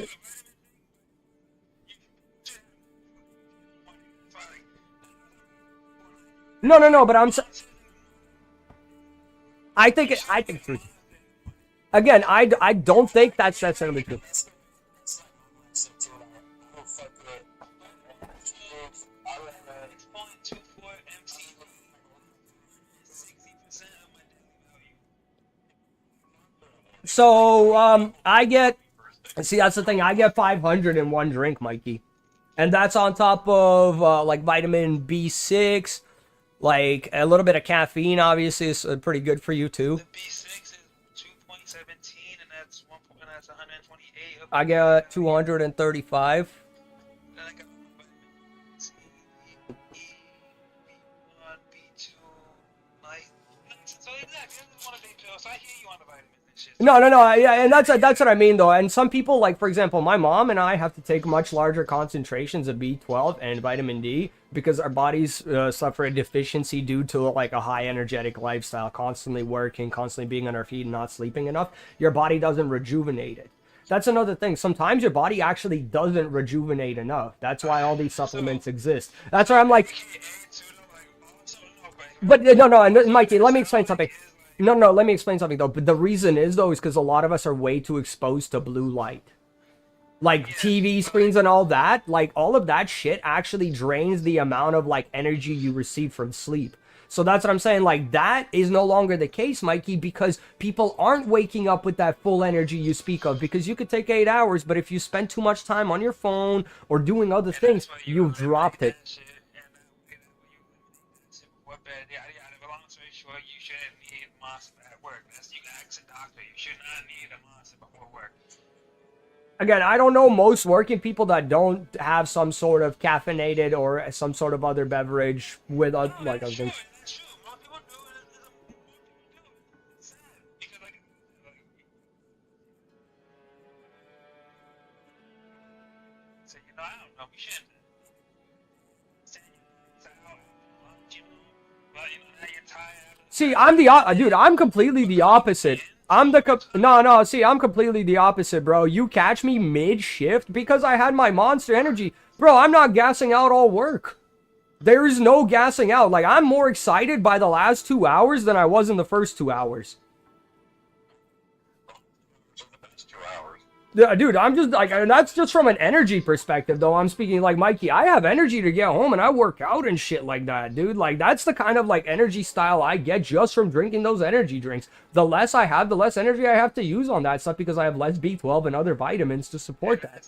No, but I think it's true. Again, I don't think that's necessarily true. So, I get, see, that's the thing, I get 500 in one drink, Mikey. And that's on top of, like, vitamin B6, like, a little bit of caffeine, obviously, is pretty good for you, too.
The B6 is 2.17, and that's 128.
I get 235.
Then I got vitamin C, E, B1, B2, like, so exactly, this is one of the pills, so I hear you on the vitamins.
No, yeah, and that's what I mean though. And some people, like for example, my mom and I have to take much larger concentrations of B12 and vitamin D because our bodies suffer a deficiency due to like a high energetic lifestyle, constantly working, constantly being on our feet, and not sleeping enough. Your body doesn't rejuvenate it. That's another thing. Sometimes your body actually doesn't rejuvenate enough. That's why all these supplements exist. That's why I'm like, but no, and Mikey, let me explain something. No, let me explain something though. But the reason is though is because a lot of us are way too exposed to blue light. Like TV screens and all that, like all of that shit actually drains the amount of like energy you receive from sleep. So that's what I'm saying. Like, that is no longer the case, Mikey, because people aren't waking up with that full energy you speak of. Because you could take 8 hours, but if you spend too much time on your phone or doing other things, you've dropped it.
Long story short, you shouldn't need monster at work. You can ask a doctor. You should not need a monster before work.
Again, I don't know most working people that don't have some sort of caffeinated or some sort of other beverage with like other things.
That's true. Most people do it. It's sad. Because, so, I don't know. We shouldn't.
See, I'm dude, I'm completely the opposite. I'm completely the opposite, bro. You catch me mid-shift because I had my monster energy. Bro, I'm not gassing out all work. There is no gassing out. Like, I'm more excited by the last 2 hours than I was in the first 2 hours. Yeah, dude, I'm just like, that's just from an energy perspective, though. I'm speaking like, Mikey, I have energy to get home and I work out and shit like that, dude. Like, that's the kind of like energy style I get just from drinking those energy drinks. The less I have, the less energy I have to use on that stuff because I have less B12 and other vitamins to support that.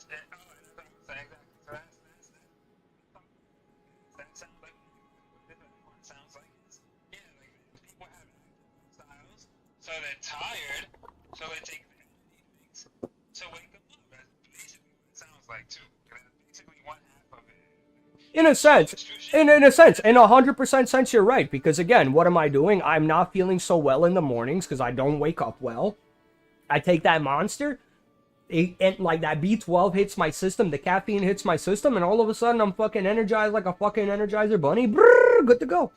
So they're tired, so they take to wake them up. That's basically what it sounds like too. Basically one half of it.
In a sense, in a 100% sense, you're right. Because again, what am I doing? I'm not feeling so well in the mornings because I don't wake up well. I take that monster, and like that B12 hits my system, the caffeine hits my system, and all of a sudden I'm fucking energized like a fucking Energizer bunny. Brrr, good to go.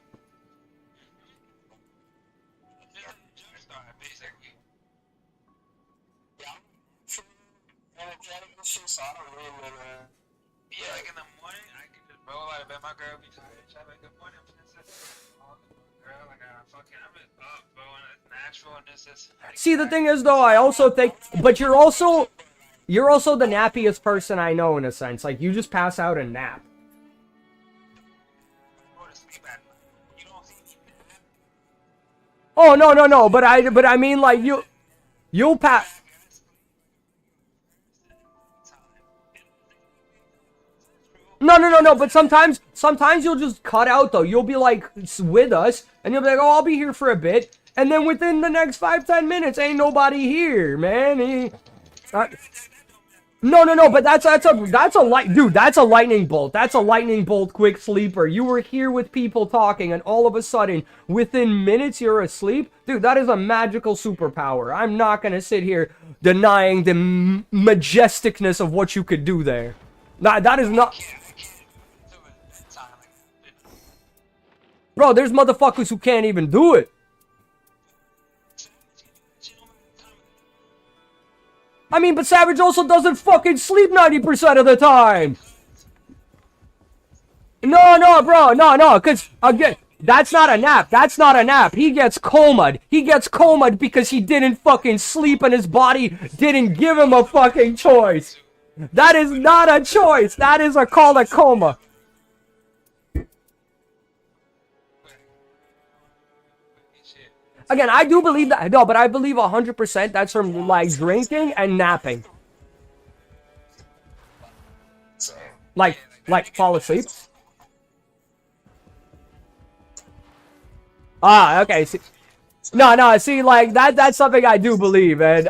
Yeah, like in the morning, I can just roll out of bed. My girl be tired. She's like, good morning, princess. Girl, like, I'm just up, bro, and it's natural, and this is...
See, the thing is, though, I also think... But you're also the nappiest person I know, in a sense. Like, you just pass out and nap. Oh, no, but I mean, like, you'll pass... No, but sometimes you'll just cut out, though. You'll be, like, with us, and you'll be like, oh, I'll be here for a bit, and then within the next 5-10 minutes, ain't nobody here, man. No, but that's a lightning bolt. That's a lightning bolt quick sleeper. You were here with people talking, and all of a sudden, within minutes, you're asleep. Dude, that is a magical superpower. I'm not gonna sit here denying the majesticness of what you could do there. That is not... Bro, there's motherfuckers who can't even do it. I mean, but Savage also doesn't fucking sleep 90% of the time. No, bro, no, because, again, that's not a nap. That's not a nap. He gets comaed. He gets comaed because he didn't fucking sleep and his body didn't give him a fucking choice. That is not a choice. That is called a coma. Again, I do believe that. No, but I believe 100% that's from, like, drinking and napping. Like fall asleep. Ah, okay. See, no. See, like that's something I do believe, and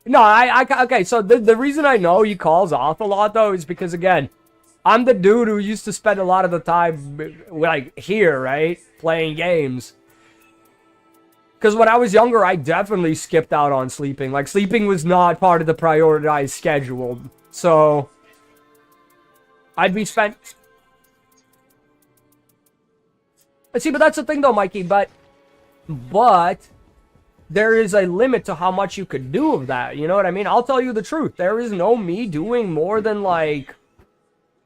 no, okay. So the reason I know he calls off a lot though is because again, I'm the dude who used to spend a lot of the time like here, right, playing games. Because when I was younger, I definitely skipped out on sleeping. Like, sleeping was not part of the prioritized schedule. So, I'd be spent... See, but that's the thing, though, Mikey. But there is a limit to how much you could do of that. You know what I mean? I'll tell you the truth. There is no me doing more than, like...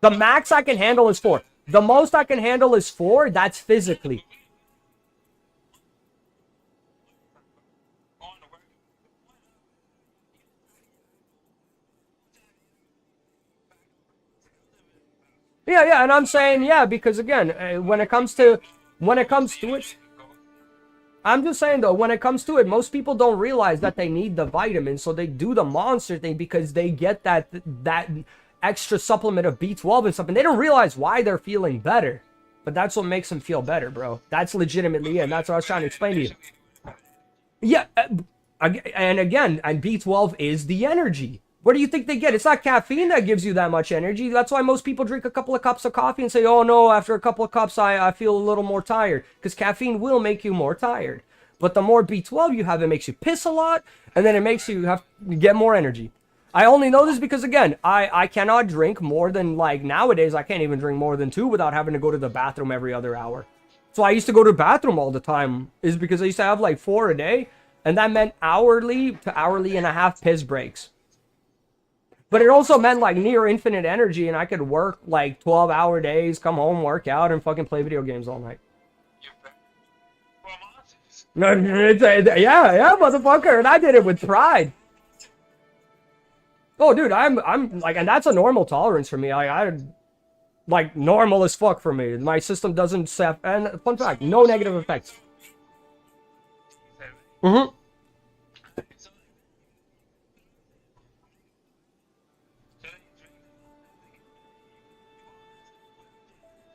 The max I can handle is 4. The most I can handle is 4. That's physically. Yeah, and I'm saying, yeah, because again, when it comes to when it comes to it, I'm just saying though, when it comes to it, most people don't realize that they need the vitamins, so they do the monster thing because they get that extra supplement of B12 and stuff, and they don't realize why they're feeling better. But that's what makes them feel better, bro. That's legitimately it, and that's what I was trying to explain to you. Yeah, and again, and B12 is the energy. What do you think they get? It's not caffeine that gives you that much energy. That's why most people drink a couple of cups of coffee and say, oh no, after a couple of cups, I feel a little more tired. Because caffeine will make you more tired. But the more B12 you have, it makes you piss a lot, and then it makes you get more energy. I only know this because, again, I cannot drink more than, like, nowadays, I can't even drink more than 2 without having to go to the bathroom every other hour. So I used to go to the bathroom all the time, is because I used to have, like, 4 a day, and that meant hourly to hourly and a half piss breaks. But it also meant, like, near infinite energy, and I could work, like, 12-hour days, come home, work out, and fucking play video games all night. Yeah, motherfucker, and I did it with pride. Oh, dude, I'm like, and that's a normal tolerance for me. I like, normal as fuck for me. My system doesn't set, and fun fact, no negative effects. Mm-hmm.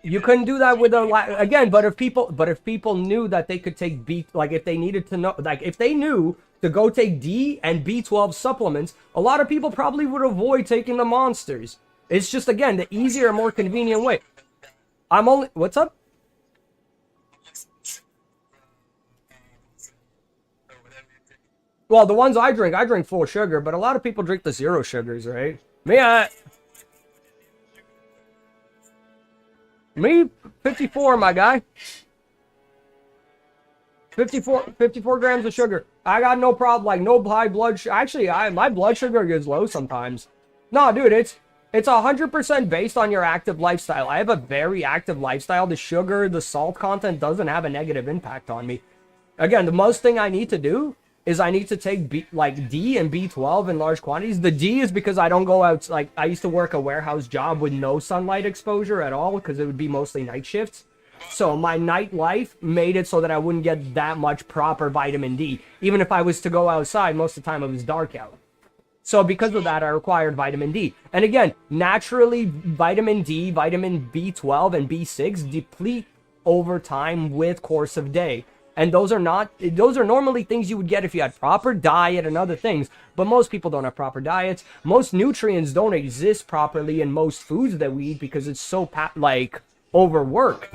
You couldn't do that with again, but if people knew that they could take like if they needed to know, like if they knew to go take D and B12 supplements, a lot of people probably would avoid taking the monsters. It's just, again, the easier, more convenient way. What's up? Well, the ones I drink full sugar, but a lot of people drink the 0 sugars, right? Me, 54, my guy. 54 grams of sugar. I got no problem, like, no high blood sugar. Actually, my blood sugar gets low sometimes. No, dude, it's 100% based on your active lifestyle. I have a very active lifestyle. The sugar, the salt content doesn't have a negative impact on me. Again, the most thing I need to do is I need to take D and B12 in large quantities. The D is because I don't go out, like, I used to work a warehouse job with no sunlight exposure at all because it would be mostly night shifts. So my night life made it so that I wouldn't get that much proper vitamin D. Even if I was to go outside, most of the time it was dark out. So because of that, I required vitamin D. And again, naturally, vitamin D, vitamin B12, and B6 deplete over time with course of day. And those are normally things you would get if you had proper diet and other things. But most people don't have proper diets. Most nutrients don't exist properly in most foods that we eat because it's so, overworked.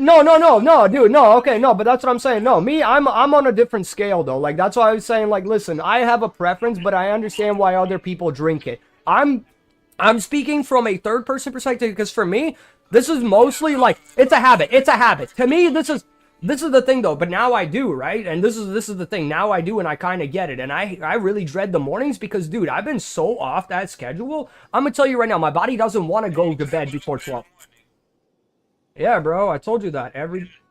No, dude, no, okay, no, but that's what I'm saying. No, me, I'm on a different scale, though. Like, that's why I was saying, like, listen, I have a preference, but I understand why other people drink it. I'm speaking from a third-person perspective, because for me, this is mostly, like, it's a habit. It's a habit. To me, this is the thing, though, but now I do, right? And this is the thing. Now I do, and I kind of get it. And I really dread the mornings because, dude, I've been so off that schedule. I'm going to tell you right now, my body doesn't want to go to bed before 12. Yeah, bro, I told you that.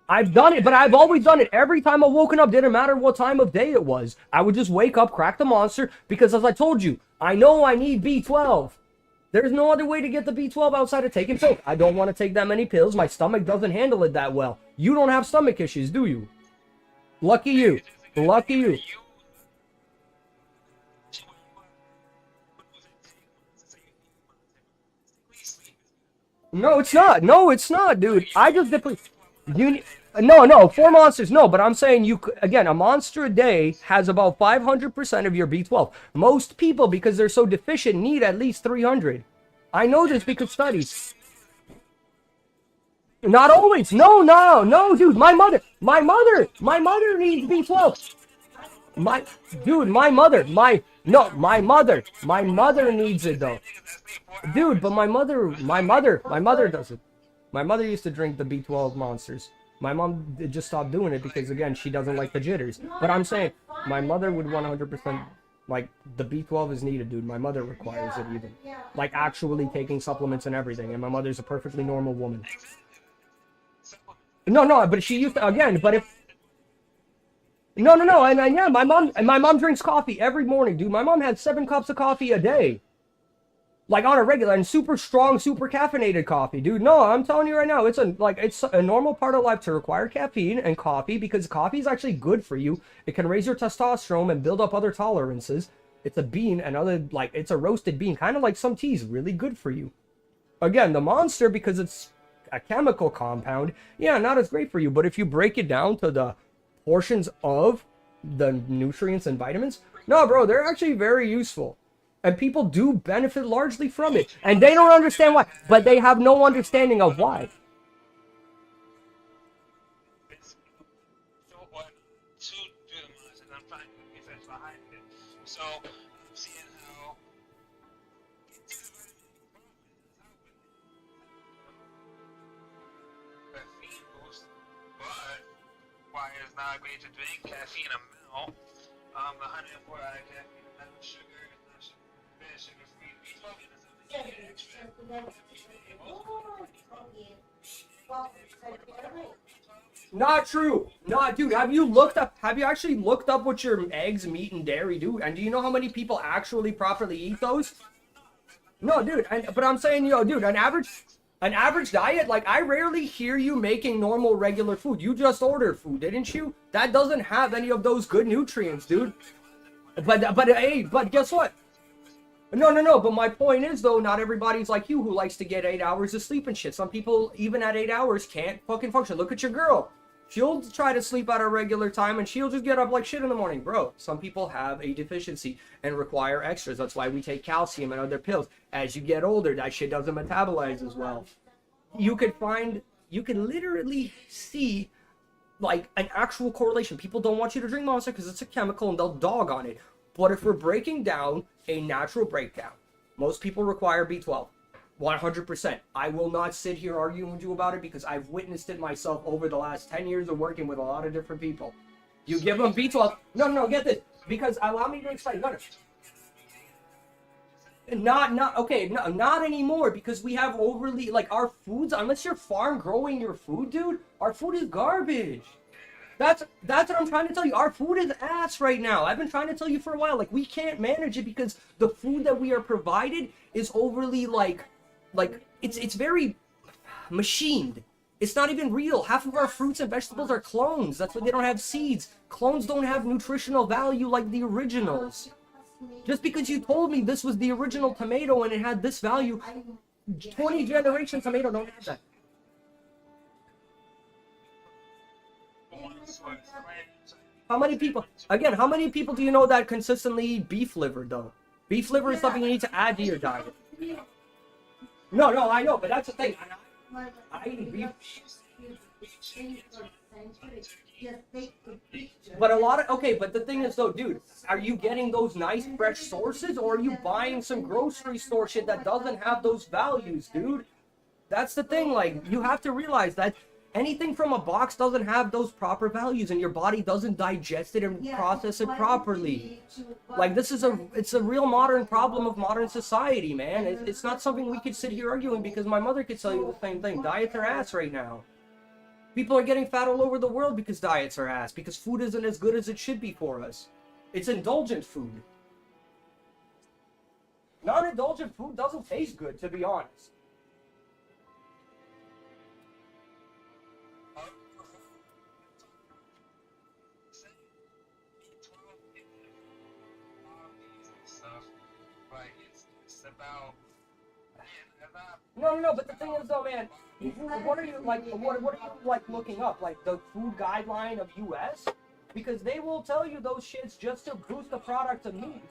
I've done it, but I've always done it. Every time I woken up, didn't matter what time of day it was. I would just wake up, crack the monster, because as I told you, I know I need B12. There's no other way to get the B12 outside of taking pills. I don't want to take that many pills. My stomach doesn't handle it that well. You don't have stomach issues, do you? Lucky you. Lucky you. No, it's not. No, it's not, dude. I just deplete. No, 4 monsters. No, but I'm saying again, a monster a day has about 500% of your B12. Most people, because they're so deficient, need at least 300. I know this because studies. Not always. No, dude. My mother needs B12. My mother needs it though. Dude, but my mother doesn't. My mother used to drink the B12 monsters. My mom just stopped doing it because, again, she doesn't like the jitters. But I'm saying, my mother would 100%, like, the B12 is needed, dude. My mother requires it even. Like, actually taking supplements and everything. And my mother's a perfectly normal woman. No, but she used to, again, but if... No, and yeah, my mom drinks coffee every morning, dude. My mom has 7 cups of coffee a day. Like on a regular and super strong, super caffeinated coffee, dude. No, I'm telling you right now, it's a normal part of life to require caffeine and coffee because coffee is actually good for you. It can raise your testosterone and build up other tolerances. It's a bean, it's a roasted bean, kind of like some teas, really good for you. Again, the Monster, because it's a chemical compound, yeah, not as great for you. But if you break it down to the portions of the nutrients and vitamins, no, bro, they're actually very useful. And people do benefit largely from it. And they don't understand why. But they have no understanding of why.
So what? To do the monster, I'm trying to get research behind it. So I'm seeing how caffeine boost, but why it's not great to drink caffeine a milk? The 104 out of caffeine and not sugar, it's not sugar free. B12 is something extra.
Not true. No, dude, have you actually looked up what your eggs, meat, and dairy do? And do you know how many people actually properly eat those? No, dude, but I'm saying, dude, an average diet, like, I rarely hear you making normal, regular food. You just ordered food, didn't you? That doesn't have any of those good nutrients, dude. But guess what? No, but my point is, though, not everybody's like you who likes to get 8 hours of sleep and shit. Some people, even at 8 hours, can't fucking function. Look at your girl. She'll try to sleep at a regular time, and she'll just get up like shit in the morning. Bro, some people have a deficiency and require extras. That's why we take calcium and other pills. As you get older, that shit doesn't metabolize as well. You can literally see, like, an actual correlation. People don't want you to drink Monster because it's a chemical, and they'll dog on it. But if we're breaking down a natural breakdown, most people require B12. 100%. I will not sit here arguing with you about it because I've witnessed it myself over the last 10 years of working with a lot of different people. You give them B12. No, get this. Because allow me to explain. Not anymore because we have overly, like, our foods, unless you're farm growing your food, dude, our food is garbage. That's what I'm trying to tell you. Our food is ass right now. I've been trying to tell you for a while. Like, we can't manage it because the food that we are provided is overly, like it's very machined. It's not even real. Half of our fruits and vegetables are clones. That's why they don't have seeds. Clones don't have nutritional value like the originals. Just because you told me this was the original tomato and it had this value, 20 generation tomato don't have that. How many people do you know that consistently eat beef liver, though? Beef liver is something you need to add to your diet. No, I know, but that's the thing. I eat beef. But but the thing is, though, dude, are you getting those nice fresh sources, or are you buying some grocery store shit that doesn't have those values, dude? That's the thing, like, you have to realize that anything from a box doesn't have those proper values, and your body doesn't digest it and process it properly. Like, it's a real modern problem of modern society, man. It's not something we could sit here arguing, because my mother could tell you the same thing. Diets are ass right now. People are getting fat all over the world because diets are ass, because food isn't as good as it should be for us. It's indulgent food. Non-indulgent food doesn't taste good, to be honest. No, but the thing is, though, man, what are you looking up? Like, the food guideline of US? Because they will tell you those shits just to boost the product of meat.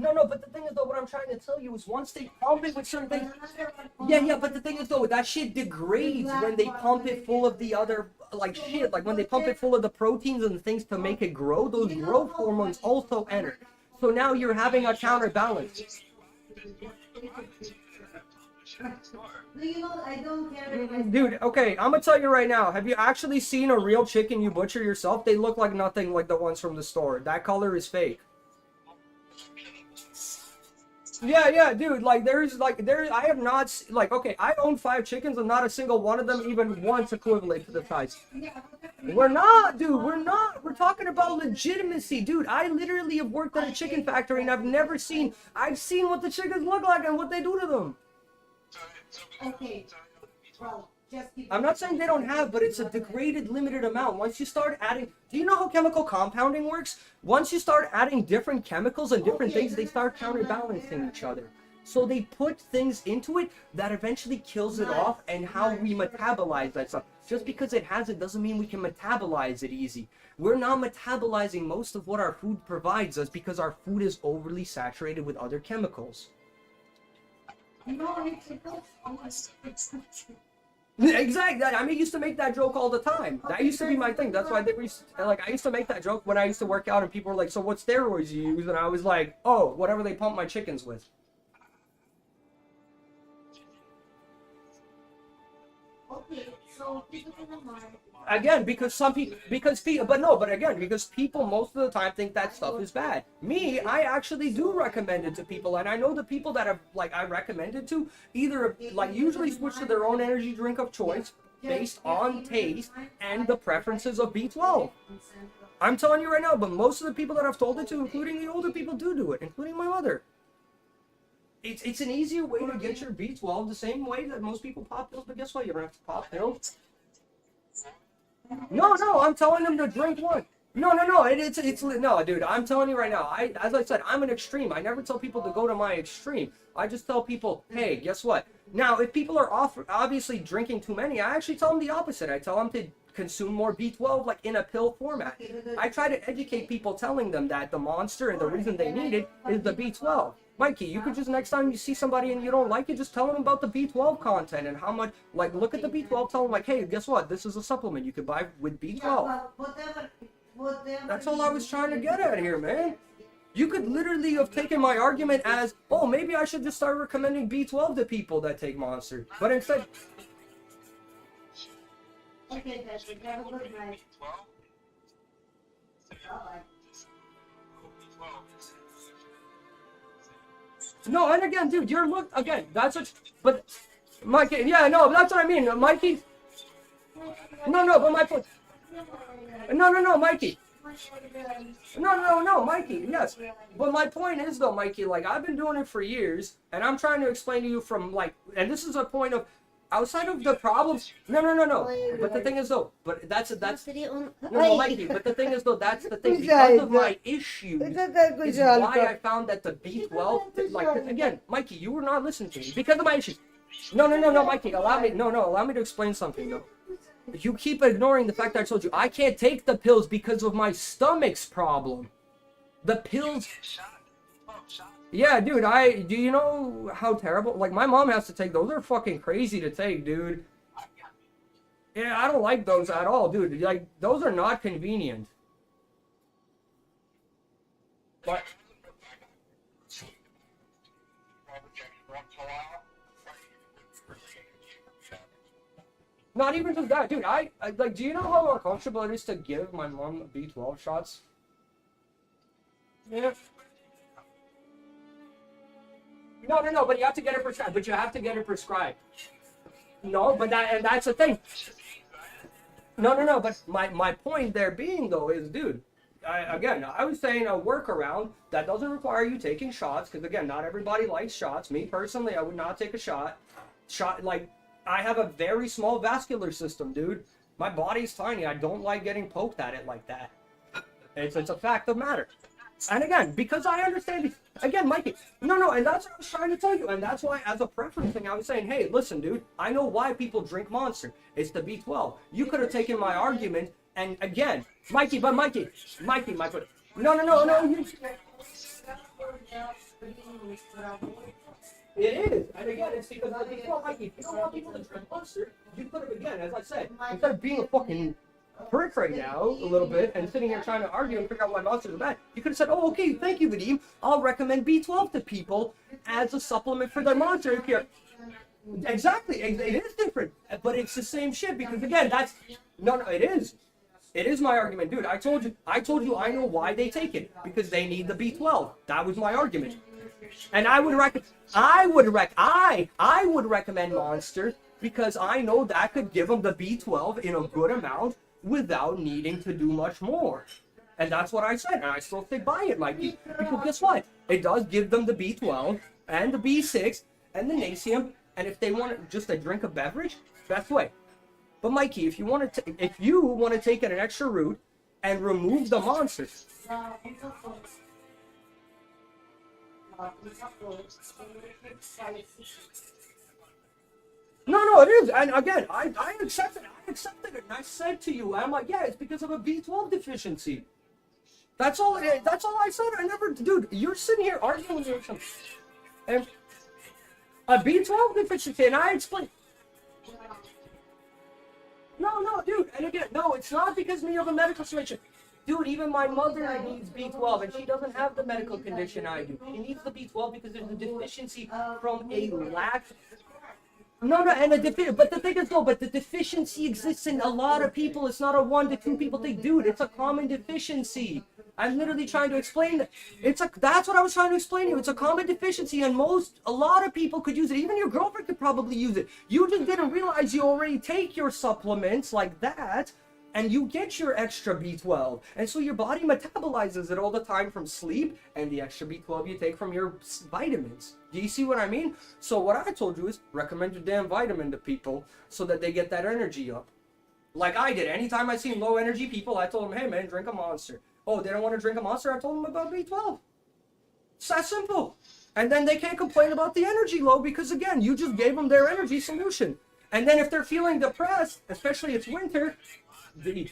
But the thing is, though, what I'm trying to tell you is once they pump it with certain things, but the thing is, though, that shit degrades when they pump it full of the other, like, shit, like when they pump it full of the proteins and the things to make it grow, those growth hormones also enter. So now you're having a counterbalance. Dude, okay, I'm gonna tell you right now, have you actually seen a real chicken you butcher yourself? They look like nothing like the ones from the store. That color is fake. Yeah, dude. Like, I have not like. Okay, I own 5 chickens, and not a single one of them even once equivalent to the size. We're not, dude. We're not. We're talking about legitimacy, dude. I literally have worked at a chicken factory, and I've never seen. I've seen what the chickens look like and what they do to them.
Okay. Well, just keep
I'm not saying they don't have, but it's a degraded, limited amount. Once you start adding, do you know how chemical compounding works? Once you start adding different chemicals and different things, they start counterbalancing each other. So they put things into it that eventually kills it off, and how we metabolize that stuff. Just because it has it doesn't mean we can metabolize it easy. We're not metabolizing most of what our food provides us because our food is overly saturated with other chemicals. Exactly. I mean, I used to make that joke all the time. That used to be my thing. That's why they used to, like, I used to make that joke when I used to work out, and people were like, "So what steroids you use?" And I was like, "Oh, whatever they pump my chickens with."
Okay, so keep it in mind.
Again, because some people, but again, because people most of the time think that stuff is bad. Me, I actually do recommend it to people, and I know the people that have, like, I recommend it to, either, like, usually switch to their own energy drink of choice based on taste and the preferences of B12. I'm telling you right now, but most of the people that I've told it to, including the older people, do it, including my mother. It's an easier way to get your B12, the same way that most people pop pills, but guess what? You don't have to pop pills. No, I'm telling them to drink one. No, no, dude. I'm telling you right now. As I said, I'm an extreme. I never tell people to go to my extreme. I just tell people, hey, guess what? Now, if people are obviously drinking too many, I actually tell them the opposite. I tell them to consume more B12, like in a pill format. I try to educate people, telling them that the monster and the reason they need it is the B12. Mikey, you could just, next time you see somebody and you don't like it, just tell them about the B12 content and how much, like, look at the B12, tell them, like, hey, guess what? This is a supplement you could buy with B12.
Yeah, whatever.
That's all I was trying to get at here, man. You could literally have taken my argument as, oh, maybe I should just start recommending B12 to people that take Monster. But instead...
Okay, Patrick, have a good night. Bye-bye.
No, and again, dude, you're look again. That's what. But Mikey, yeah, no, that's what I mean, Mikey. No, but my point. No, Mikey. No, Mikey. Yes, but my point is though, Mikey. Like, I've been doing it for years, and I'm trying to explain to you from, like, and this is a point of outside of the problems. No. But the thing is though, but that's no, Mikey. But the thing is though, that's the thing. Because of my issues, is why I found that the B12, like, again, Mikey, you were not listening to me because of my issues. No, Mikey, allow me to explain something though. You keep ignoring the fact that I told you I can't take the pills because of my stomach's problem. The pills. Yeah, dude, do you know how terrible, like, my mom has to take those. They're fucking crazy to take, dude. Yeah, I don't like those at all, dude. Like, those are not convenient. But not even just that, dude. I like, do you know how uncomfortable it is to give my mom B12 shots? Yeah. No, but you have to get it prescribed. No, but that's the thing. No, but my point there being though is, dude, I was saying a workaround that doesn't require you taking shots, because again, not everybody likes shots. Me personally, I would not take a shot. Like, I have a very small vascular system, dude. My body's tiny. I don't like getting poked at it like that. It's a fact of matter. And again, because I understand it, again, Mikey, no, and that's what I was trying to tell you, and that's why, as a preference thing, I was saying, hey, listen, dude, I know why people drink Monster. It's the B12. You could have taken my argument, and again, Mikey, my foot. No, it is, and again, it's because of the B12, Mikey. If you don't want people to drink Monster, you could have, again, as I said, instead of being a fucking prick right now a little bit and sitting here trying to argue and figure out why monsters are bad, you could have said, oh, okay, thank you, Vadim, I'll recommend B12 to people as a supplement for their monster care. Exactly, it is different, but it's the same shit, because again, that's no, it is my argument, dude. I told you I know why they take it, because they need the B12. That was my argument. And I would recommend Monster because I know that could give them the B12 in a good amount without needing to do much more. And that's what I said, and I still stick by it, Mikey. Because guess what? It does give them the B12 and the B6 and the Nasium, and if they want just a drink of beverage, best way. But Mikey, if you want to take it an extra route and remove the monsters. No, it is. And again, I accepted it. I accepted it. And I said to you, I'm like, yeah, it's because of a B12 deficiency. That's all I said. I never, dude, you're sitting here arguing with something. And a B12 deficiency, and I explained. No, dude. And again, no, it's not because me of a medical situation. Dude, even my mother needs B12, and she doesn't have the medical condition I do. She needs the B12 because there's a deficiency from a lack. No, and but the thing is, though, but the deficiency exists in a lot of people. It's not a 1 to 2 people thing, dude. It's a common deficiency. I'm literally trying to explain that. That's what I was trying to explain to you. It's a common deficiency, and a lot of people could use it. Even your girlfriend could probably use it. You just didn't realize you already take your supplements like that, and you get your extra B12. And so your body metabolizes it all the time from sleep and the extra B12 you take from your vitamins. Do you see what I mean? So what I told you is recommend your damn vitamin to people so that they get that energy up. Like I did. Anytime I seen low energy people, I told them, hey man, drink a Monster. Oh, they don't want to drink a Monster? I told them about B12. It's that simple. And then they can't complain about the energy low because, again, you just gave them their energy solution. And then if they're feeling depressed, especially it's winter, they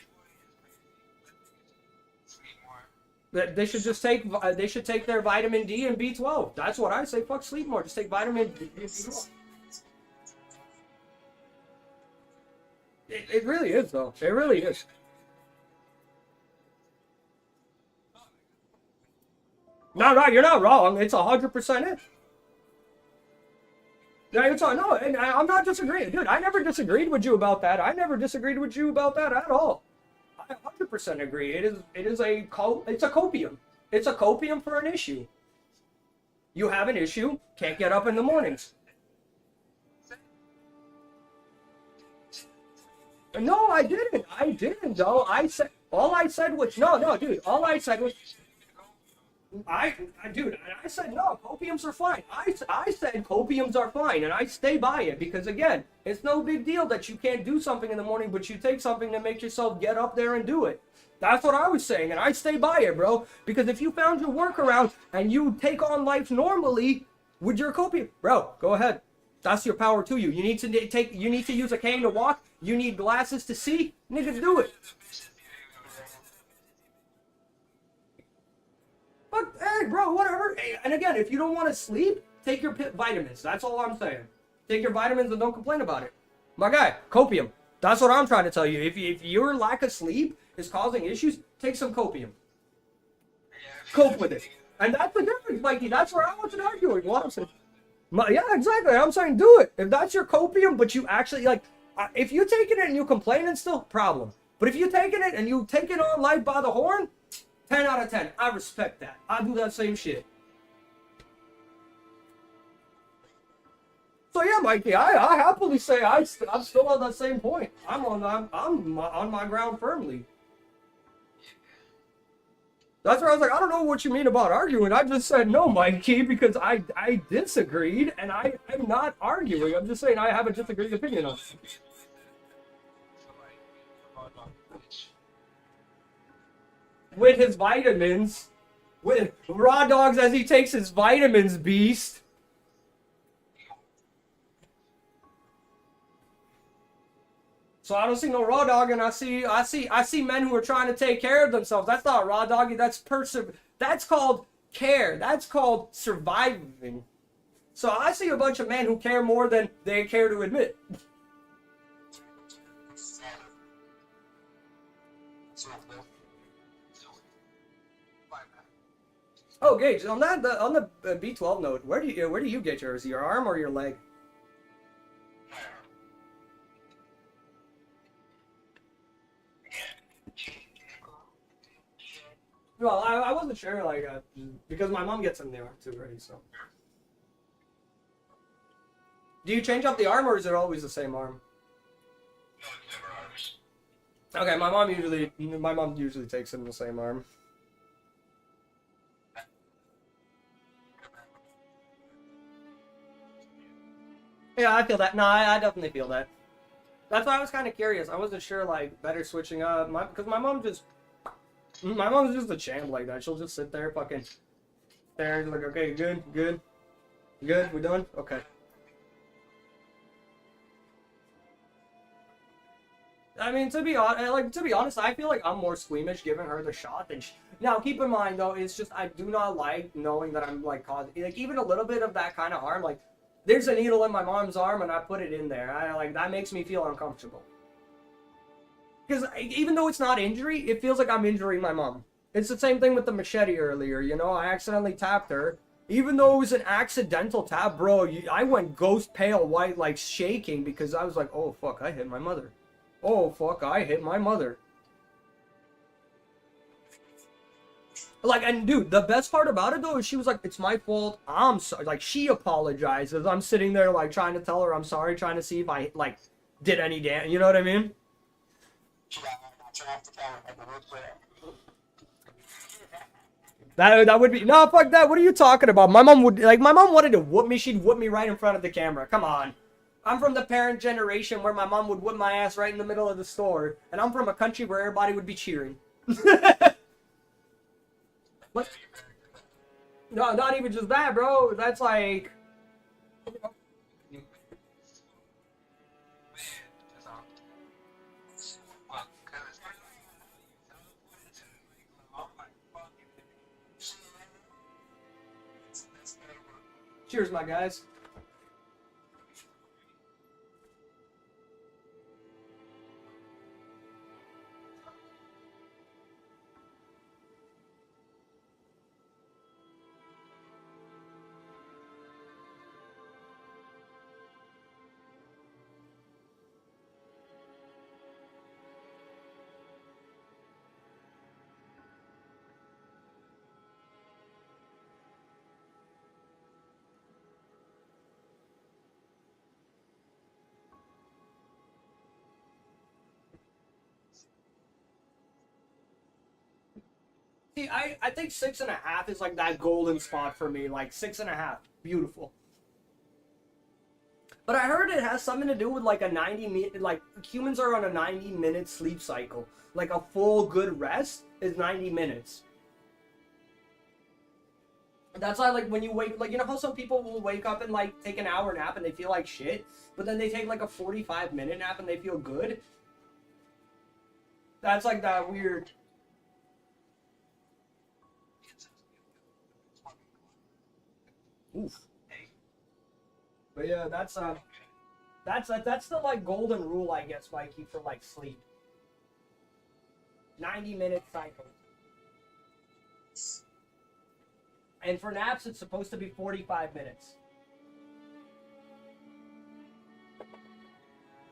should just take their vitamin D and B12. That's what I say. Fuck sleep more. Just take vitamin D and B12. It really is, though. It really is. No, you're not wrong. It's 100% it. No, and I'm not disagreeing. Dude, I never disagreed with you about that. I never disagreed with you about that at all. I 100% agree. It's a copium. It's a copium for an issue. You have an issue, can't get up in the mornings. No, I didn't, though. All I said was, no, dude. All I said was, I said no, copiums are fine. I said copiums are fine, and I stay by it because, again, it's no big deal that you can't do something in the morning, but you take something to make yourself get up there and do it. That's what I was saying, and I stay by it, bro. Because if you found your workaround and you take on life normally with your copium, bro, go ahead. That's your power to you. You need to use a cane to walk. You need glasses to see. Nigga, do it. But, hey, bro, whatever. And again, if you don't want to sleep, take your vitamins. That's all I'm saying. Take your vitamins and don't complain about it. My guy, copium. That's what I'm trying to tell you. If your lack of sleep is causing issues, take some copium. Cope with it. And that's the difference, Mikey. That's where I wasn't arguing. What I'm saying. Yeah, exactly. I'm saying do it. If that's your copium, but you actually, like, if you're taking it and you complain, it's still a problem. But if you're taking it and you take it on life by the horn, 10 out of 10. I respect that. I do that same shit. So yeah, Mikey, I happily say I'm still on that same point. I'm on my ground firmly. That's where I was like, I don't know what you mean about arguing. I just said no, Mikey, because I disagreed, and I'm not arguing. I'm just saying I have a disagreed opinion on it. With his vitamins, with Raw Dogs as he takes his vitamins, beast. So I don't see no Raw Dog, and I see men who are trying to take care of themselves. That's not Raw Doggy. That's called care. That's called surviving. So I see a bunch of men who care more than they care to admit. Oh, Gage, on the B12 note, where do you get yours? Your arm or your leg? Well, I wasn't sure, like, because my mom gets them there too, right? So, do you change up the arm, or is it always the same arm?
No, it's never ours.
Okay, my mom usually takes it in the same arm. Yeah, I feel that. No, I definitely feel that. That's why I was kind of curious. I wasn't sure, like, better switching up, because my mom's just a champ like that. She'll just sit there, fucking there, and like, okay, good, we done, okay. I mean, to be honest, I feel like I'm more squeamish giving her the shot than. Now, keep in mind though, it's just I do not like knowing that I'm like causing like even a little bit of that kind of harm. Like, there's a needle in my mom's arm and I put it in there. I like that makes me feel uncomfortable. Because even though it's not injury, it feels like I'm injuring my mom. It's the same thing with the machete earlier. You know, I accidentally tapped her. Even though it was an accidental tap, bro, I went ghost pale white, like shaking because I was like, oh fuck, I hit my mother. Oh, fuck, I hit my mother. Like, and dude, the best part about it, though, is she was like, it's my fault, I'm sorry. Like, she apologizes. I'm sitting there, like, trying to tell her I'm sorry, trying to see if I, like, did any damage. You know what I mean? That would be... No, fuck that. What are you talking about? My mom would... Like, my mom wanted to whoop me. She'd whoop me right in front of the camera. Come on. I'm from the parent generation where my mom would whip my ass right in the middle of the store. And I'm from a country where everybody would be cheering. What? No, not even just that, bro. That's like... Cheers, my guys. See, I think 6.5 is like that golden spot for me. Like 6.5. Beautiful. But I heard it has something to do with like a 90-minute, like humans are on a 90-minute sleep cycle. Like a full good rest is 90 minutes. That's why, like, when you wake, like, you know how some people will wake up and like take an hour nap and they feel like shit, but then they take like a 45-minute nap and they feel good? That's like that weird. Oof. But yeah, that's the like golden rule, I guess, Mikey, for like sleep. 90-minute cycle. And for naps, it's supposed to be 45 minutes.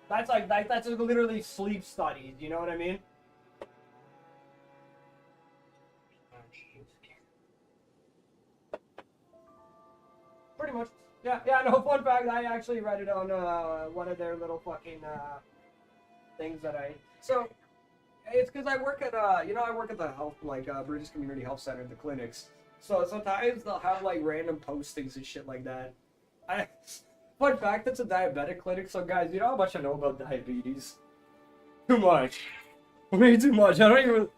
That's like that's literally sleep studies. You know what I mean? Pretty much. Yeah, no, fun fact, I actually read it on one of their little fucking things that I... So, it's because I work at, I work at the health, like, British Community Health Center, the clinics. So sometimes they'll have, like, random postings and shit like that. Fun fact, it's a diabetic clinic, so guys, you know how much I know about diabetes? Too much. Way too much. I don't even...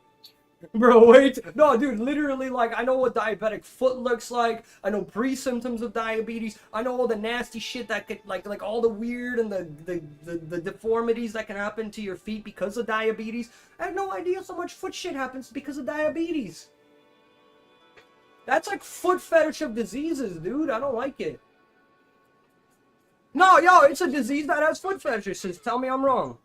Bro, wait. No, dude, literally, like, I know what diabetic foot looks like. I know pre-symptoms of diabetes. I know all the nasty shit that could, like all the weird and the deformities that can happen to your feet because of diabetes. I have no idea so much foot shit happens because of diabetes. That's like foot fetish of diseases, dude. I don't like it. No, yo, it's a disease that has foot fetishes. Tell me I'm wrong.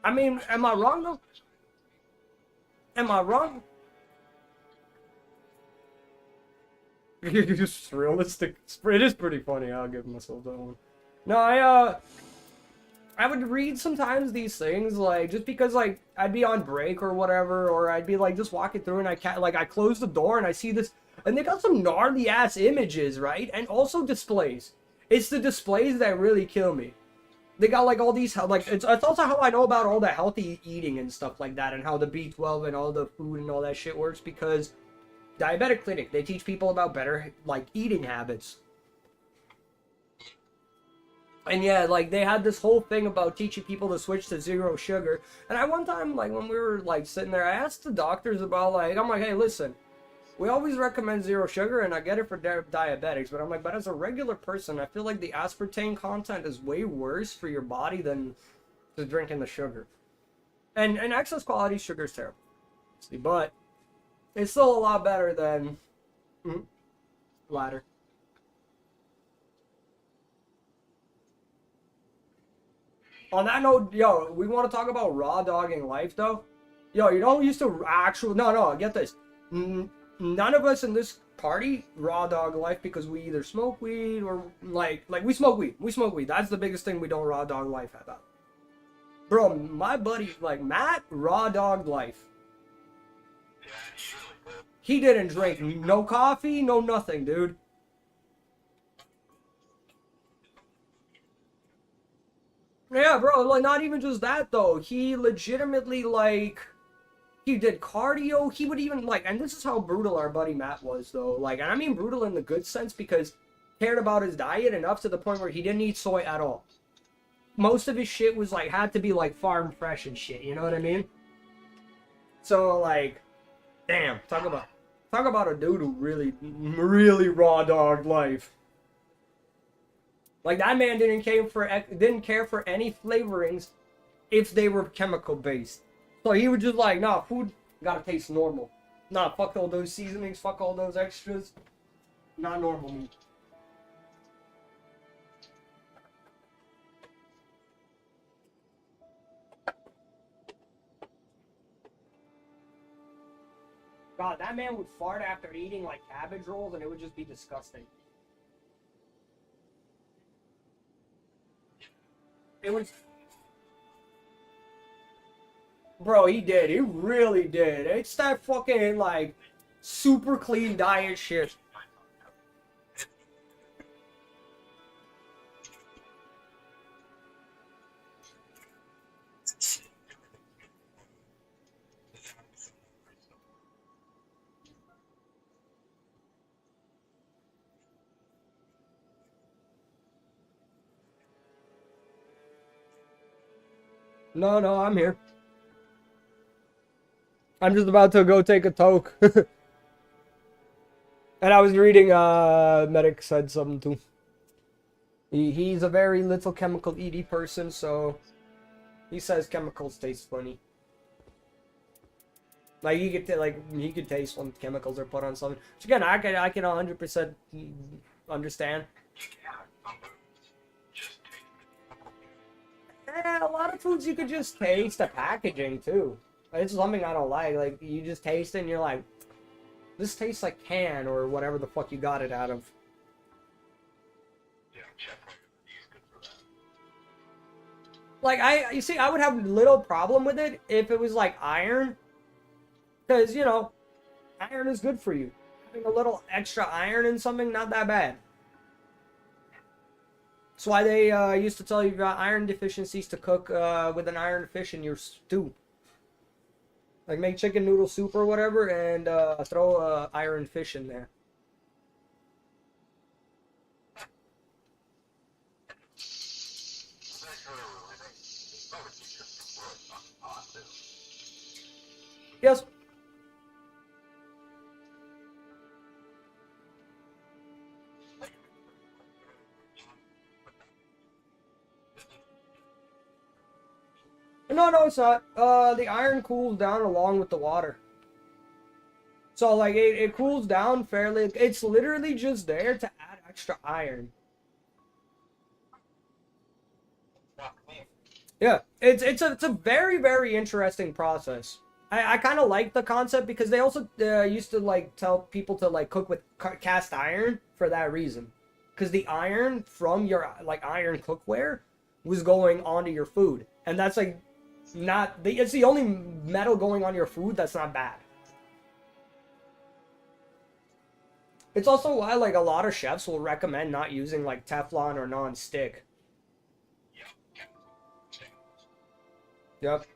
I mean, am I wrong though? Am I wrong? Just realistic. It is pretty funny. I'll give myself that one. No, I would read sometimes these things, like, just because, like, I'd be on break or whatever, or I'd be, like, just walking through and I close the door and I see this, and they got some gnarly-ass images, right? And also displays. It's the displays that really kill me. They got, like, all these, like, it's also how I know about all the healthy eating and stuff like that, and how the B12 and all the food and all that shit works, because Diabetic Clinic, they teach people about better, like, eating habits. And yeah, like, they had this whole thing about teaching people to switch to zero sugar. And I one time, like, when we were, like, sitting there, I asked the doctors about, like, I'm like, hey, listen, we always recommend zero sugar, and I get it for diabetics, but I'm like, but as a regular person, I feel like the aspartame content is way worse for your body than just drinking the sugar. And excess quality sugar is terrible, but it's still a lot better than ladder. On that note, yo, we want to talk about raw dogging life, though. Yo, you don't used to no, get this. None of us in this party raw dog life because we either smoke weed or, like, we smoke weed. We smoke weed. That's the biggest thing we don't raw dog life about. Bro, my buddy, like, Matt, raw dog life. He didn't drink no coffee, no nothing, dude. Yeah, bro, like, not even just that, though. He legitimately, like, he did cardio. He would even, like, and this is how brutal our buddy Matt was, though. Like, and I mean brutal in the good sense, because he cared about his diet enough to the point where he didn't eat soy at all. Most of his shit was, like, had to be, like, farm fresh and shit, you know what I mean? So, like, damn, talk about a dude who really raw dog life. Like, that man didn't care for any flavorings if they were chemical based. So he was just like, nah, food gotta taste normal. Nah, fuck all those seasonings, fuck all those extras. Not normal meat. God, that man would fart after eating, like, cabbage rolls, and it would just be disgusting. It was... Bro, he did. He really did. It's that fucking, like, super clean diet shit. No, I'm here. I'm just about to go take a toke. And I was reading, Medic said something too. He's a very little chemical eaty person, so he says chemicals taste funny. Like, he could taste when chemicals are put on something. Which again, I can 100% understand. Yeah, a lot of foods you could just taste the packaging too. It's something I don't like. Like, you just taste it and you're like, this tastes like can or whatever the fuck you got it out of. Like, you see, I would have little problem with it if it was like iron. Because, you know, iron is good for you. Having a little extra iron in something, not that bad. That's why they used to tell you about iron deficiencies to cook with an iron fish in your stew. Like, make chicken noodle soup or whatever and throw iron fish in there. Yes. No, it's not. The iron cools down along with the water. So, like, it cools down fairly. It's literally just there to add extra iron. Yeah, it's a very, very interesting process. I kind of like the concept because they also used to like tell people to like cook with cast iron for that reason, because the iron from your like iron cookware was going onto your food, and that's like not the it's the only metal going on your food that's not bad. It's also why like a lot of chefs will recommend not using like Teflon or non-stick. Yep.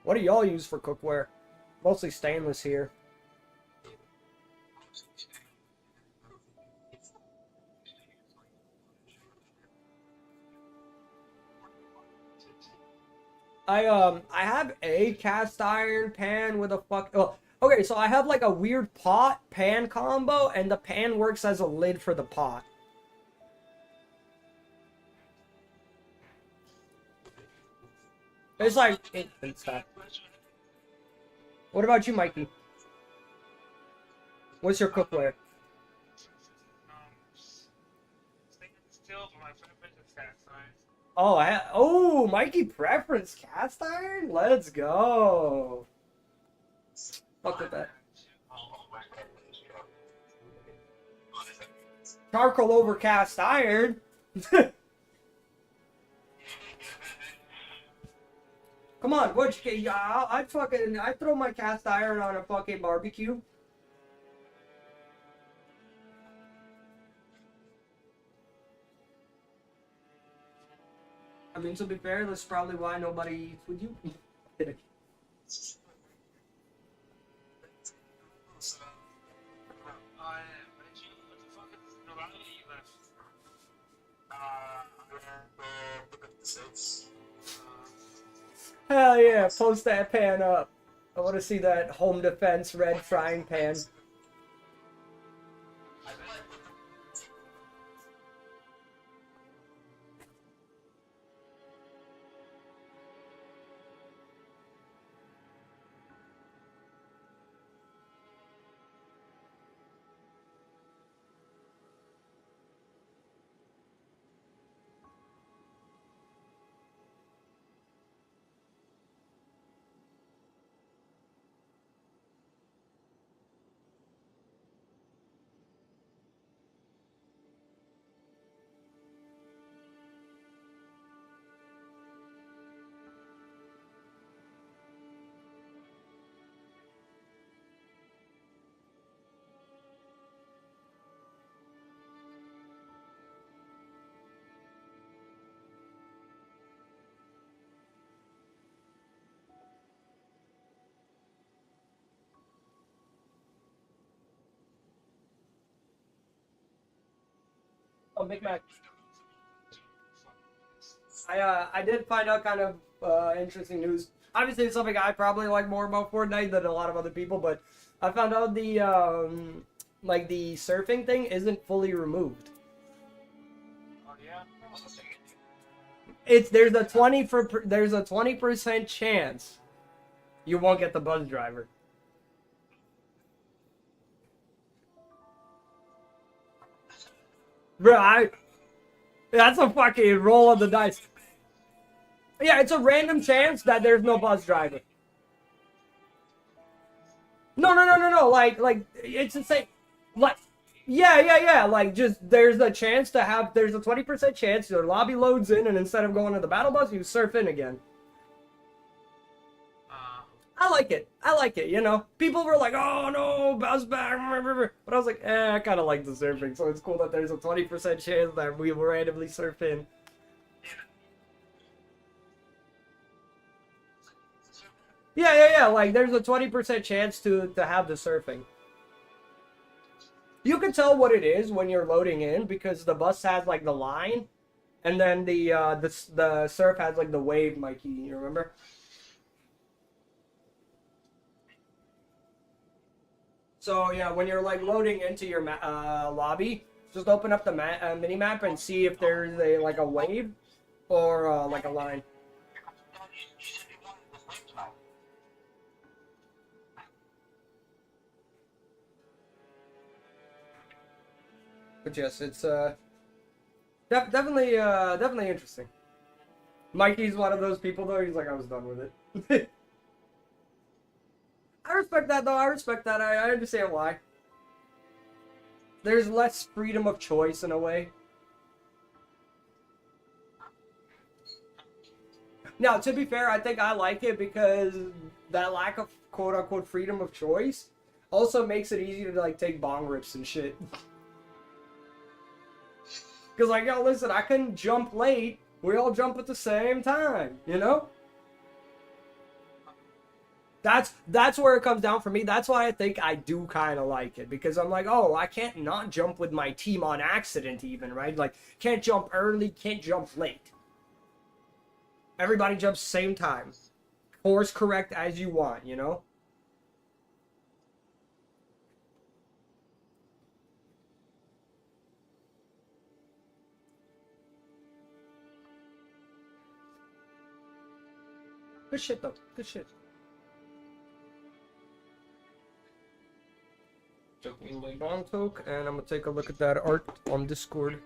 What do y'all use for cookware? Mostly stainless here. I have a cast iron pan with a oh, okay, so I have like a weird pot pan combo, and the pan works as a lid for the pot. It's like it's that. What about you, Mikey? What's your cookware?
Still, my preference is cast iron.
Oh, Mikey preference cast iron? Let's go. Fuck with that. Charcoal over cast iron? Come on, what you I'd throw my cast iron on a fucking barbecue. I mean, to be fair, that's probably why nobody eats with you. Hell yeah, post that pan up. I want to see that home defense red frying pan. Oh, Big Mac. I did find out kind of interesting news. Obviously, it's something I probably like more about Fortnite than a lot of other people, but I found out the like the surfing thing isn't fully removed.
Oh yeah.
There's a 20% chance you won't get the bus driver. Bro, that's a fucking roll of the dice. Yeah, it's a random chance that there's no bus driver. No. Like it's the same. Like, yeah. Like, just there's a 20% chance your lobby loads in, and instead of going to the battle bus, you surf in again. I like it. You know, people were like, "Oh no, bounce back," but I was like, I kind of like the surfing, so it's cool that there's a 20% chance that we will randomly surf in. Yeah. Like, there's a 20% chance to have the surfing. You can tell what it is when you're loading in because the bus has like the line, and then the surf has like the wave, Mikey. You remember? So yeah, when you're like loading into your lobby, just open up the mini map and see if there's a wave or like a line. But yes, it's
Definitely interesting. Mikey's one of those people though. He's like, I was done with it. I respect that though. I respect that. I understand why. There's less freedom of choice in a way. Now, to be fair, I think I like it because that lack of quote-unquote freedom of choice also makes it easier to, like, take bong rips and shit. Because, like, yo, listen, I couldn't jump late. We all jump at the same time, you know? That's where it comes down for me. That's why I think I do kind of like it. Because I'm like, oh, I can't not jump with my team on accident even, right? Like, can't jump early, can't jump late. Everybody jumps same time. Course correct as you want, you know? Good shit, though. Good shit. Taking my bong toke, and I'm gonna take a look at that art on Discord.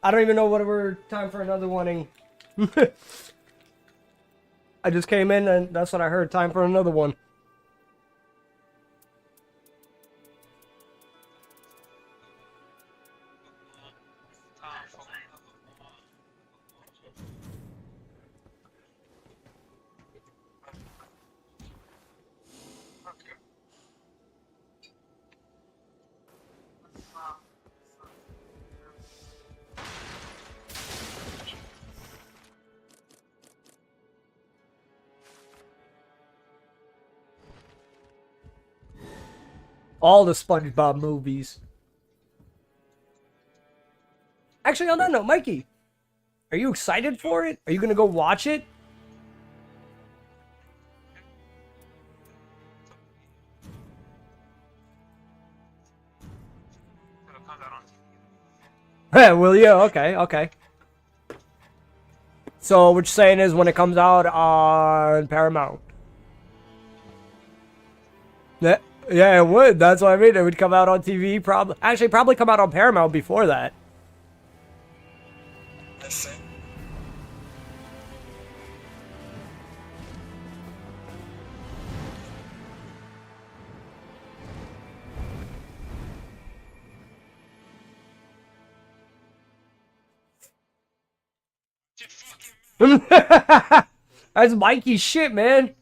I don't even know what we're time for another one. I just came in and that's what I heard. Time for another one. All the SpongeBob movies. Actually, on that note, Mikey, are you excited for it? Are you gonna go watch it? Will you? Okay, okay. So what you're saying is when it comes out on Paramount. Yeah, it would. That's what I mean. It would come out on TV. Probably come out on Paramount before that.
That's it.
That's Mikey's shit, man.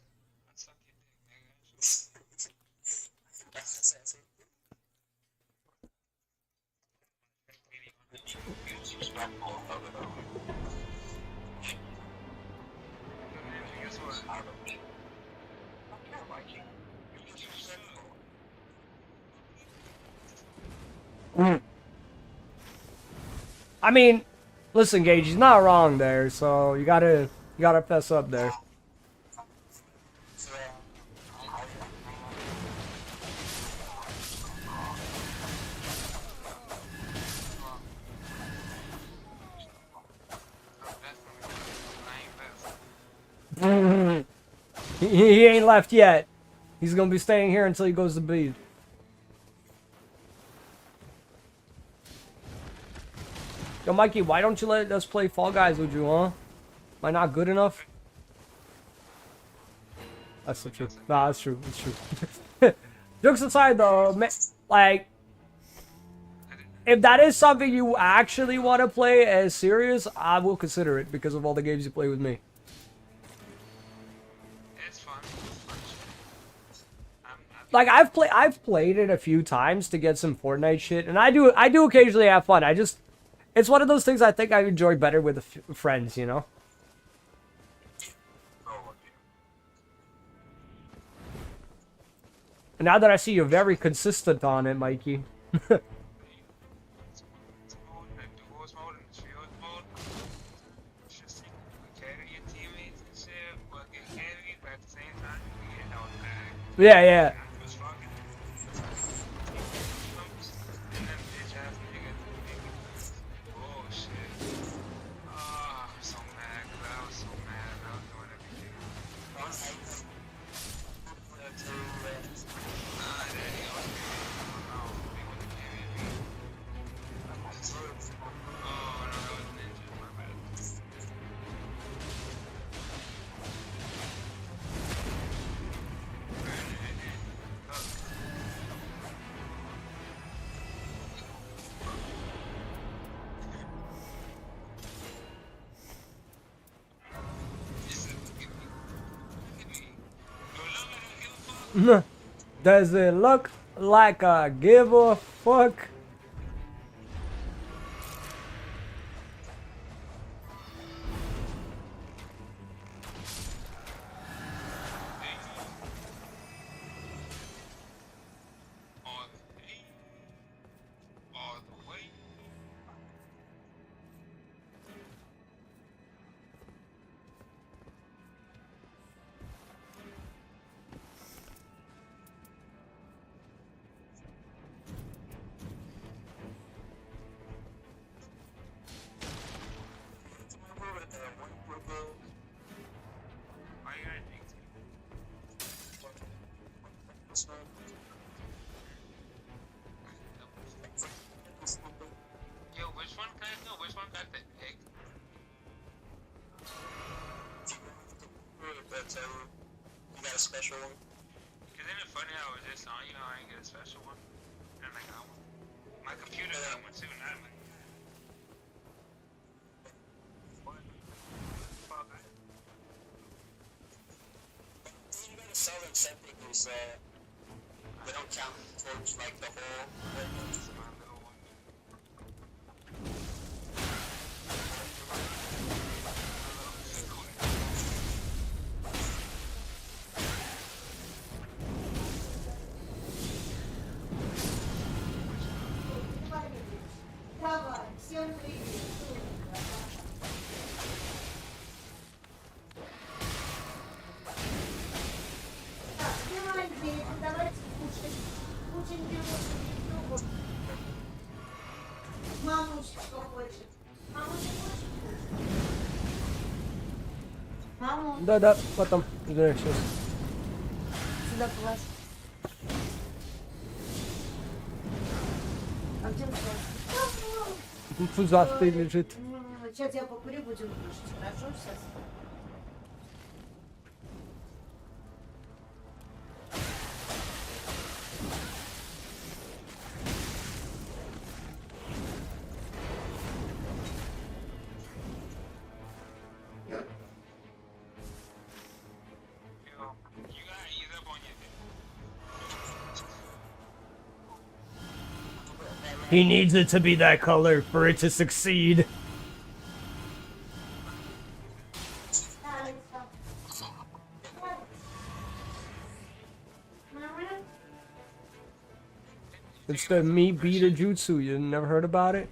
I mean, listen, Gage, he's not wrong there, so you gotta fess up there. He ain't left yet. He's gonna be staying here until he goes to bed. Yo, Mikey, why don't you let us play Fall Guys with you, huh? Am I not good enough? That's the truth. Nah, that's true. That's true. Jokes aside, though, like, if that is something you actually want to play as serious, I will consider it because of all the games you play with me.
It's fun. It's fun shit.
Like I've played it a few times to get some Fortnite shit, and I do occasionally have fun. It's one of those things I think I enjoy better with friends, you know. And now that I see you're very consistent on it, Mikey. Yeah, yeah. Does it look like I give a fuck?
Yo, which one can I know? Which one got the egg?
You got a special one?
Isn't it funny how it was just on you how I didn't get a special one? And I got one. My computer got one too, not me.
You gotta sell them separately, so they don't count towards like the whole.
Давай, всем привет. Так, снимай дверь, давайте кушать. Очень берут. Мамусь, что хочет. Мамусь хочет. Маму,
Да, потом. Да, сейчас.
сюда положи. А где он?
Пузатый лежит.
Сейчас я покурю, будем кушать. Хорошо сейчас?
Yo, you gotta ease up on your
He needs it to be that color for it to succeed. It's the meat beater jutsu. You never heard about it?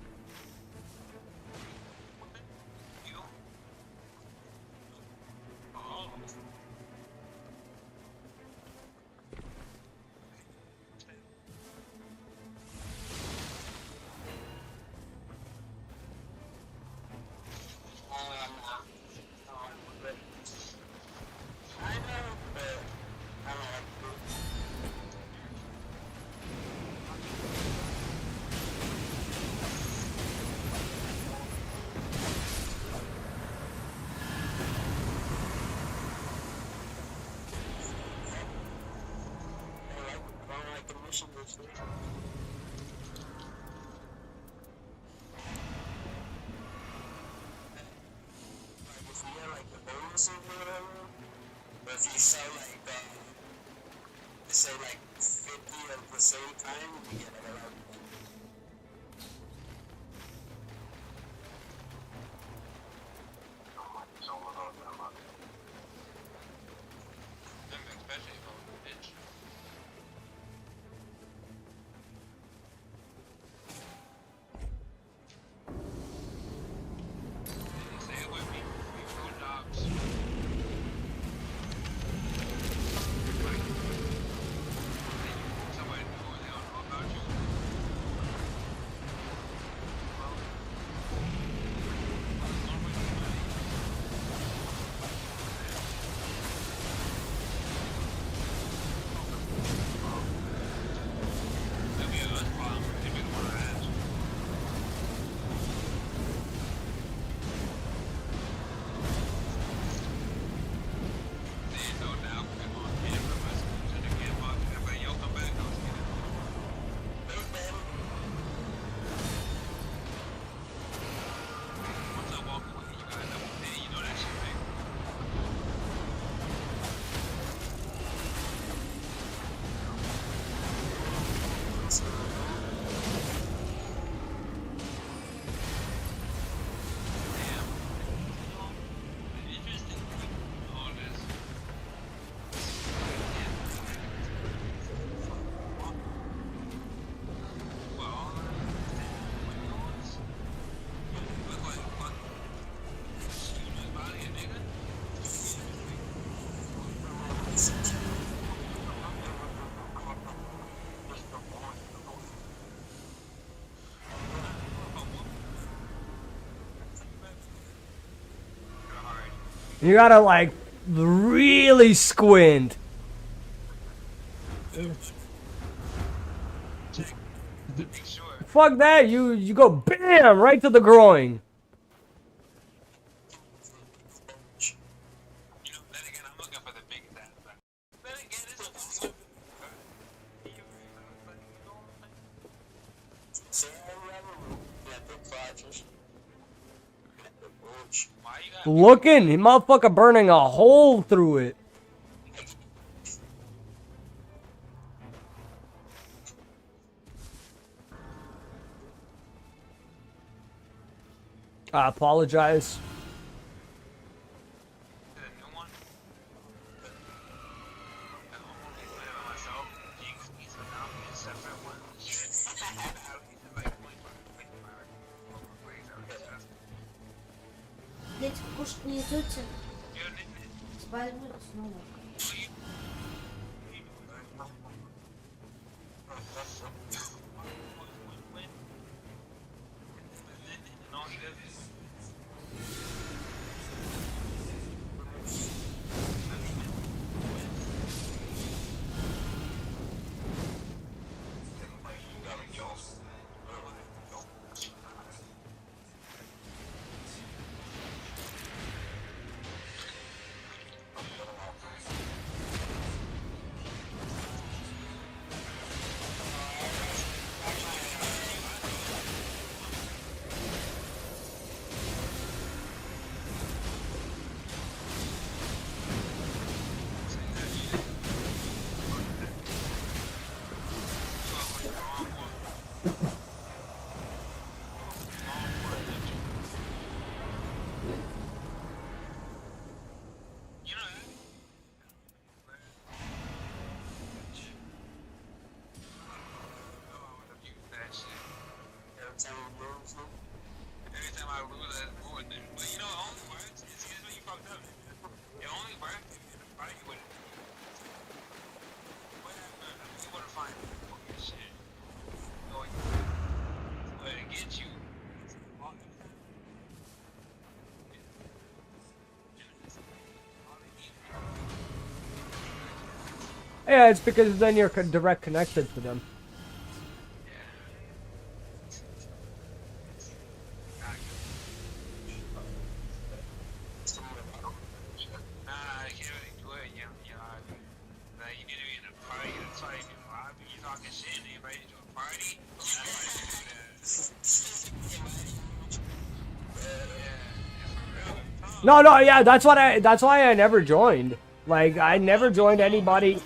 if you get like the bonus or whatever, but if you sell like, say like 50 at the same time, you get like a lot.
Especially if I'm a bitch. Say it with me. We roll jobs. Like, somebody know they don't know about you. Well, that'd be a good problem. If you want to ask. Then no doubt, come on, get it from us. To the kid box. Everybody, yo, come back. Let's get it. What's up, Walker? You got a double day. You know that shit, right? Damn. Interesting. All this. Well, look like fuck. Excuse me, body a nigga. Hard.
You gotta like really squint.
Check. Make sure.
Fuck that, you go BAM right to the groin.
You know, then again, I'm looking for the big ass. Then again, it's a why you got
Looking, he motherfucker burning a hole through it. I apologize.
the new one? I only play it by myself. He's a separate one. Like 25 hours.
Дети кушать не идете?
You're an idiot.
Спальню снова. Every time I lose, I ruin it. But you know, it only works. It's when you fucked up. It only works if you're in a fight with it. Whatever. I mean, you want to find fucking shit. Going to get you.
Yeah, it's because then you're direct connected to them.
Nah, I can't really do it. You know, like, you need to be in a party, that's why you know, talking shit and they invite you to a party, that's why you do that. Yeah, for real.
No, yeah, that's why I never joined. Like, I never joined anybody.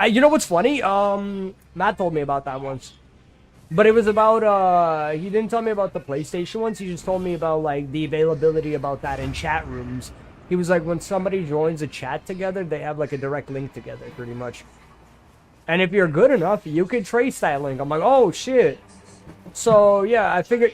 You know what's funny? Matt told me about that once. But it was about, he didn't tell me about the PlayStation ones. He just told me about, like, the availability about that in chat rooms. He was like, when somebody joins a chat together, they have, like, a direct link together, pretty much. And if you're good enough, you can trace that link. I'm like, oh, shit. So, yeah, I figured...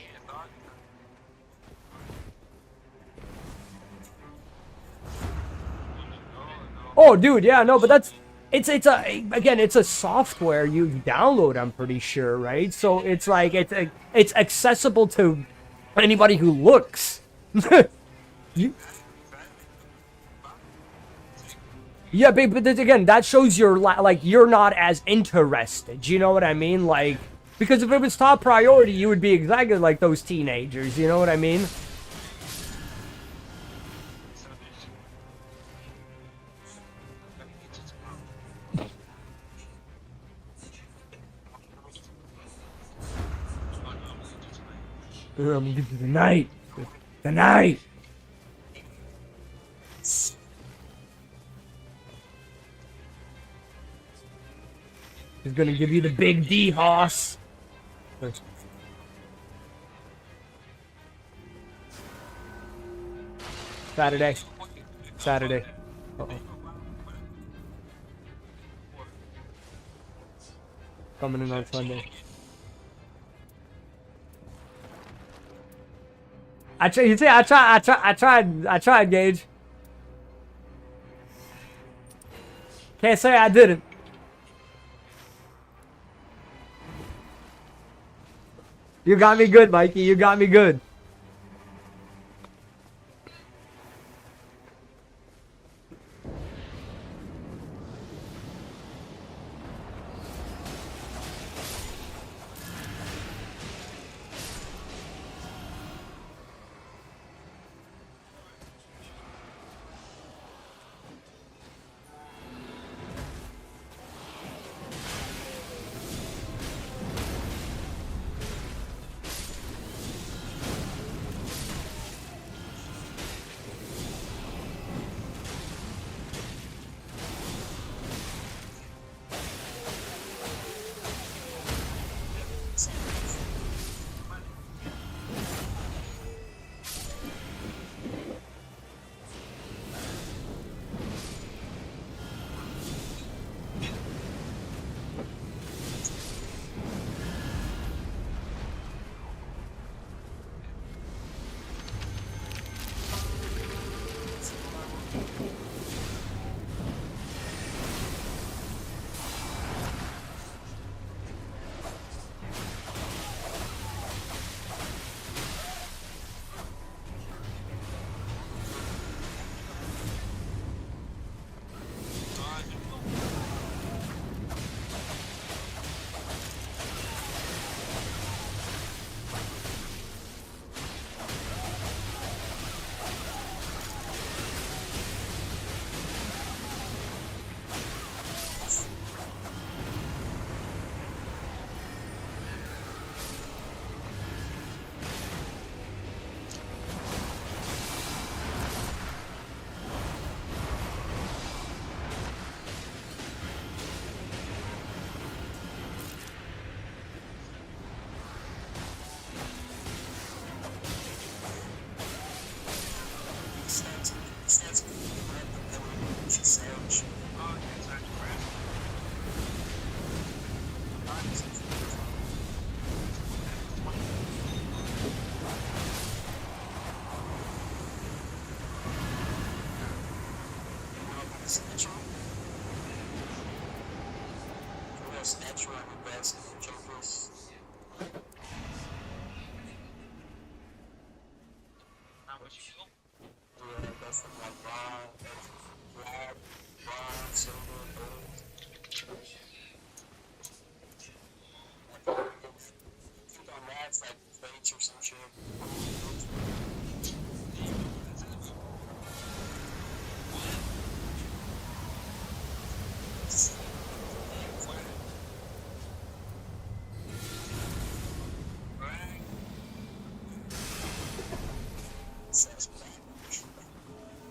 Oh, dude, yeah, no, but that's... It's a software you download, I'm pretty sure, right? So it's like, it's accessible to anybody who looks. Yeah, but again, that shows you're, like, you're not as interested, you know what I mean? Like, because if it was top priority, you would be exactly like those teenagers, you know what I mean? I'm gonna get to the night. The night. He's gonna give you the big D, hoss. Saturday. Saturday. Uh-oh. Coming in on Sunday. I tried, Gage. Can't say I didn't. You got me good, Mikey. You got me good.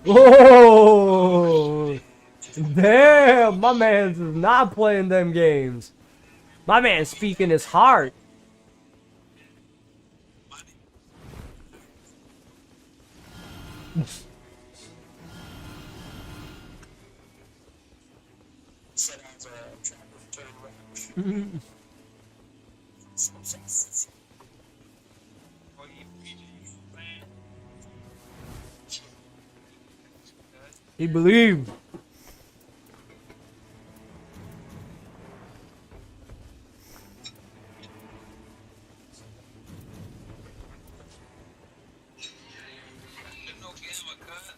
Oh, damn, my man's is not playing them games. My man's speaking his heart.
Shit has a track return rap.
Oh, you man.
He believed.
No gamma cut.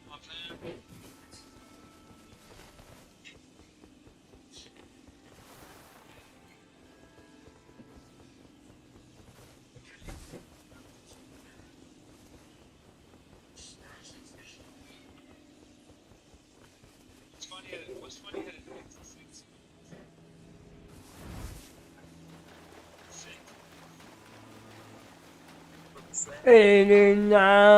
My man. What's funny at X6? Sick.
89.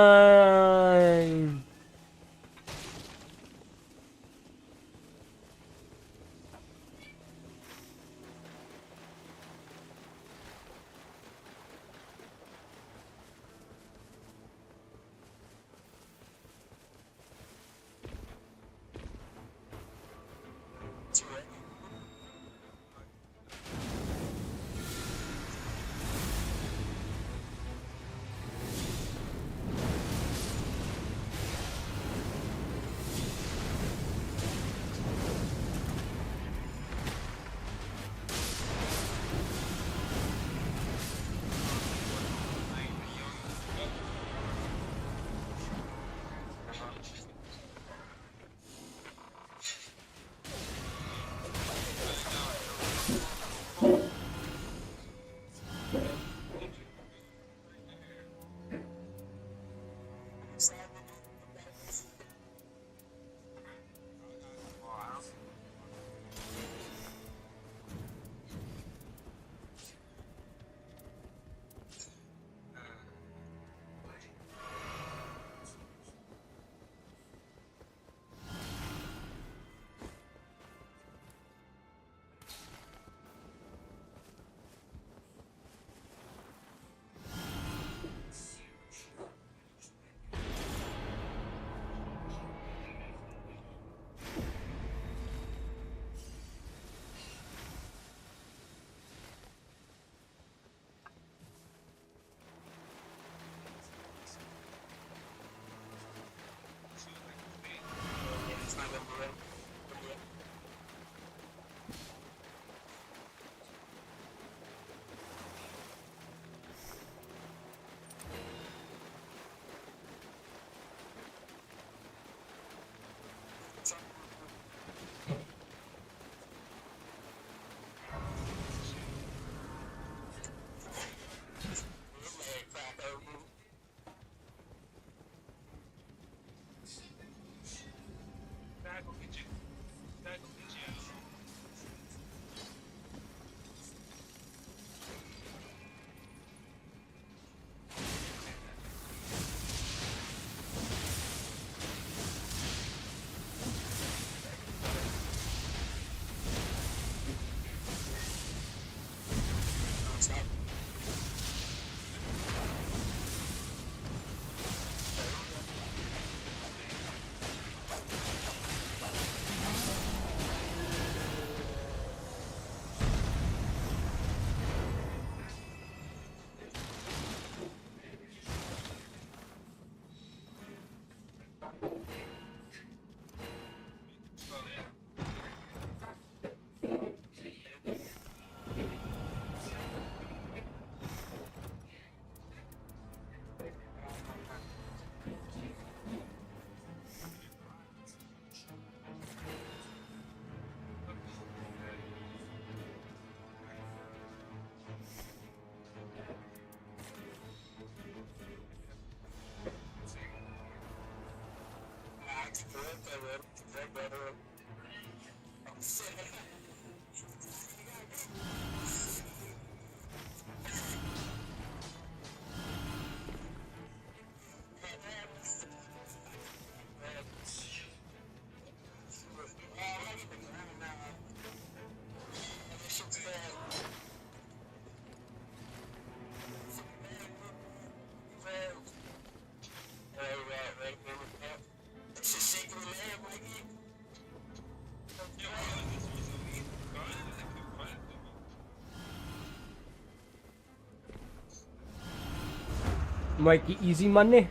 Mikey, easy money.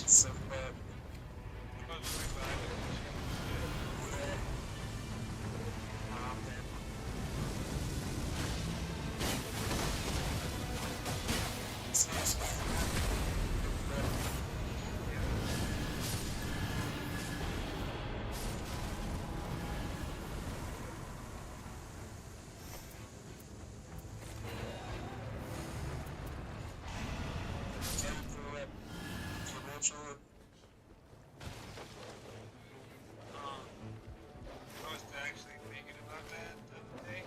So,
I was actually thinking about that the other day.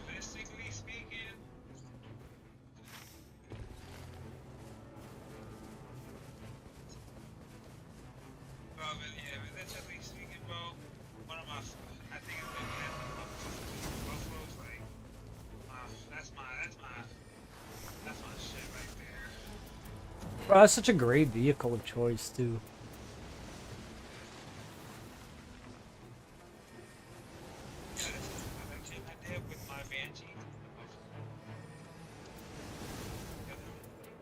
Realistically speaking, bro, yeah, realistically speaking, bro, one of my, I think it's gonna be Buffalo's like, that's my shit right there.
Bro, that's such a great vehicle of choice too.
Yeah, that came I did with my Banshee.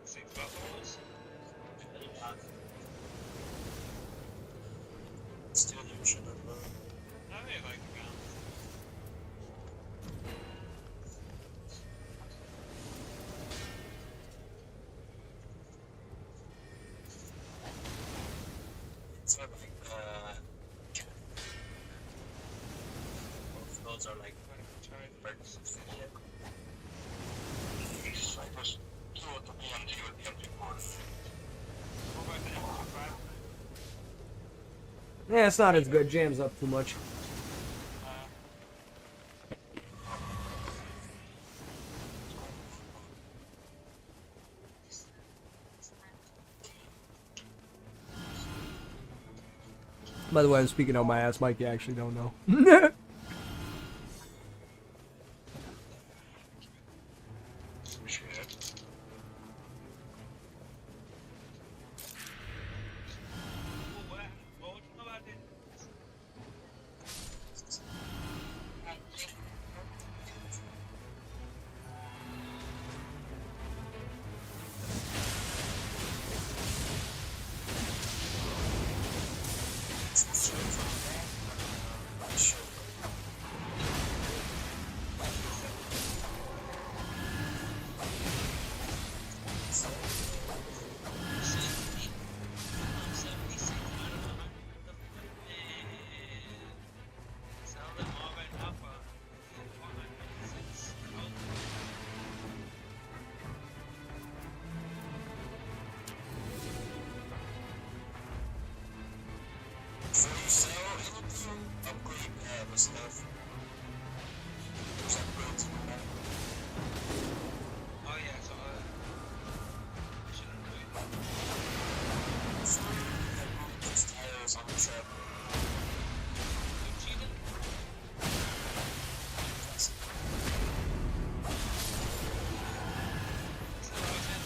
Six Buffaloes.
still you should have
I really like the gun.
It's not like both of those are like birds. I just do it the BMG with the MP4.
What about the M25?
Yeah, it's not as good. Jams up too much. By the way, I'm speaking out my ass. Mikey actually don't know.
What would you know about it?
Before you sell anything, upgrade the stuff. There's upgrades in that.
Oh yeah, so I shouldn't do it.
These tires on the truck.
You cheated? So I was in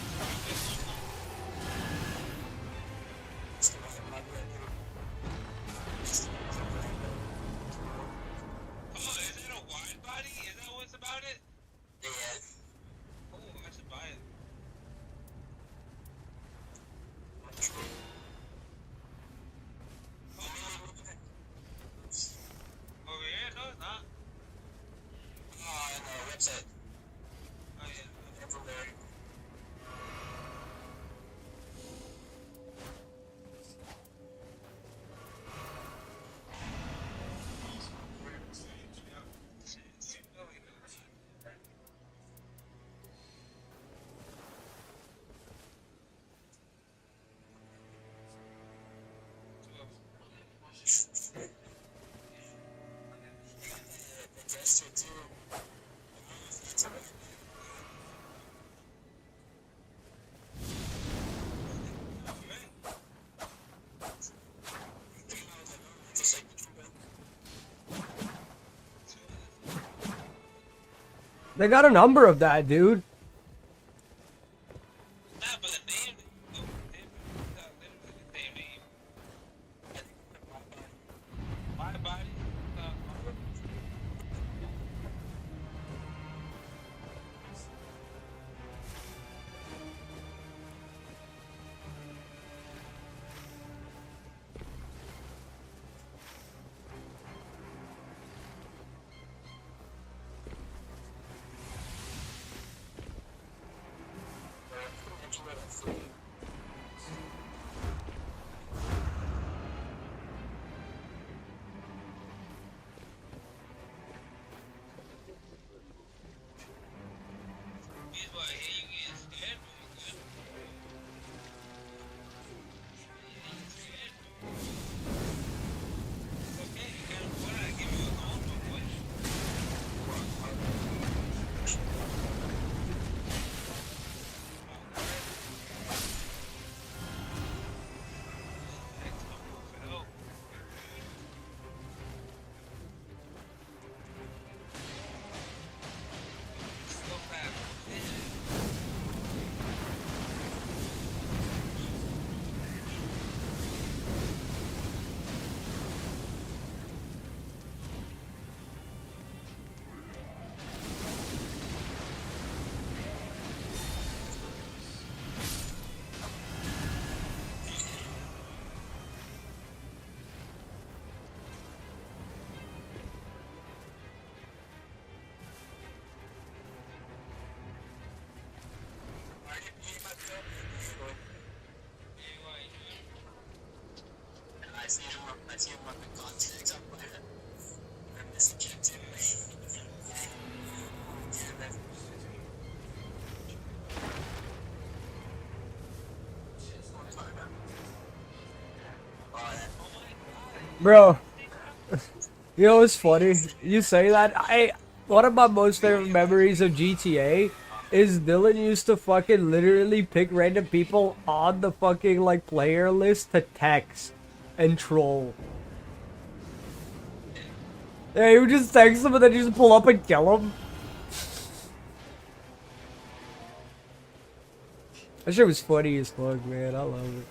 Still have my brand new.
Oh, is it a wide body? Is that what's about it?
Yeah.
Oh, I should buy it. Over here? No, it's not.
Oh, and website.
Oh yeah.
Everywhere. The gesture too.
They got a number of that, dude.
Nah, but the name, literally the name. My body. He's like, hey, you getting scared? Okay, you can't what I give you a call, but what?
I see him on the context. I'm like, I'm just kidding.
Bro, you know what's funny? You say that. One of my most favorite memories of GTA is Dylan used to fucking literally pick random people on the fucking like player list to text and troll. Yeah, he would just text them and then just pull up and kill them. That shit was funny as fuck, man. I love it.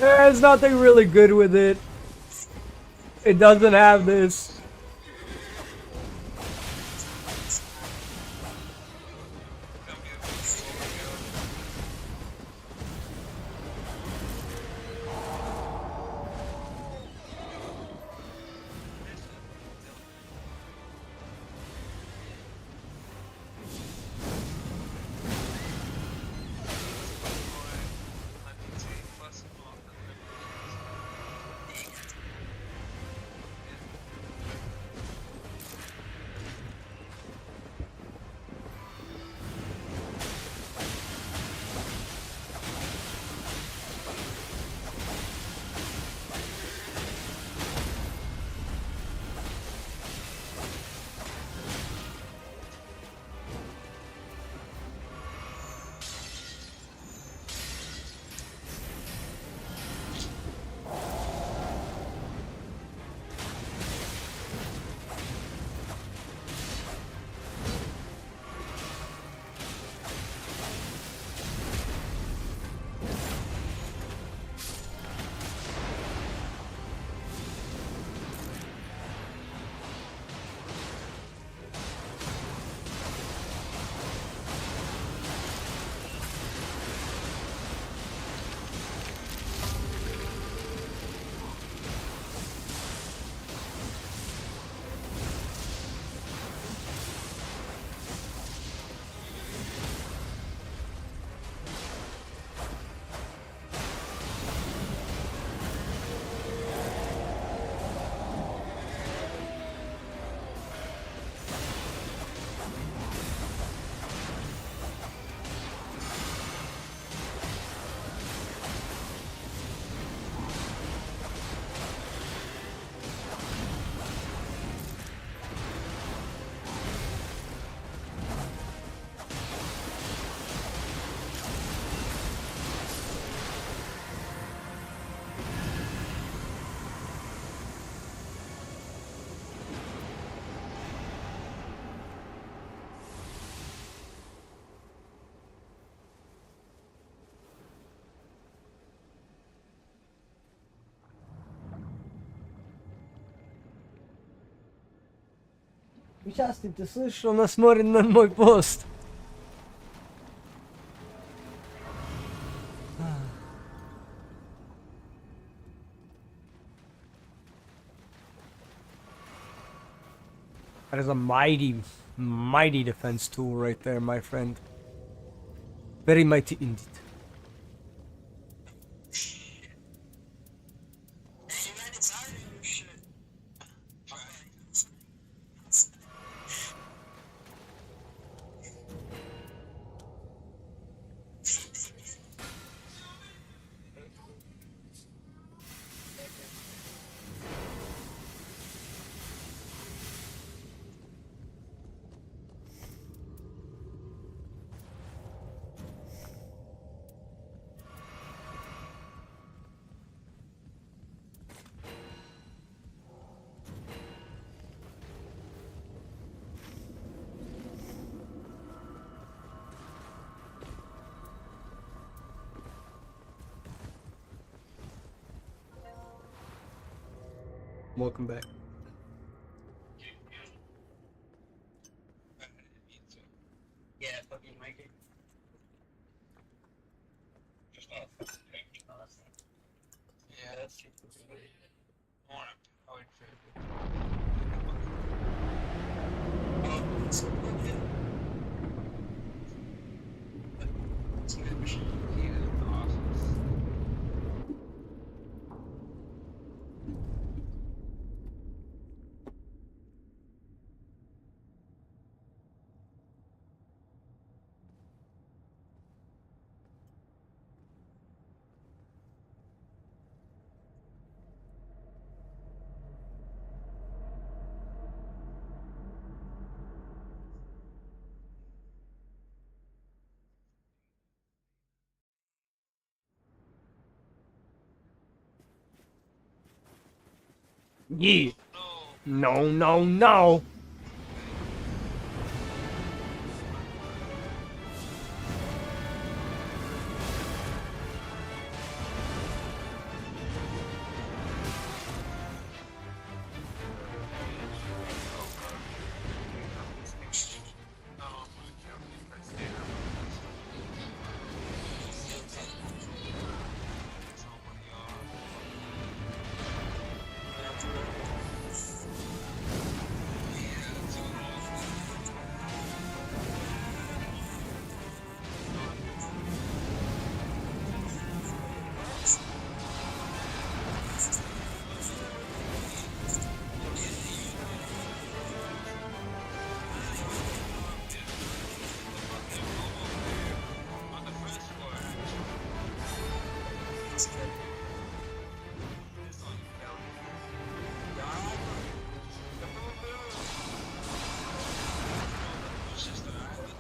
There's nothing really good with it. It doesn't have this.
Счастье, ты слышишь, он смотрит на мой пост. That is a mighty, mighty defense tool right there, my friend. Very mighty indeed.
Hey, man, it's hard. Oh, shit.
Welcome back.
Yeah, fucking Mikey.
Yeah, that's I want a powered trip.
Oh, so good. It's a good machine.
He is awesome.
Yeah.
No.
No, no, no.
Oh my god, I stay there. Somebody off. Yeah, too off. On the first floor, actually.
It's good.
It's on down. It's just an island.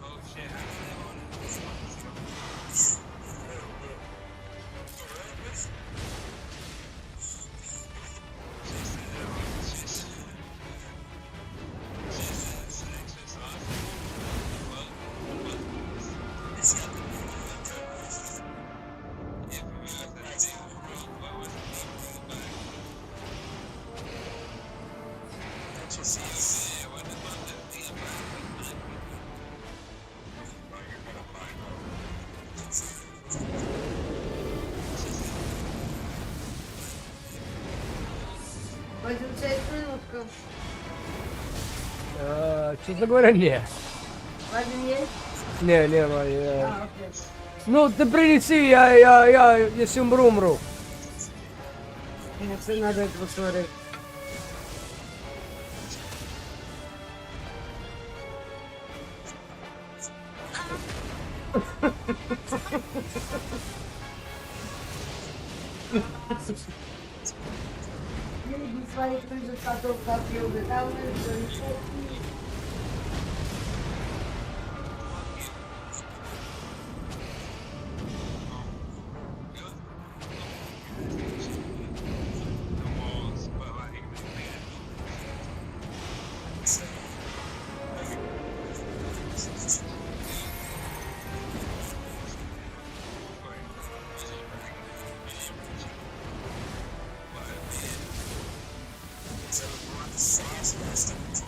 Oh shit,
Возьмем 6 минутку.
Честно говоря, не.
Возьмем есть?
Не, не,
Окей.
Ну, ты принеси, я, если умру, умру.
Нет, надо это посмотреть. Люди своих рыжих котов как любят, а у нас что, ничего?
The wall.
sauce last time.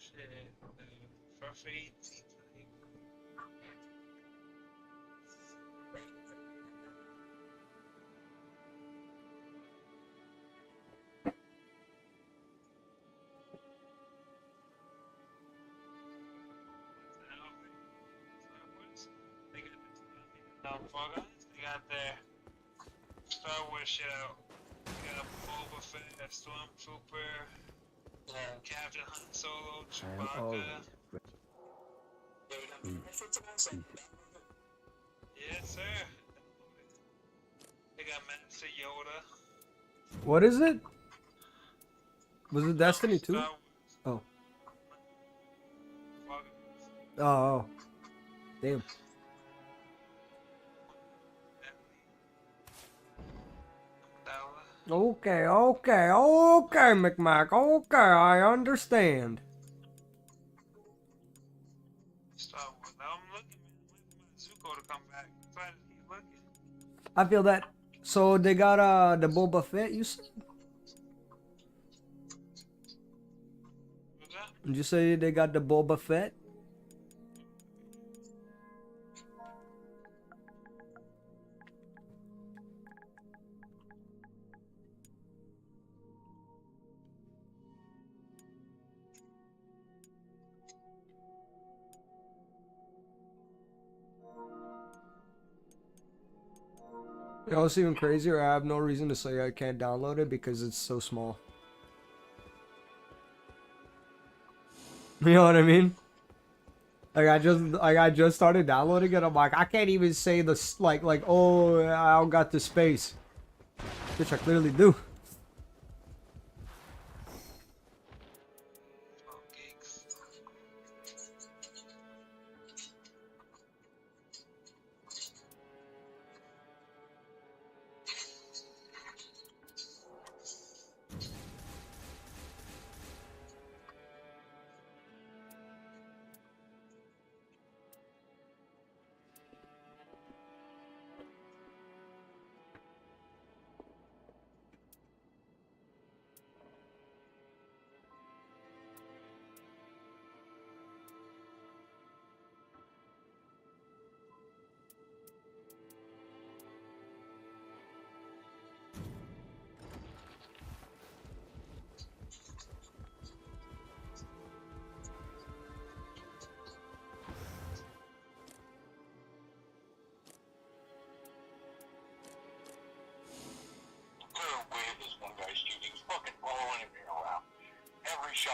Shit, for free. Fall Guys, they got their Star Wars shit out. They got Boba Fett, Stormtrooper, Captain Han Solo, Chewbacca. Yes, sir. They got Master Yoda.
What is it? Was it Destiny 2?
Star Wars.
Oh.
Fall Guys.
Oh. Damn. Okay, McMac. Okay, I understand.
Star Wars. Now I'm looking, man. Waiting for my Zuko to come back. I'm trying to keep looking.
I feel that. So they got the Boba Fett, you said?
What's that?
Did you say they got the Boba Fett? You know, it's even crazier. I have no reason to say I can't download it because it's so small. You know what I mean? Like I just started downloading it. I'm like, I can't even say the oh, I don't got the space, which I clearly do.
12 gigs.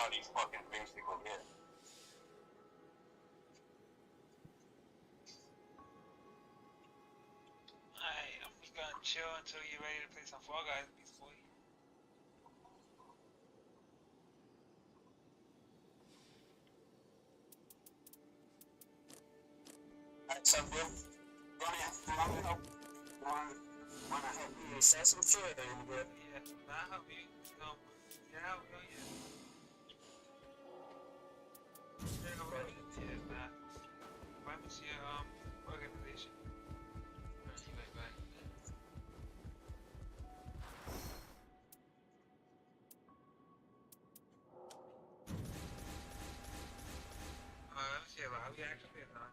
all these fucking things to go get.
Alright, I'm just gonna chill until you're ready to play some Fall Guys, Beast Boy.
Alright, so good. Wanna help? Wanna help me say some shit?
Yeah, nah, help me. No, yeah, help me. Yeah. Yeah, nah. What was your organization? Alright, you right back. Let me see how we actually is on.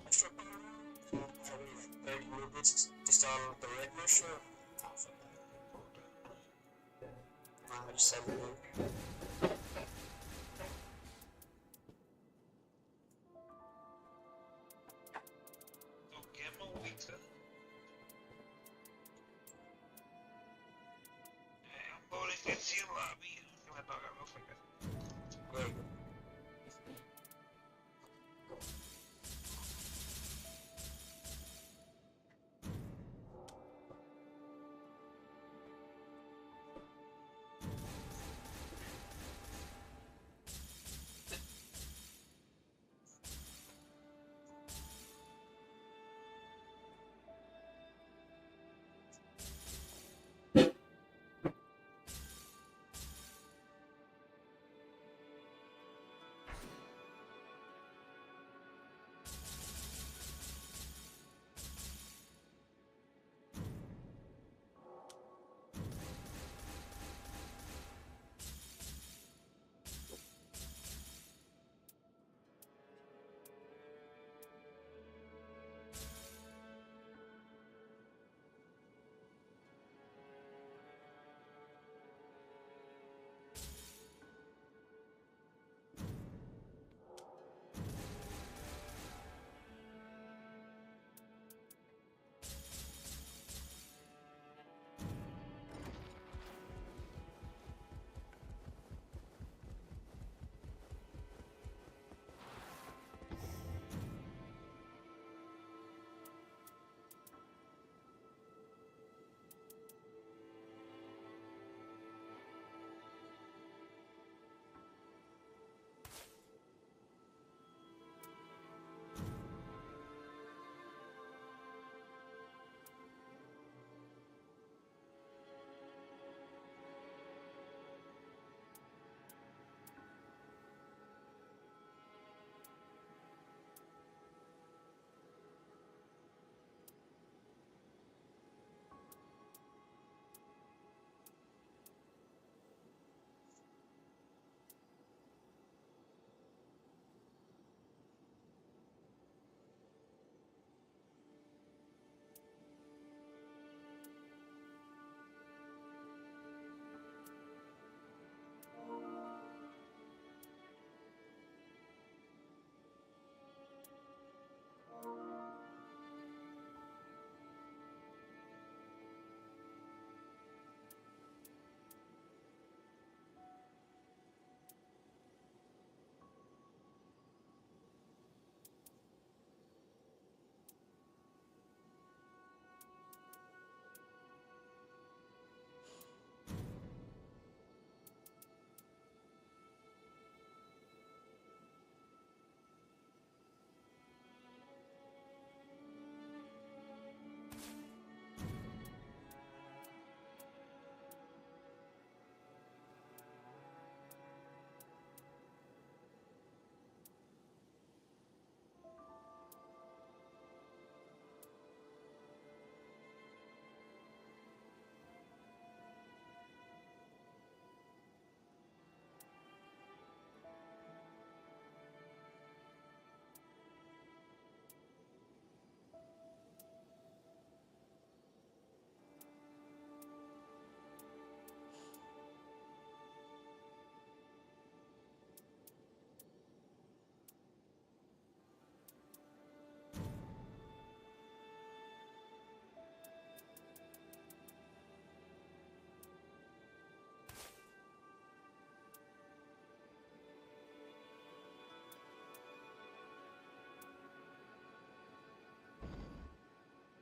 Extra probably like 30 minutes to start the regular show. I just said it.
Don't get my weeks up. Hey, I'm voting against you, lobby. I'm gonna dog out real quick.
Wait.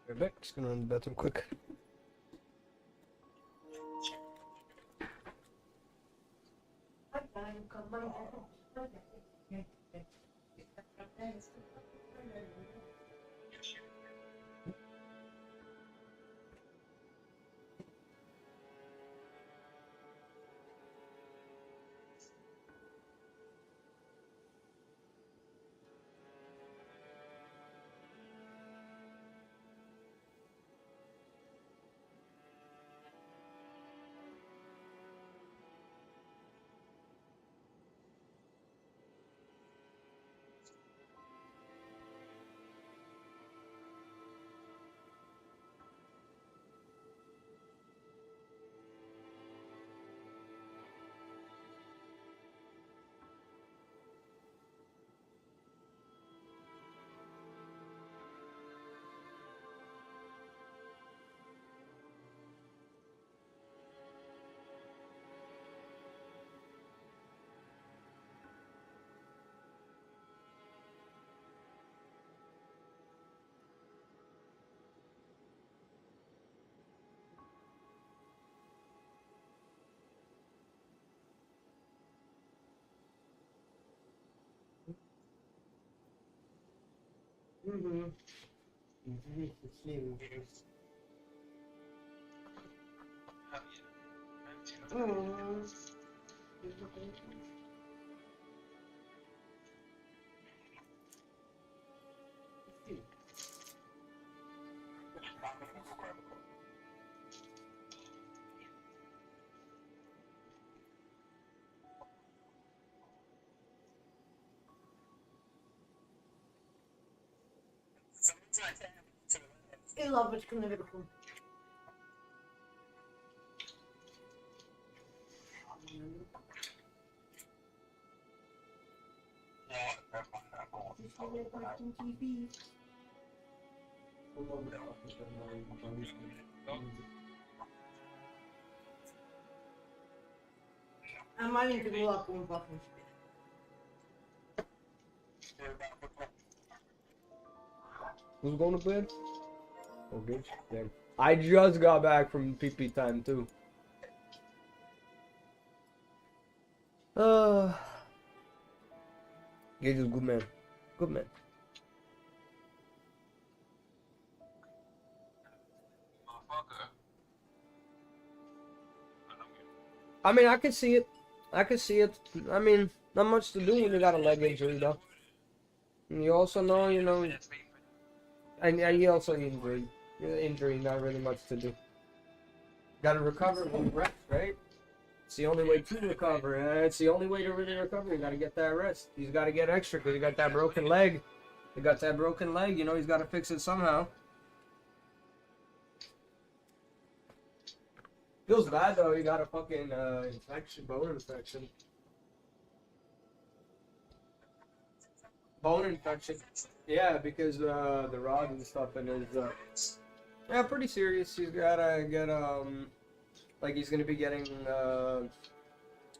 Right back. Just gonna run to the bathroom quick.
И лампочка наверху. А маленьким молоком пахнет.
Who's going to bed? Oh, good. Damn. I just got back from PP time too. Gage is a good man. Good man. I mean, I can see it. I can see it. I mean, not much to do when you got a leg injury, though. And you also know, and you also injury. Injury, not really much to do. Gotta recover when you rest, right? It's the only way to recover. It's the only way to really recover. You gotta get that rest. He's gotta get extra because you got that broken leg. You got that broken leg, he's gotta fix it somehow. Feels bad though, you got a fucking infection, bone infection. Bone infection. Yeah, because the rod and stuff in his yeah, pretty serious. He's gotta get like he's gonna be getting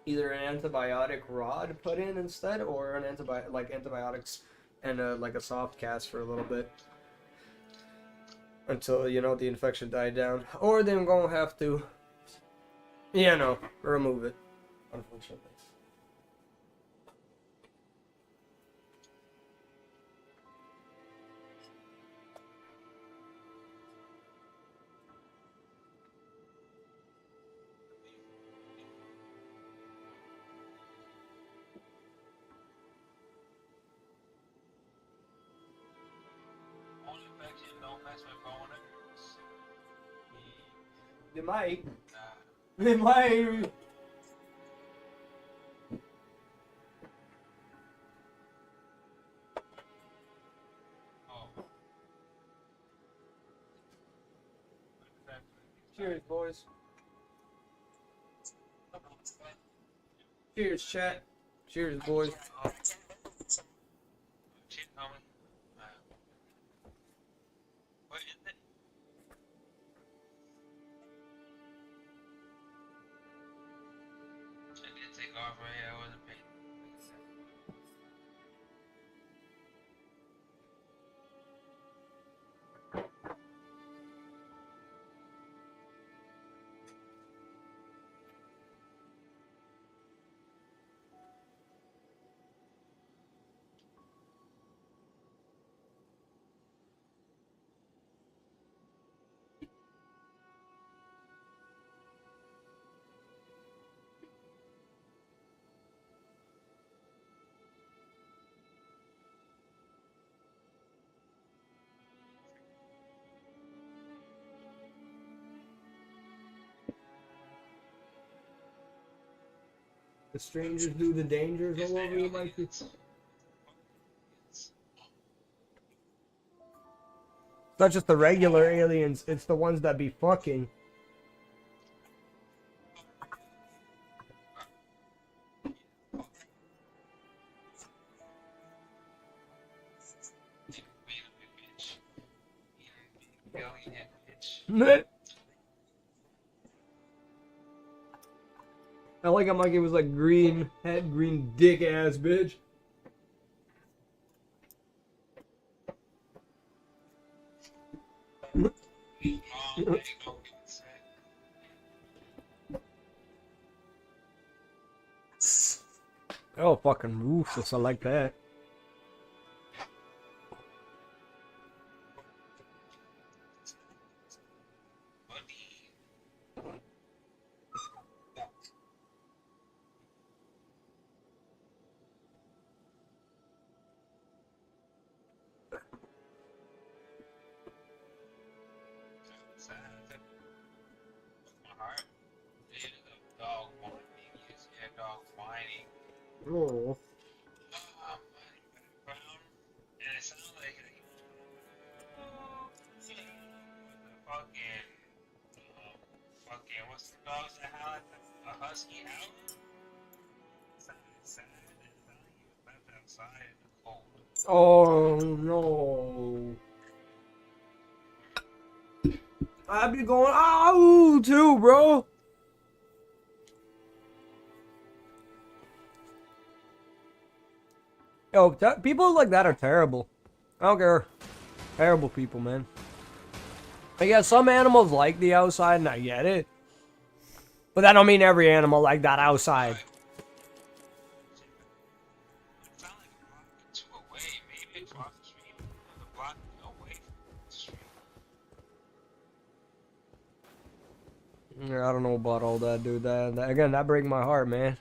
either an antibiotic rod put in instead, or an antibiotics and like a soft cast for a little bit until the infection died down, or they're gonna have to remove it, unfortunately. They might. They might. Cheers, boys. Cheers, chat. Cheers, boys.
What is it? I did take off right here. I wasn't paying.
The strangers do the dangers all over you, Mikey. It's not just the regular aliens, it's the ones that be fucking. I like how Mikey was like green head, green dick ass bitch. Oh, fucking ruthless. I like that. Oh.
And it sounds like fucking, what's the dogs that howl at a husky howl? Sad, sad. It sounded like he was left outside in the cold.
Oh no. I'd be going, ow, too, bro. Yo, people like that are terrible. I don't care. Terrible people, man. But yeah, some animals like the outside, and I get it. But that don't mean every animal like that outside.
It sounded like a block or two away, maybe across the street, or the block away from the street.
Yeah, I don't know about all that, dude. That again, that breaks my heart, man.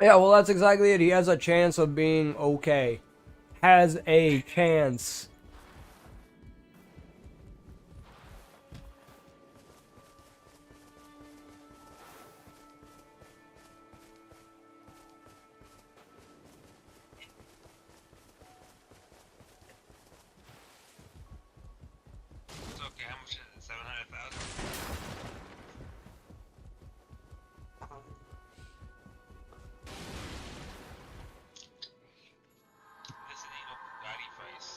Yeah, well, that's exactly it. He has a chance of being okay. Has a chance.
It's okay, how much is it? 700,000? This ain't no Bugatti price.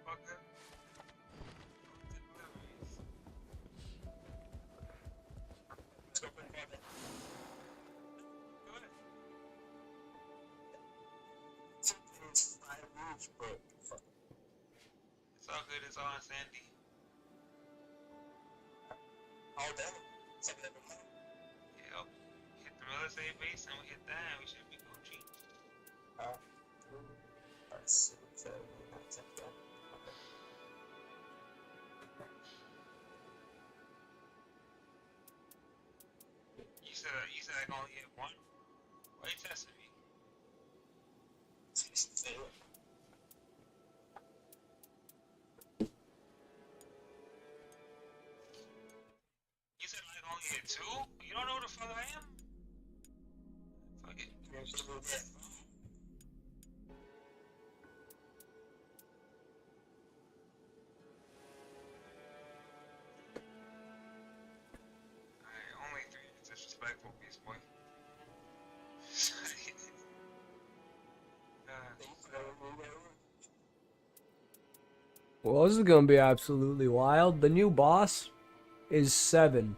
Fucker. It's all good, it's all on Sandy. Yeah, hit the military base and we hit that and we should be Gucci. You said I can only hit one? Why you testing me? You said I can only hit two? You don't know who the fuck I am? Fuck it. Alright, only three. Disrespectful, Beast Boy.
Well, this is gonna be absolutely wild. The new boss is 7.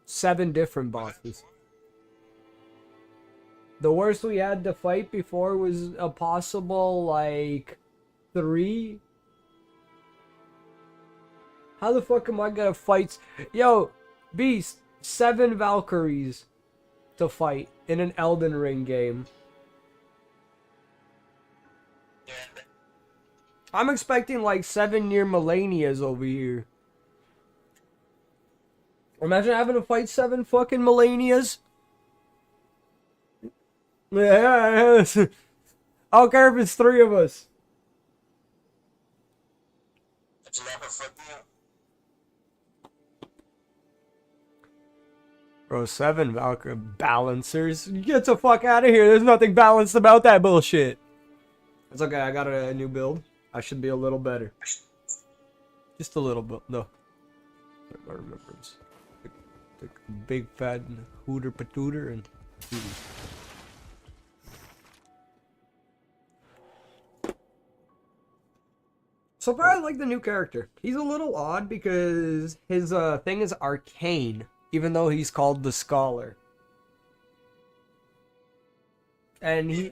7 different bosses.
The worst we had to fight before was a possible, like, 3. How the fuck am I gonna fight? Yo, Beast, 7 Valkyries to fight in an Elden Ring game.
Yeah,
I'm expecting like 7 near Millennias over here. Imagine having to fight 7 fucking Millennias. Yeah, I don't care if it's 3 of us.
but you never fucked me up.
Bro, 7 Valkyrie balancers. Get the fuck out of here. There's nothing balanced about that bullshit. It's okay, I got a new build. I should be a little better. Just a little bit, no. My remembrance. The big fat hooter patooter and so far I like the new character. He's a little odd because his thing is arcane, even though he's called the Scholar. And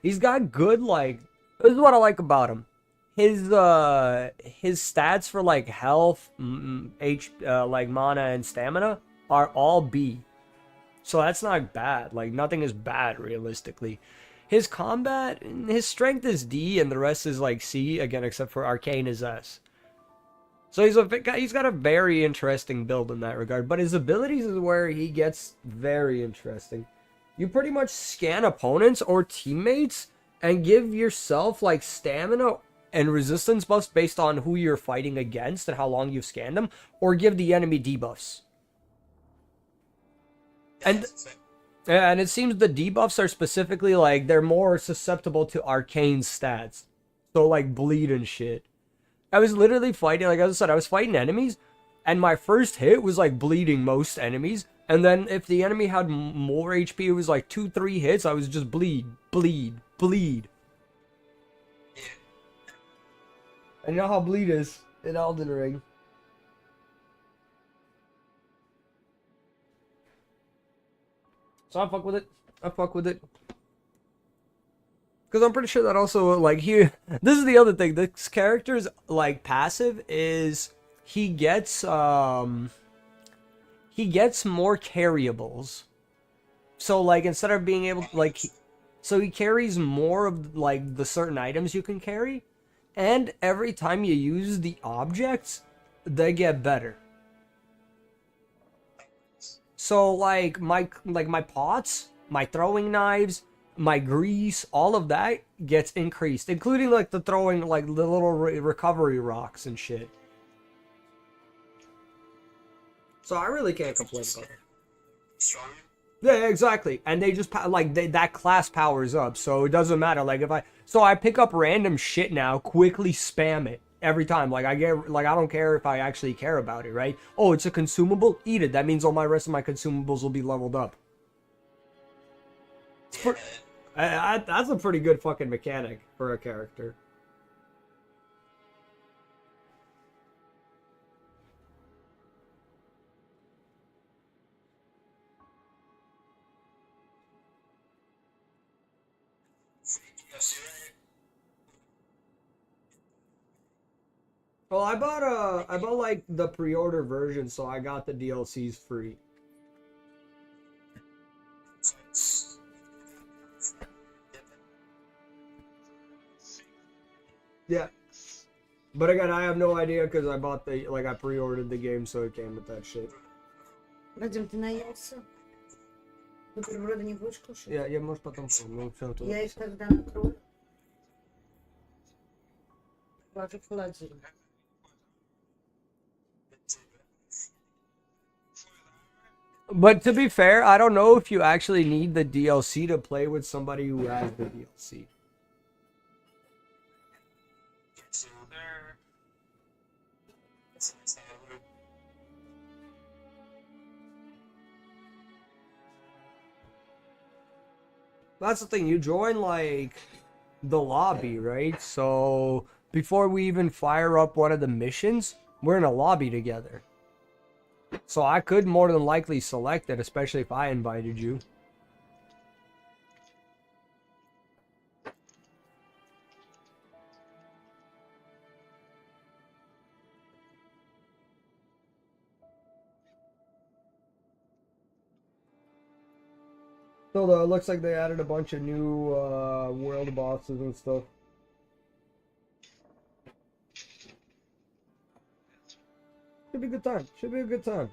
he's got good, like, this is what I like about him. His stats for like health, like mana and stamina are all B. So that's not bad. Like nothing is bad realistically. His combat, his strength is D and the rest is like C again, except for arcane is S. So he's got a very interesting build in that regard. But his abilities is where he gets very interesting. You pretty much scan opponents or teammates and give yourself like stamina and resistance buffs based on who you're fighting against and how long you've scanned them, or give the enemy debuffs. And it seems the debuffs are specifically like they're more susceptible to arcane stats. So like bleed and shit. I was literally fighting, like I said, I was fighting enemies, and my first hit was like bleeding most enemies. And then if the enemy had more HP, it was like 2-3 hits, I was just bleed. And you know how bleed is in Elden Ring. So I fuck with it. Because I'm pretty sure that also, like, here... This is the other thing. This character's, like, passive is... He gets more carryables. So, like, instead of being able to, like... So he carries more of, like, the certain items you can carry. And every time you use the objects, they get better. So like my pots, my throwing knives, my grease, all of that gets increased, including like the throwing like the little recovery rocks and shit. So I really can't complain about it.
Stronger?
Yeah, exactly. And they just that class powers up, so it doesn't matter. Like if I pick up random shit now, quickly spam it every time. Like I don't care if I actually care about it, right? Oh, it's a consumable, eat it. That means all my rest of my consumables will be leveled up. That's a pretty good fucking mechanic for a character. Well, I bought like the pre-order version, so I got the DLCs free. Yeah. But again, I have no idea because I bought I pre-ordered the game, so it came with that shit.
Вадим, ты наелся? Бутерброды не будешь кушать?
Я может потом, ну все тут.
Я их тогда накрою. Положу в холодильник.
But to be fair, I don't know if you actually need the DLC to play with somebody who has the DLC. That's the thing, you join like the lobby, right? So before we even fire up one of the missions, we're in a lobby together. So I could more than likely select it, especially if I invited you.
So it looks like they added a bunch of new world bosses and stuff. Should be a good time. Should be a good time.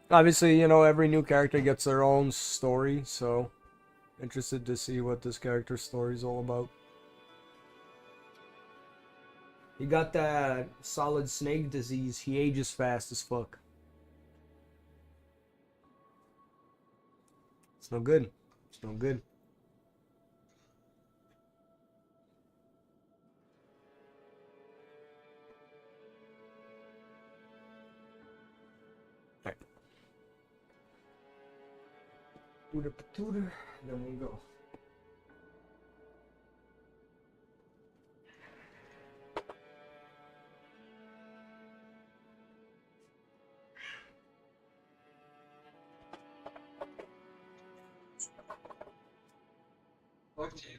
Obviously, you know, every new character gets their own story, so interested to see what this character's story is all about. He got that solid snake disease. He ages fast as fuck. It's no good. It's no good. Alright. Tutor patooter, then we go.
Okay.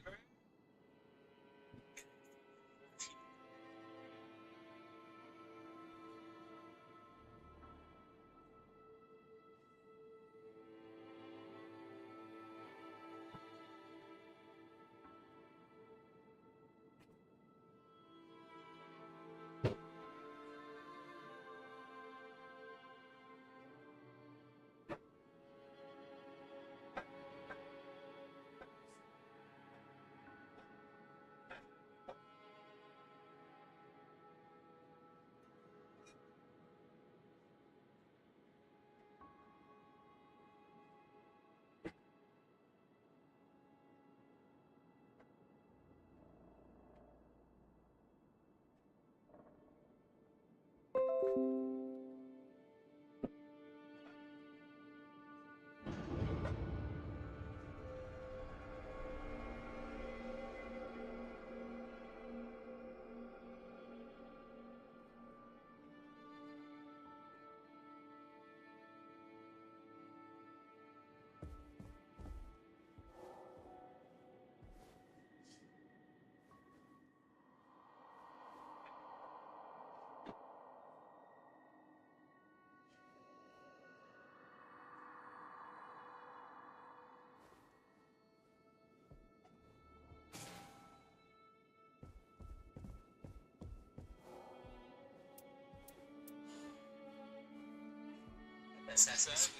Assassin's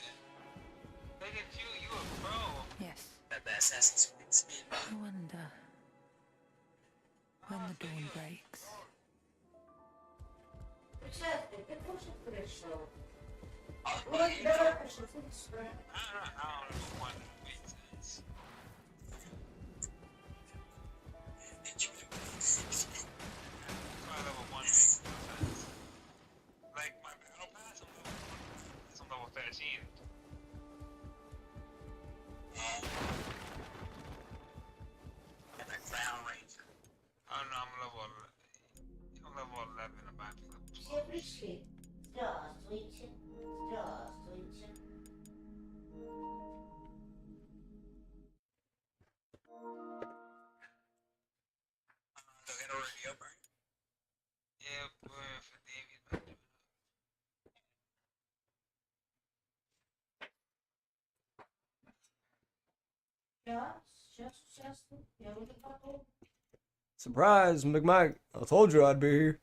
Look at you a pro.
Yes.
that the Assassin's Creed speed.
I wonder when the dawn breaks.
Честно, ты тоже пришел.
Oh,
Вот,
you
давай,
know,
пришел, слышишь?
I don't know what makes sense.
did you
My level 1 makes no sense. Like my battle pass, I'm level 13.
and a Crown Ranger?
Oh no, I'm level 11 about to.
Все пришли. Здравствуйте. Здравствуйте.
They'll get already up, right?
Yeah, boy, for David.
Сейчас. Я уже готов.
Surprise, McMike. I told you I'd be here.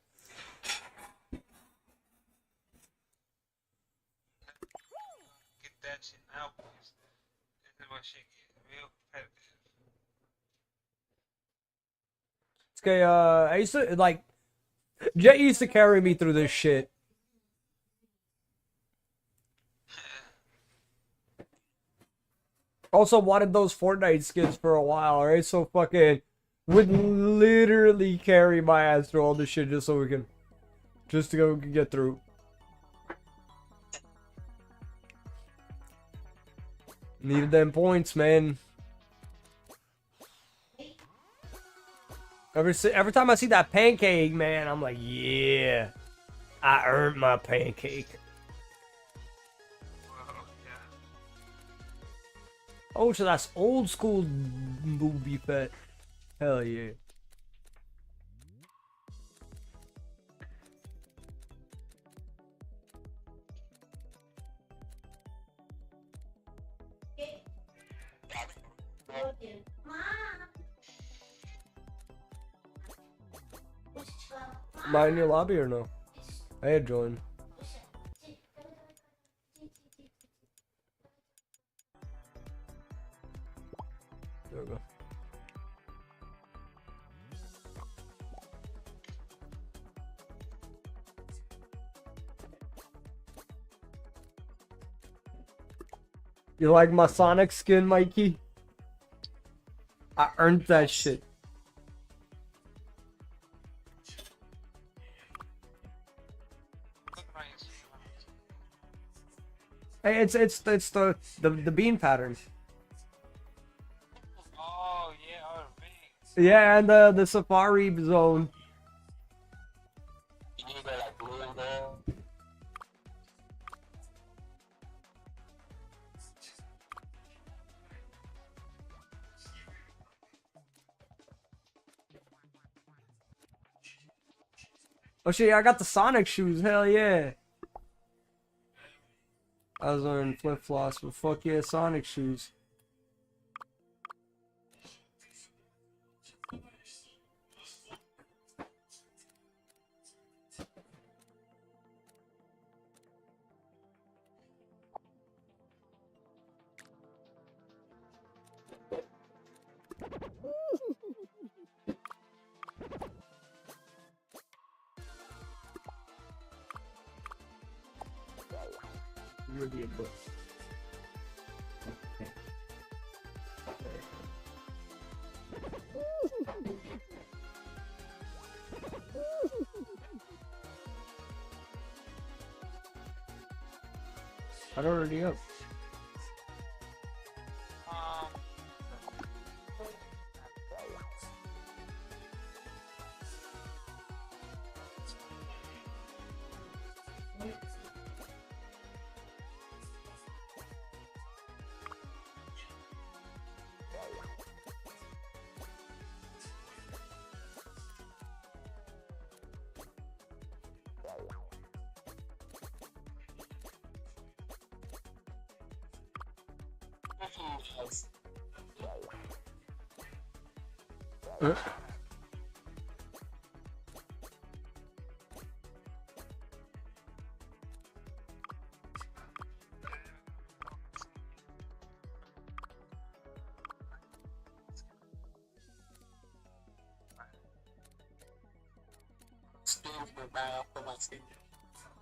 Get that shit now, boys. This is what shit get real competitive.
Okay, I used to, like, Jet used to carry me through this shit. Also wanted those Fortnite skins for a while, right? So fucking would literally carry my ass through all this shit just so we can, just to go get through. Needed them points, man. Every time I see that pancake, man, I'm like, yeah, I earned my pancake.
Well, yeah.
Oh, so that's old school booby fat. Hell yeah. Am I in your lobby or no? I had joined. There we go. You like my Sonic skin, Mikey? I earned that shit. Hey, it's the bean pattern.
Oh yeah, oh thanks.
Yeah, and the safari zone.
You need that like blue and gold.
Oh shit, I got the Sonic shoes. Hell yeah. I was wearing flip flops, but fuck yeah, Sonic shoes. Really a book. I'd already up.
Um,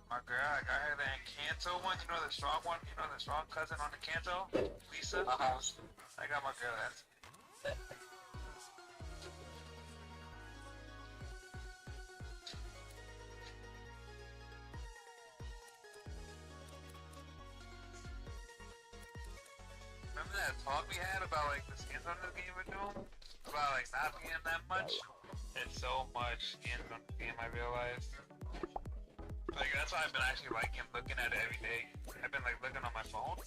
my girl, I got her the Encanto one. You know the strong one. You know the strong cousin on Encanto, Lisa. I got my girl that. Remember that talk we had about like the skins on this game we're doing? About like not being that much? It's so much skins on the game, I realized. Like that's why I've been actually liking looking at it every day. I've been like looking on my phone.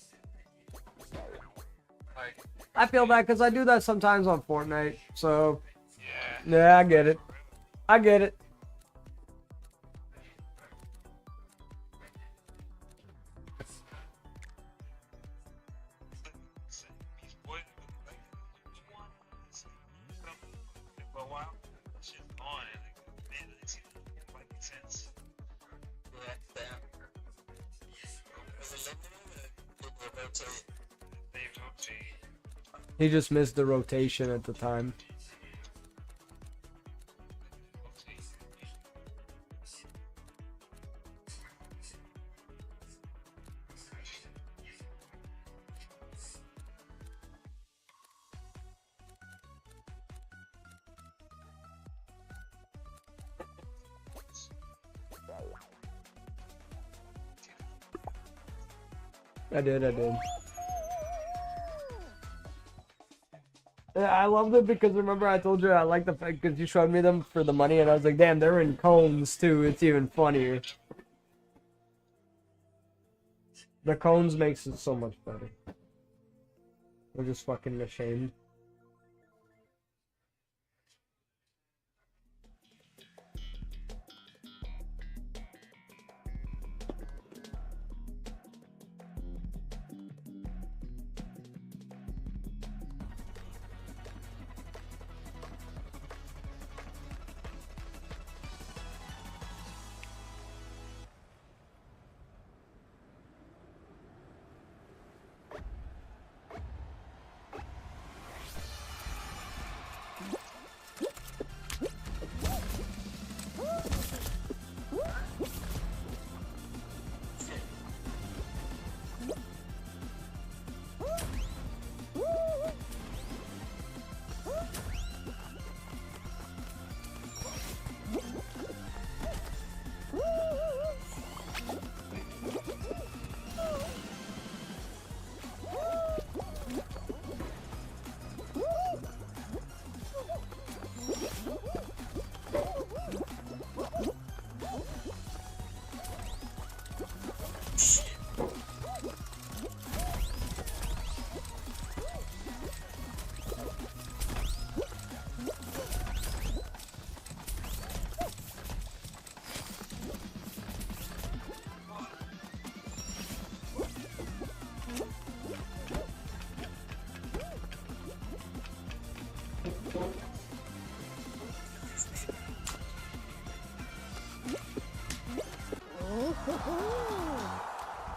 Like
I feel bad because I do that sometimes on Fortnite. So
yeah.
yeah, I get it. I get it.
These boys like one for a while. Shit's on and like man, it seems like makes sense. They rotate.
He just missed the rotation at the time. I did. Yeah, I loved it because remember I told you I like the fact because you showed me them for the money and I was like, damn, they're in cones too. It's even funnier. The cones makes it so much better. We're just fucking ashamed.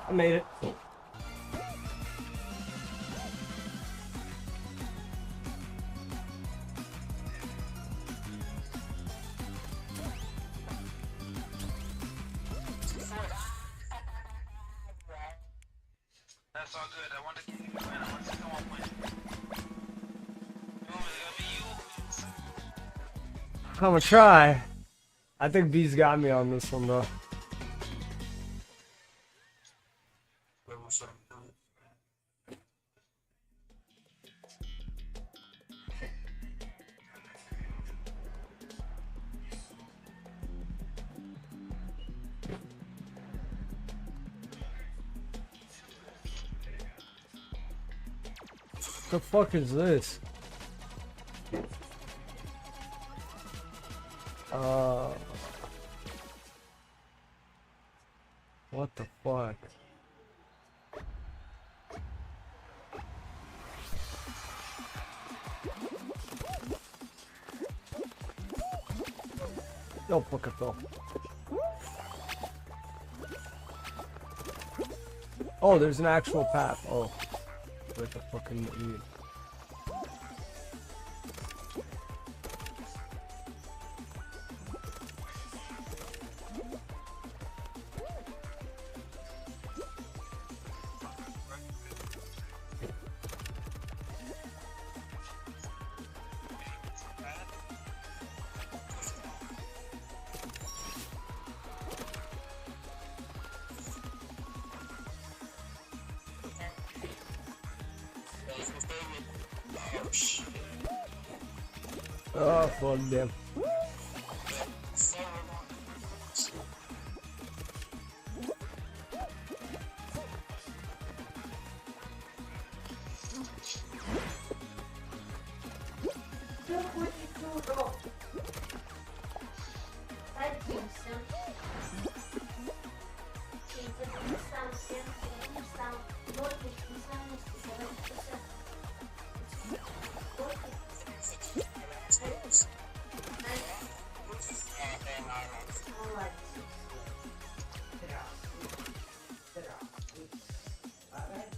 I made it.
That's all good. I want to get you win. I want to see someone win. You want me to be you?
I'm gonna try. I think B's got me on this one, though. The fuck is this? What the fuck? No, fuck it though. Oh, there's an actual path. Oh, what the fucking idiot. Oh, fuck them.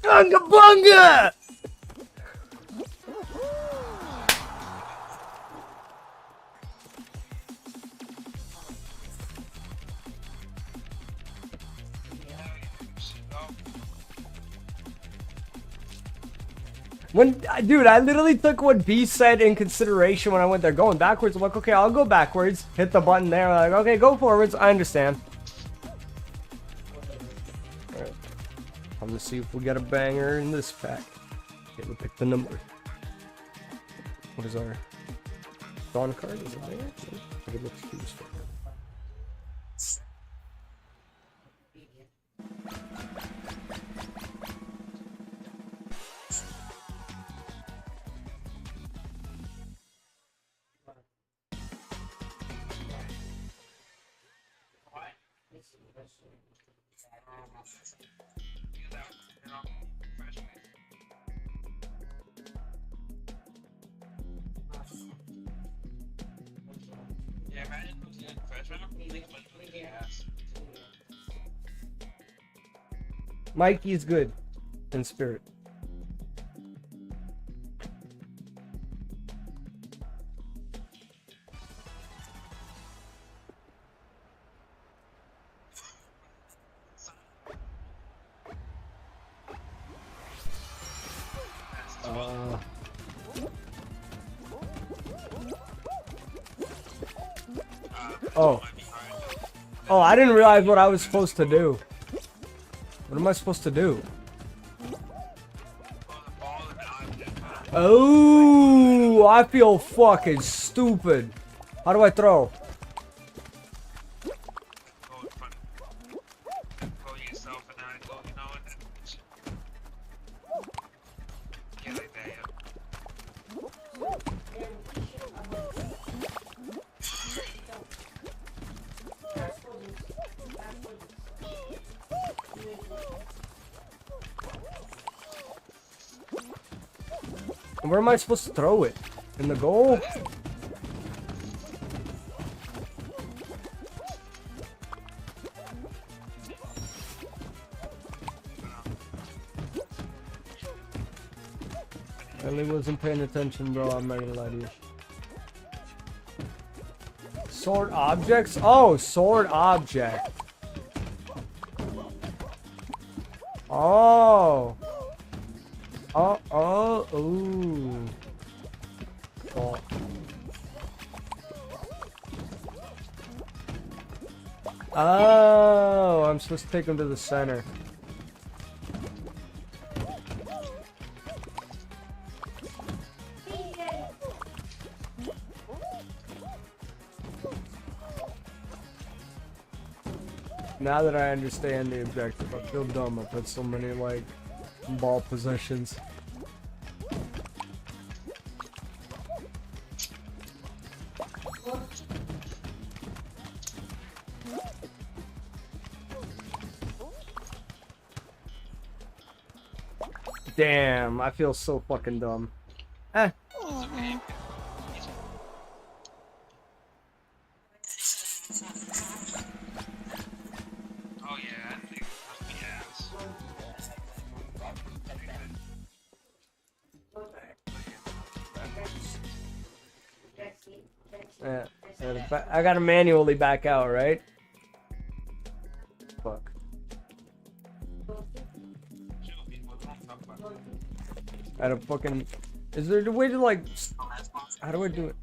Bunga bunga! Dude, I literally took what B said in consideration when I went there. Going backwards, I'm like, okay, I'll go backwards. Hit the button there. I'm like, okay, go forwards. I understand. Alright. I'm gonna see if we got a banger in this pack. Okay, we'll pick the number. What is our Dawn card? Is it there? I think it looks useful.
Yeah, imagine losing in the first round. Think about losing ass.
Mikey's good in spirit. Oh. Oh, I didn't realize what I was supposed to do. What am I supposed to do? Oh, I feel fucking stupid. How do I throw?
Go yourself and I go, you know what? Yeah, like that, yeah.
And where am I supposed to throw it?
In the goal. I really wasn't paying attention, bro. I'm not gonna lie to you. Sword objects? Oh, sword object. Oh. Ooh. Oh. Oh, I'm supposed to take him to the center. Now that I understand the objective, I feel dumb. I put so many, like, ball possessions. Damn, I feel so fucking dumb. Eh.
Oh yeah, I think yes.
Yeah, I gotta manually back out, right? Fuck. I gotta fucking. Is there a way to like? How do I do it?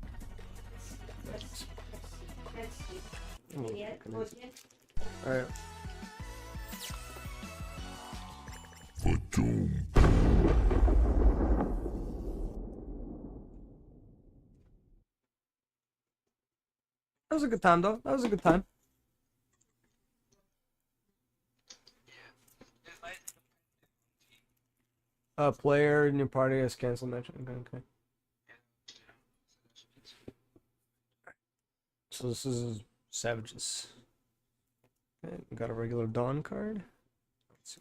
Alright. That was a good time, though. That was a good time. Player in your party has canceled match. Okay. So this is Savages. Okay, we got a regular Dawn card. Let's see.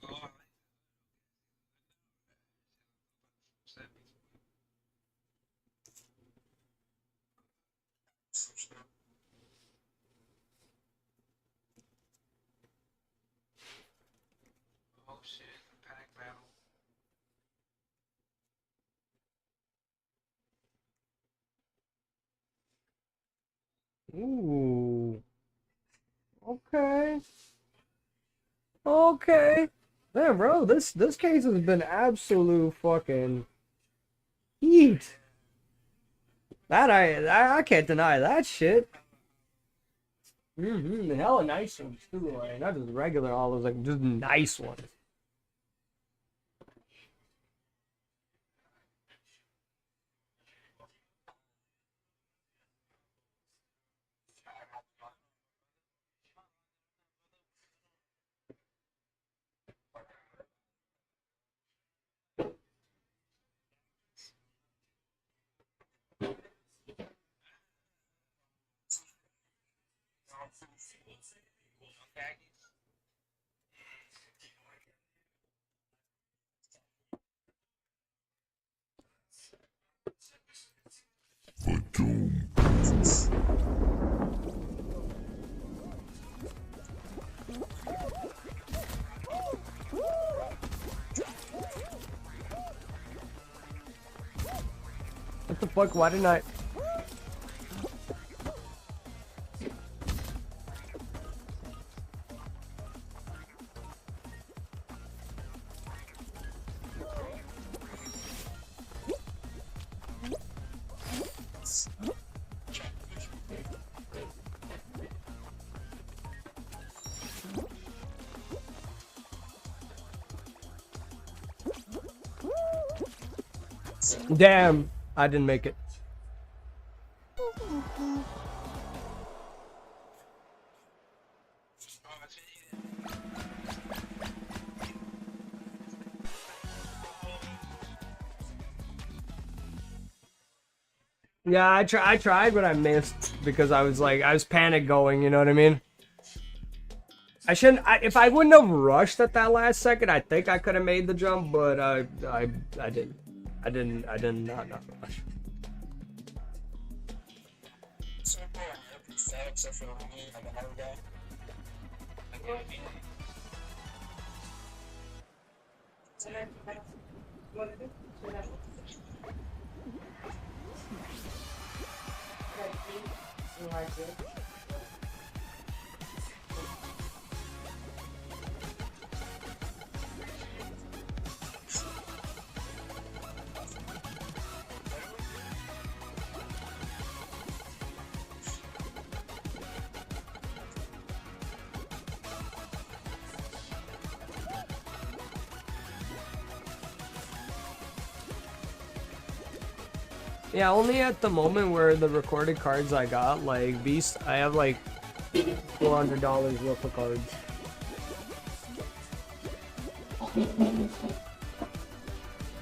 Oh shit, panic battle.
Ooh. Okay. Okay. Damn, bro, this case has been absolute fucking heat. That I can't deny that shit. Hella nice ones too, like not just regular olives, like just nice ones. What the fuck? Why didn't I? Damn, I didn't make it. Yeah, I tried, but I missed because I was panic going. You know what I mean? I shouldn't. If I wouldn't have rushed at that last second, I think I could have made the jump, but I didn't. I did not rush.
circle and everything fell except for me, like another guy.
Okay, me.
Yeah, only at the moment where the recorded cards I got, like Beast, I have like $400 worth of cards.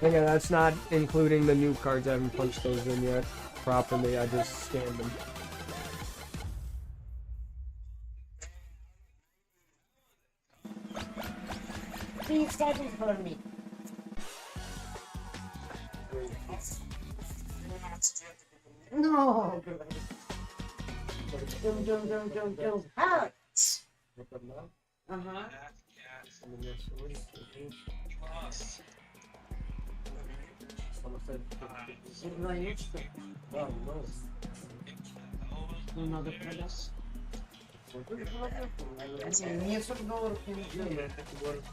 Again, that's not including the new cards. I haven't punched those in yet properly. I just scanned them.
Please start it for me. No, Dum. Ah! Uh-huh.
Yes. Plus.
Двоечка. Ну, надо продать. Мне $40 не нужно.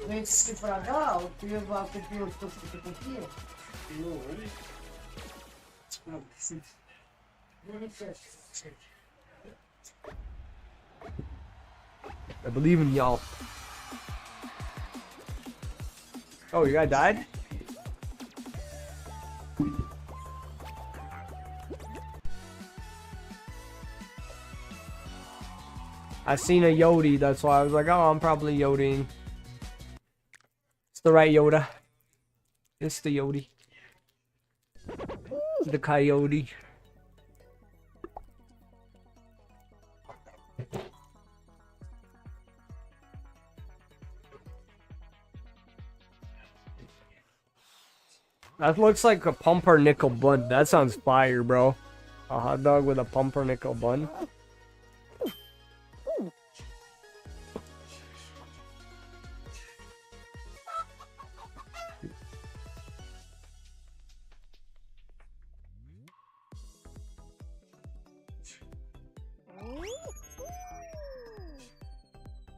Но если ты продал, ты купил то, что ты купил.
I believe in y'all. Oh, your guy died? I seen a Yodi, that's why I was like, oh, I'm probably Yodiing. It's the right Yoda. It's the Yodi. The Coyote. That looks like a pumpernickel bun. That sounds fire, bro. A hot dog with a pumpernickel bun.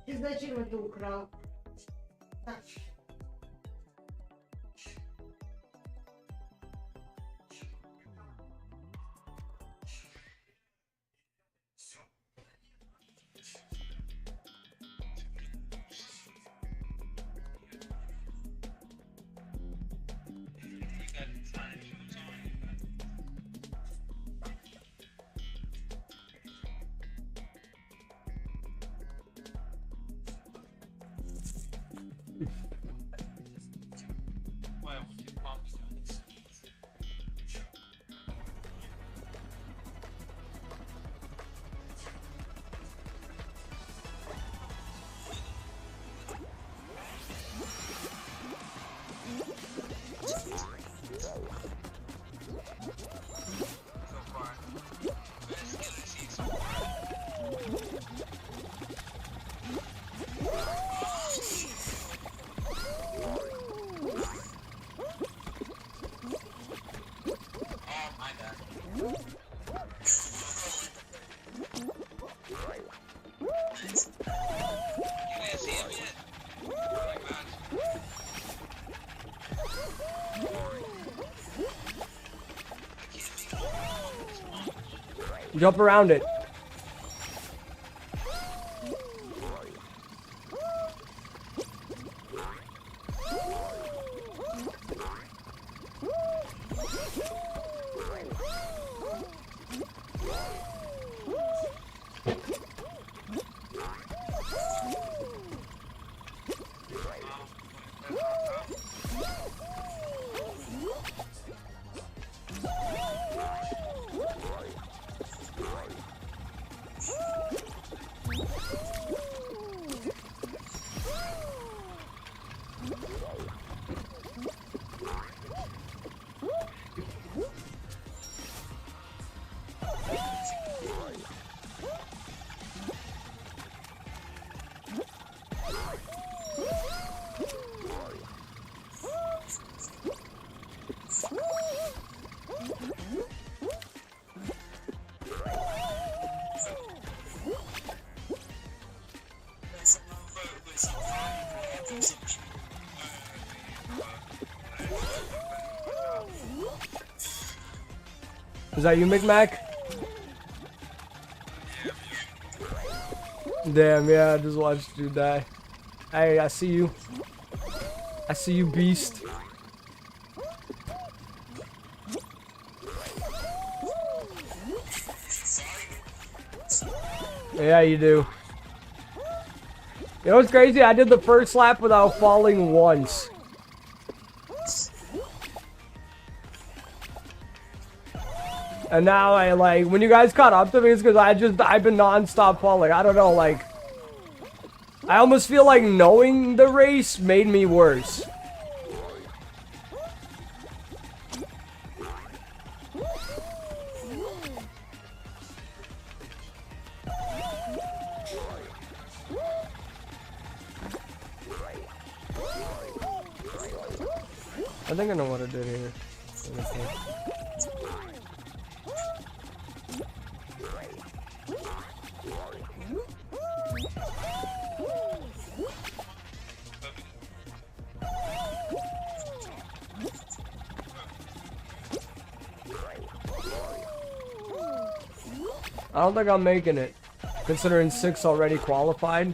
Ты зачем это украл?
Jump around it. Is that you, McMac? Damn, yeah, I just watched you die. Hey, I see you. I see you, beast. Yeah, you do. You know what's crazy? I did the first lap without falling once. And now I like, when you guys caught up to me, it's because I've been non-stop falling. I don't know, like, I almost feel like knowing the race made me worse. I think I know what I did here. I don't think I'm making it, considering 6 already qualified.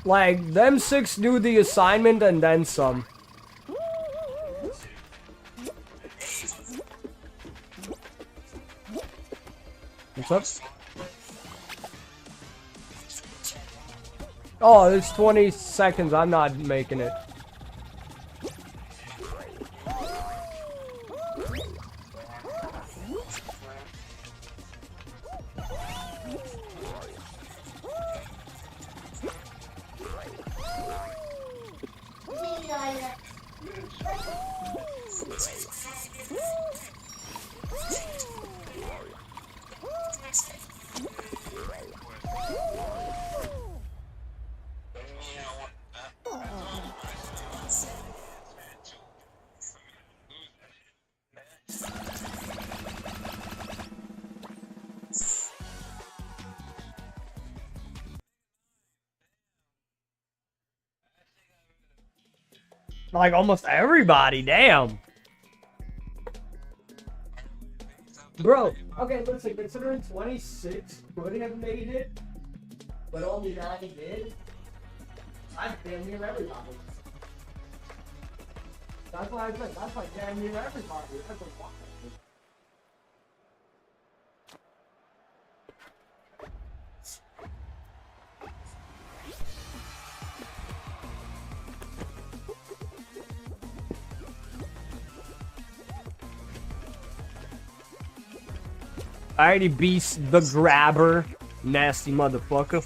Like, them 6 do the assignment and then some. What's up? Oh, it's 20 seconds. I'm not making it. Like almost everybody, damn. Bro, okay, listen, considering 26 could have made it, but only 9 did, I'd damn near everybody. That's why I said, that's like damn near everybody. That's a lot. I already beast the grabber, nasty motherfucker.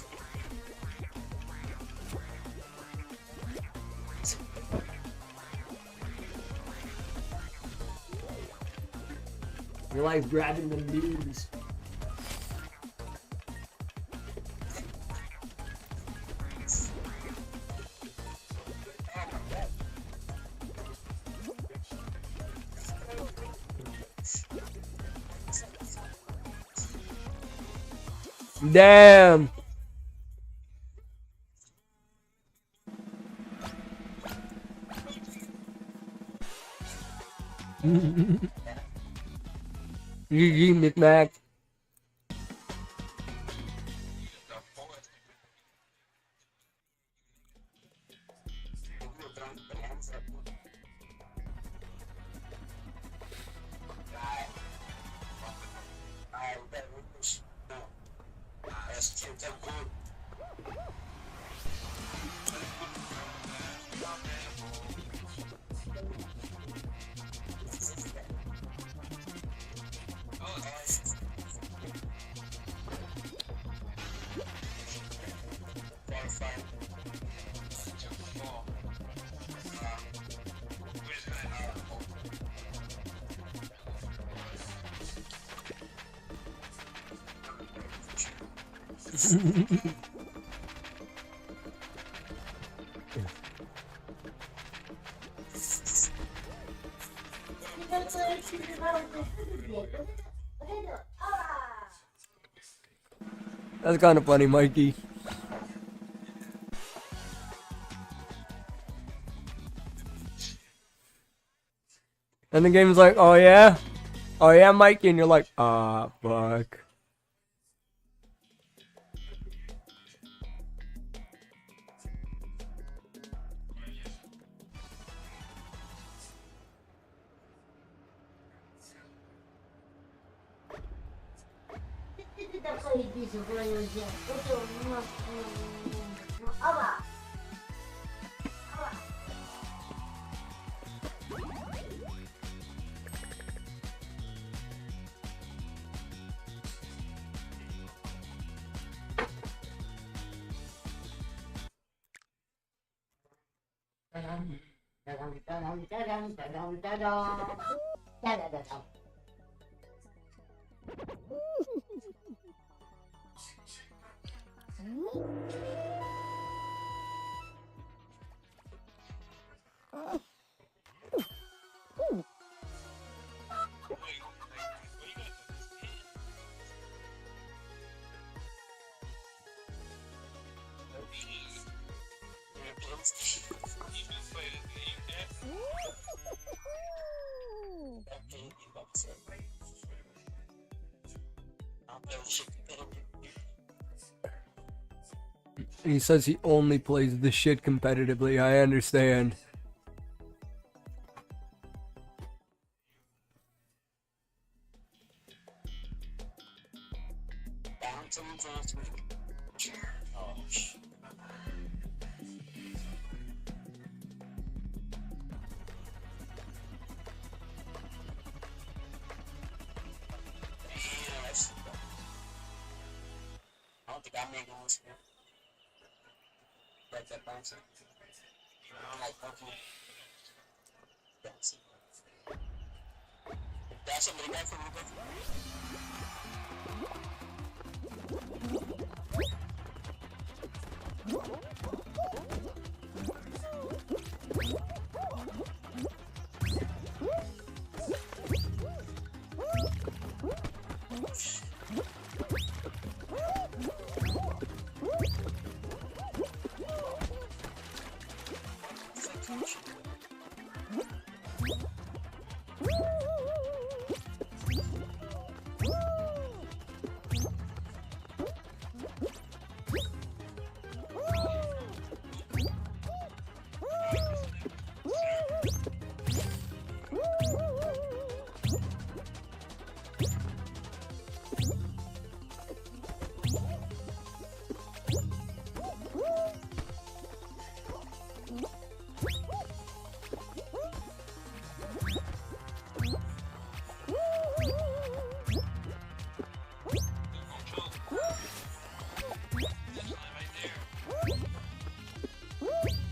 You like grabbing the news. Damn. GG, McMac. That's kind of funny, Mikey.
And the game's like, oh yeah? Oh yeah, Mikey? And you're like, fuck. He says he only plays this shit competitively. I understand.
I don't think I made one here. Like that bouncer. Like okay. Bouncy. That's somebody back from the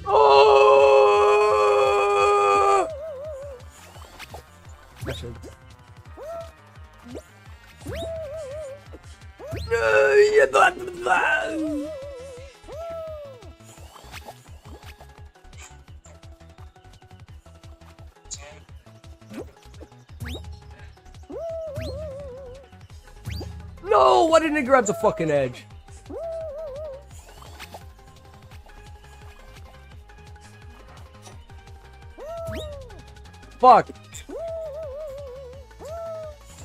Oh! That should. No, why didn't it grab the fucking edge? Fuck.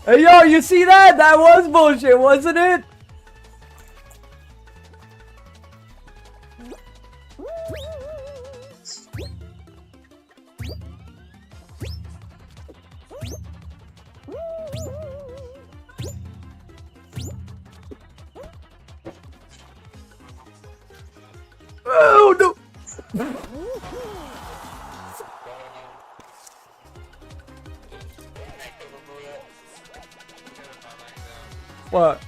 Hey yo, you see that? That was bullshit, wasn't it? Oh no! What?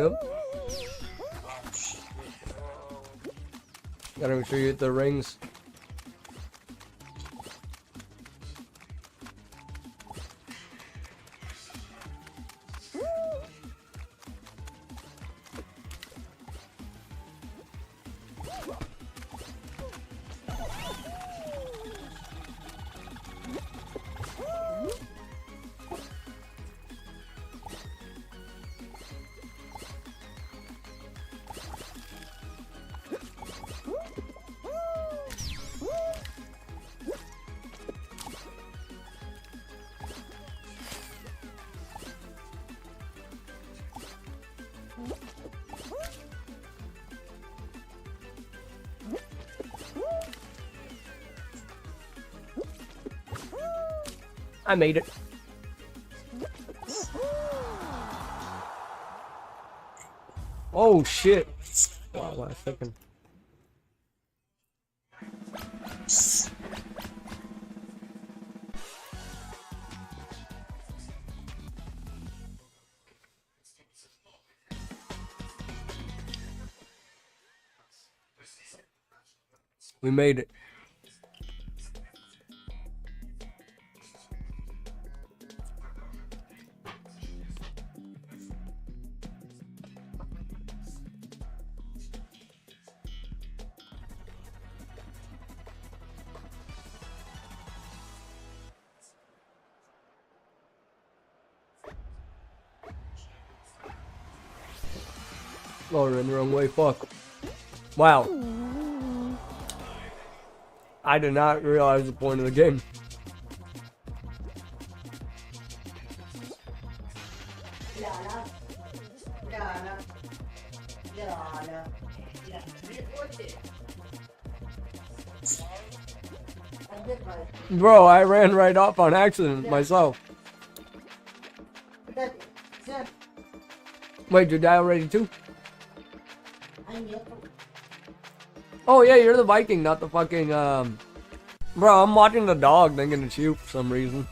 Yep.
Oh shit. Oh.
Gotta make sure you hit the rings. I made it. Oh shit. Wow, last second. We made it. Oh, we're in the wrong way. Fuck. Wow. I did not realize the point of the game. Bro, I ran right off on accident myself. Wait, you die already too? Oh yeah, you're the Viking, not the fucking Bro, I'm watching the dog thinking it's you for some reason.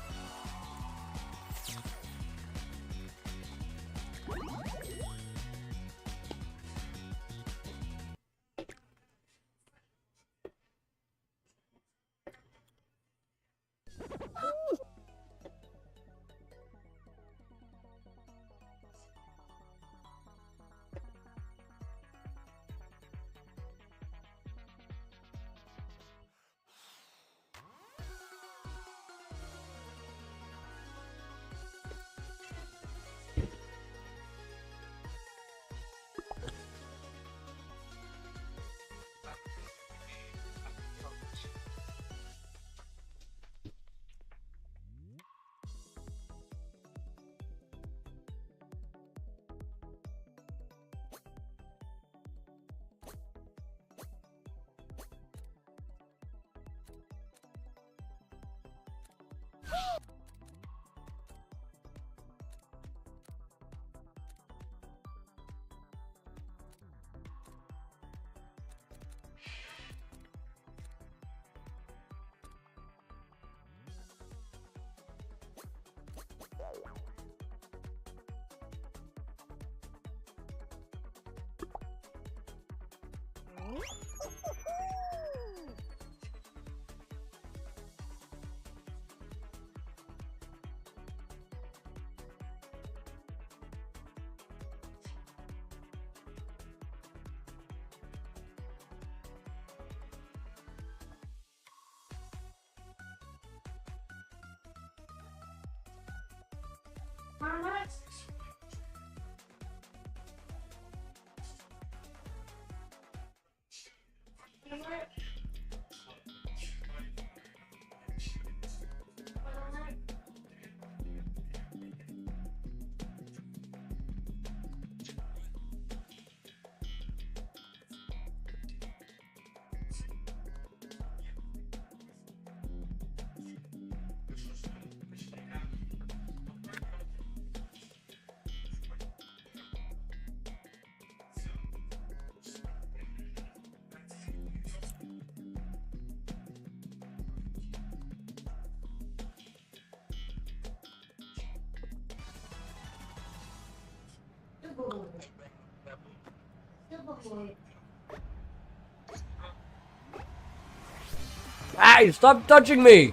Hey, stop touching me!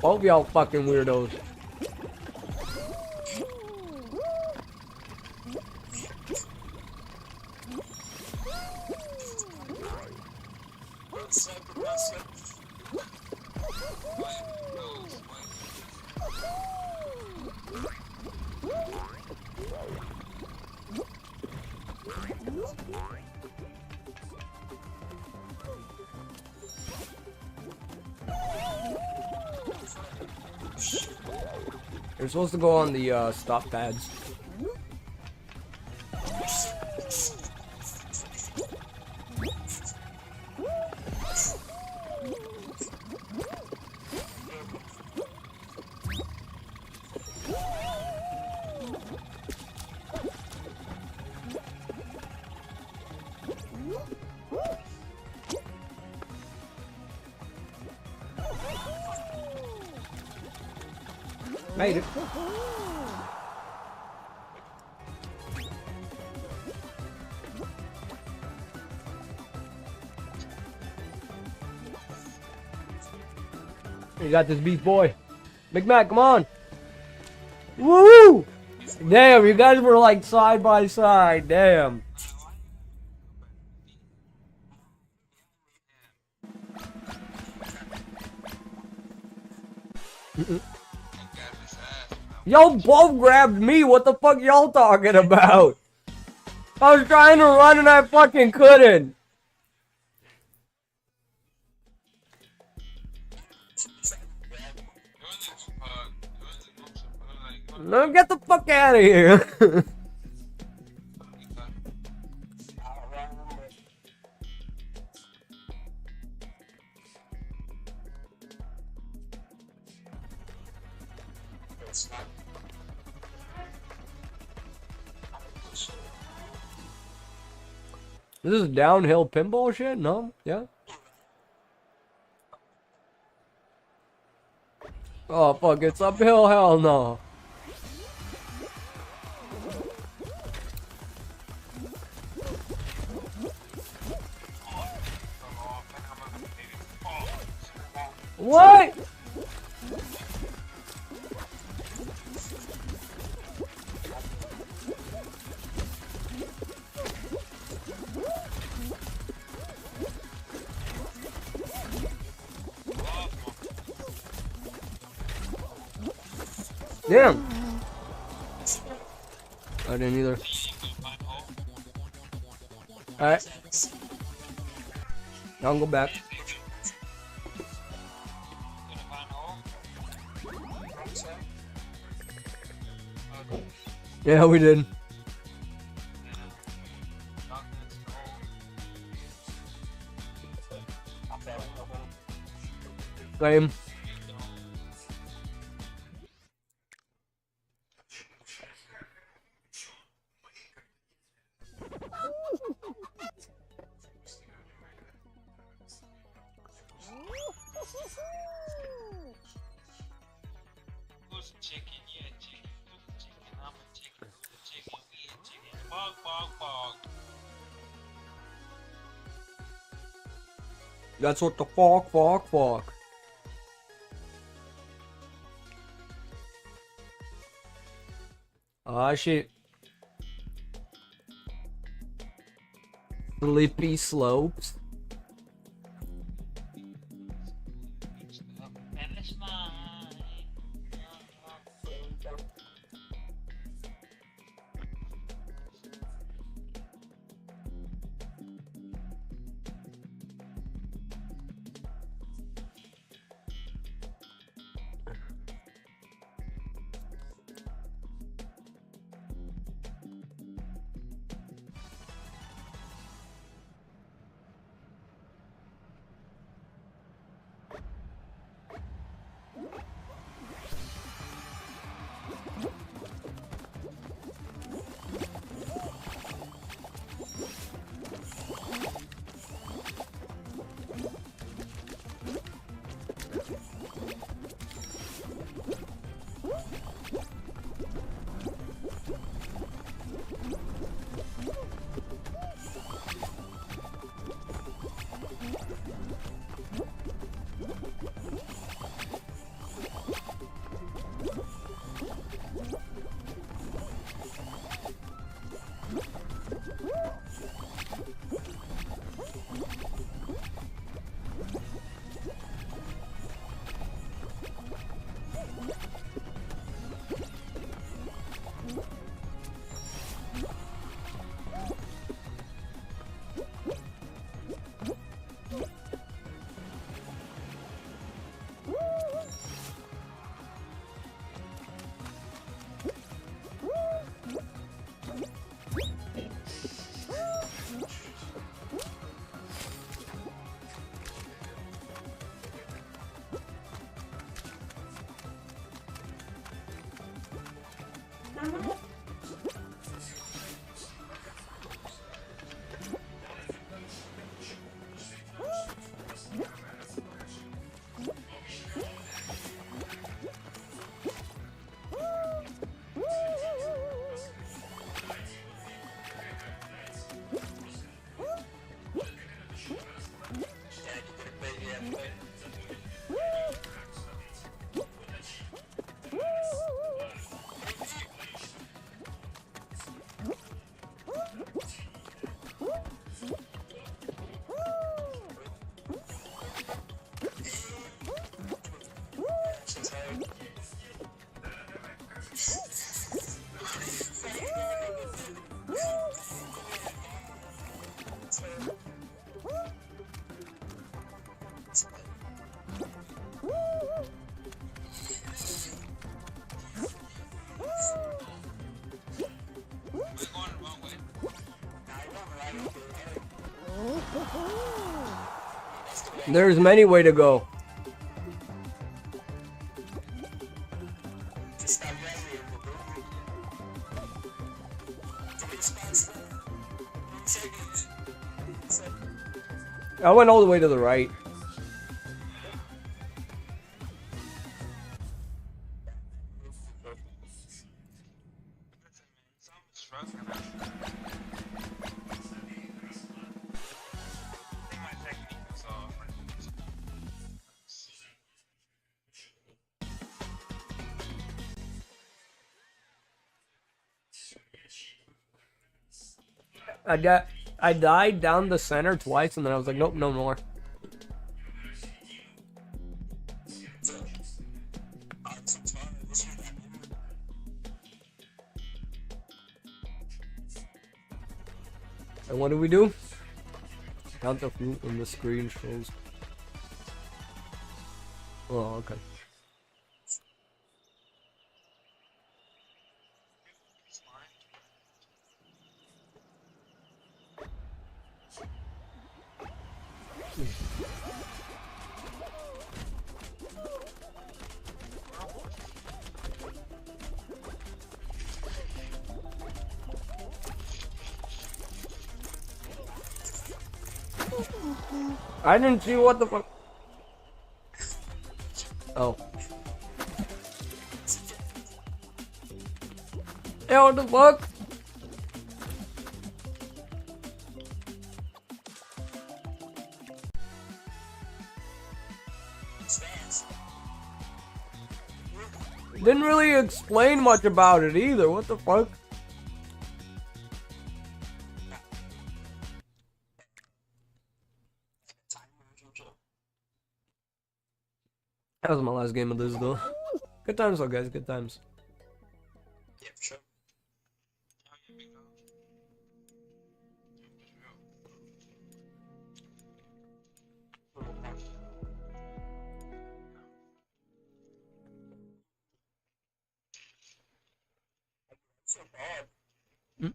Both y'all fucking weirdos. You're supposed to go on the stop pads. Made it. You got this beef, boy. Big Mac, come on. Woo! Damn, you guys were like side by side. Damn. Y'all both grabbed me. What the fuck y'all talking about? I was trying to run and I fucking couldn't. No, get the fuck out of here. This is downhill pinball shit? No? Yeah? Oh, fuck, it's uphill? Hell no. What? Damn. I didn't either. Alright. Now I'll go back. Yeah, we did. Same. That's what the fuck. Ah, shit. Slippy slopes. There's many way to go.
Just stop rallying, bro. 3 spots left. 3 seconds. 7.
I went all the way to the right.
Listen, man, someone's struggling. I think my technique is off.
I died down the center twice, and then I was like, nope, no more. And what do we do? Count the fruit when the screen shows. Oh, okay. I didn't see what the fuck. Oh. Hey, what the fuck? Didn't really explain much about it either. What the fuck? That was my last game of this though. Good times though, guys. Good times.
Yeah, for sure.
Oh, yeah, big dog.
So bad.
Mm.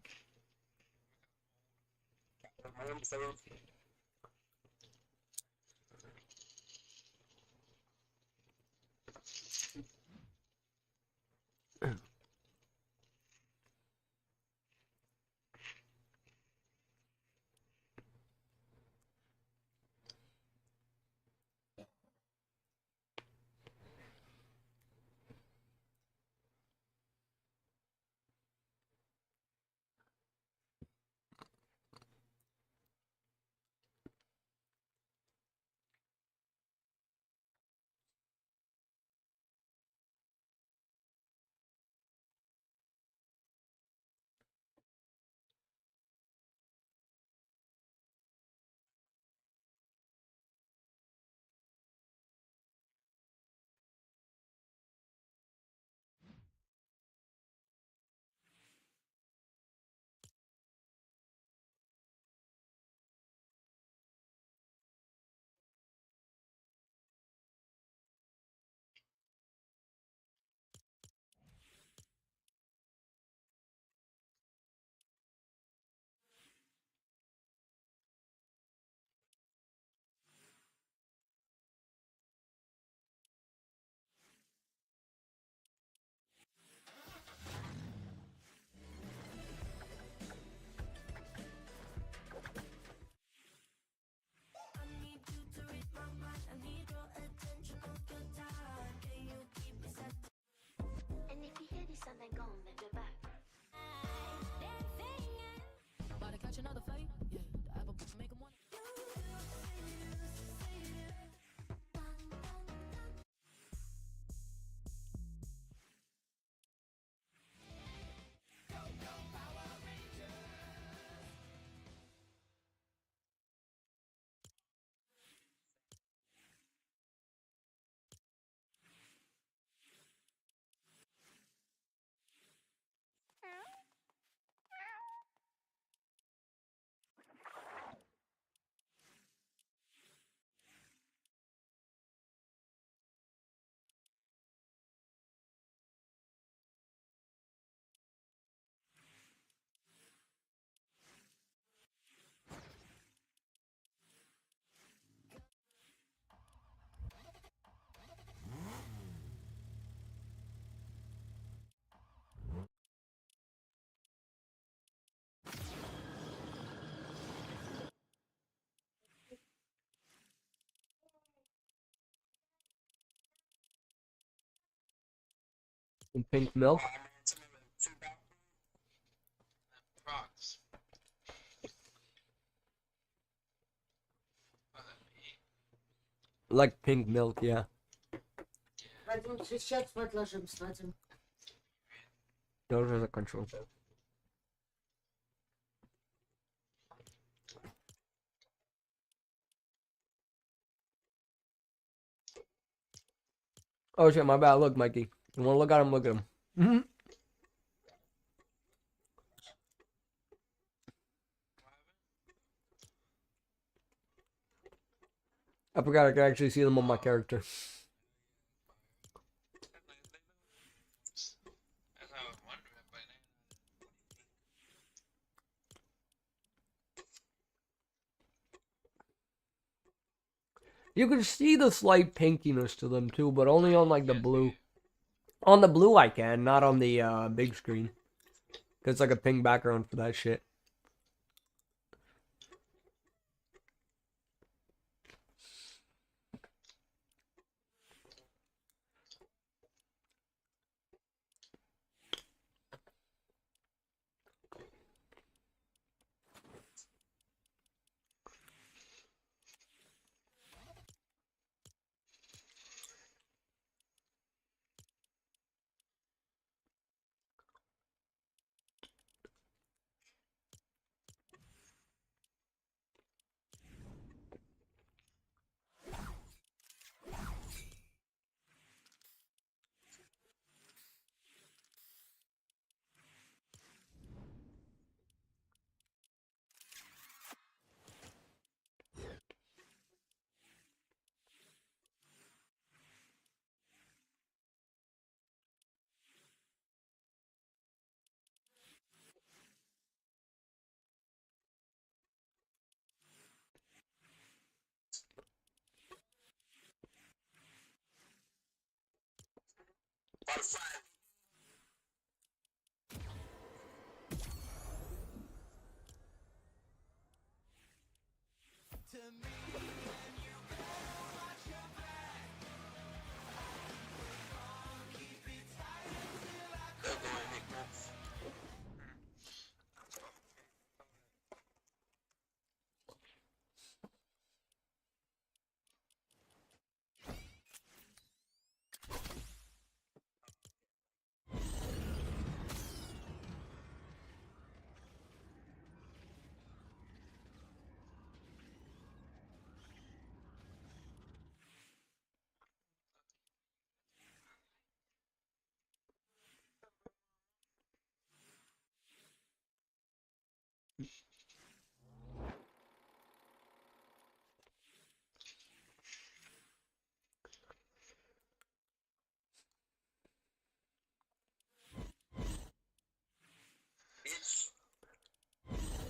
And pink milk.
Rocks.
Like pink milk, yeah.
Вадим, сейчас спать ложимся, Вадим.
Those are the control. Oh shit, my bad. Look, Mikey. You wanna look at him? Look at him. I forgot I could actually see them on my character.
That's how I was wondering by now.
You can see the slight pinkiness to them too, but only on like the blue. On the blue I can, not on the big screen. Cause it's like a pink background for that shit.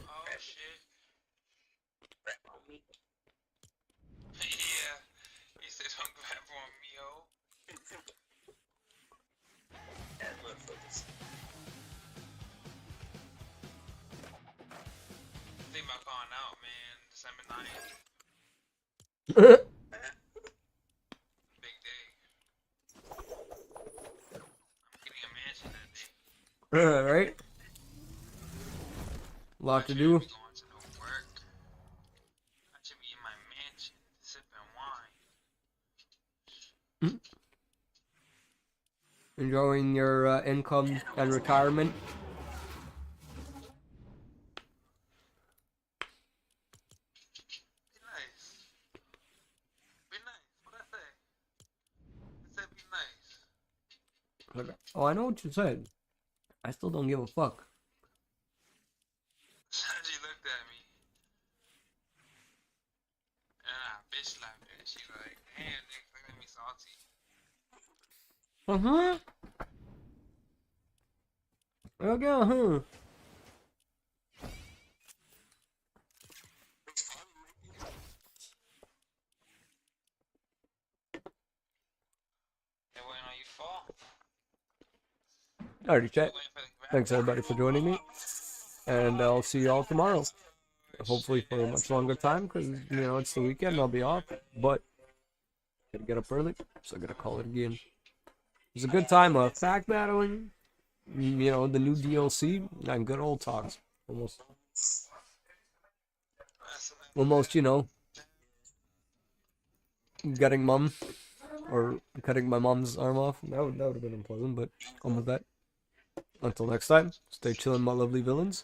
Oh shit. Yeah. He said don't grab on me, ho. Think about calling out, man. December 9th. Big day. I'm getting a mansion that day.
Right? Lot to
I
do.
should be going to no work. I should be in my mansion sipping wine.
Enjoying your income and retirement.
Be nice. Be nice. What I say? I said be nice.
Oh, I know what you said. I still don't give a fuck.
Sanji looked at me. And I bitch slapped her. And she like, damn, nigga, look at me salty.
Uh-huh. Okay, uh-huh.
They waiting on you to fall.
Alrighty, chat.
Waiting for the grab.
Thanks everybody for joining me. And I'll see you all tomorrow. Hopefully for a much longer time, because, you know, it's the weekend, I'll be off. But, gotta get up early, so I gotta call it again. was a good time of pack battling, you know, the new DLC, and good old talks. Almost, you know, getting mom or cutting my mom's arm off. That would have been unpleasant, but almost that. Until next time, stay chillin', my lovely villains.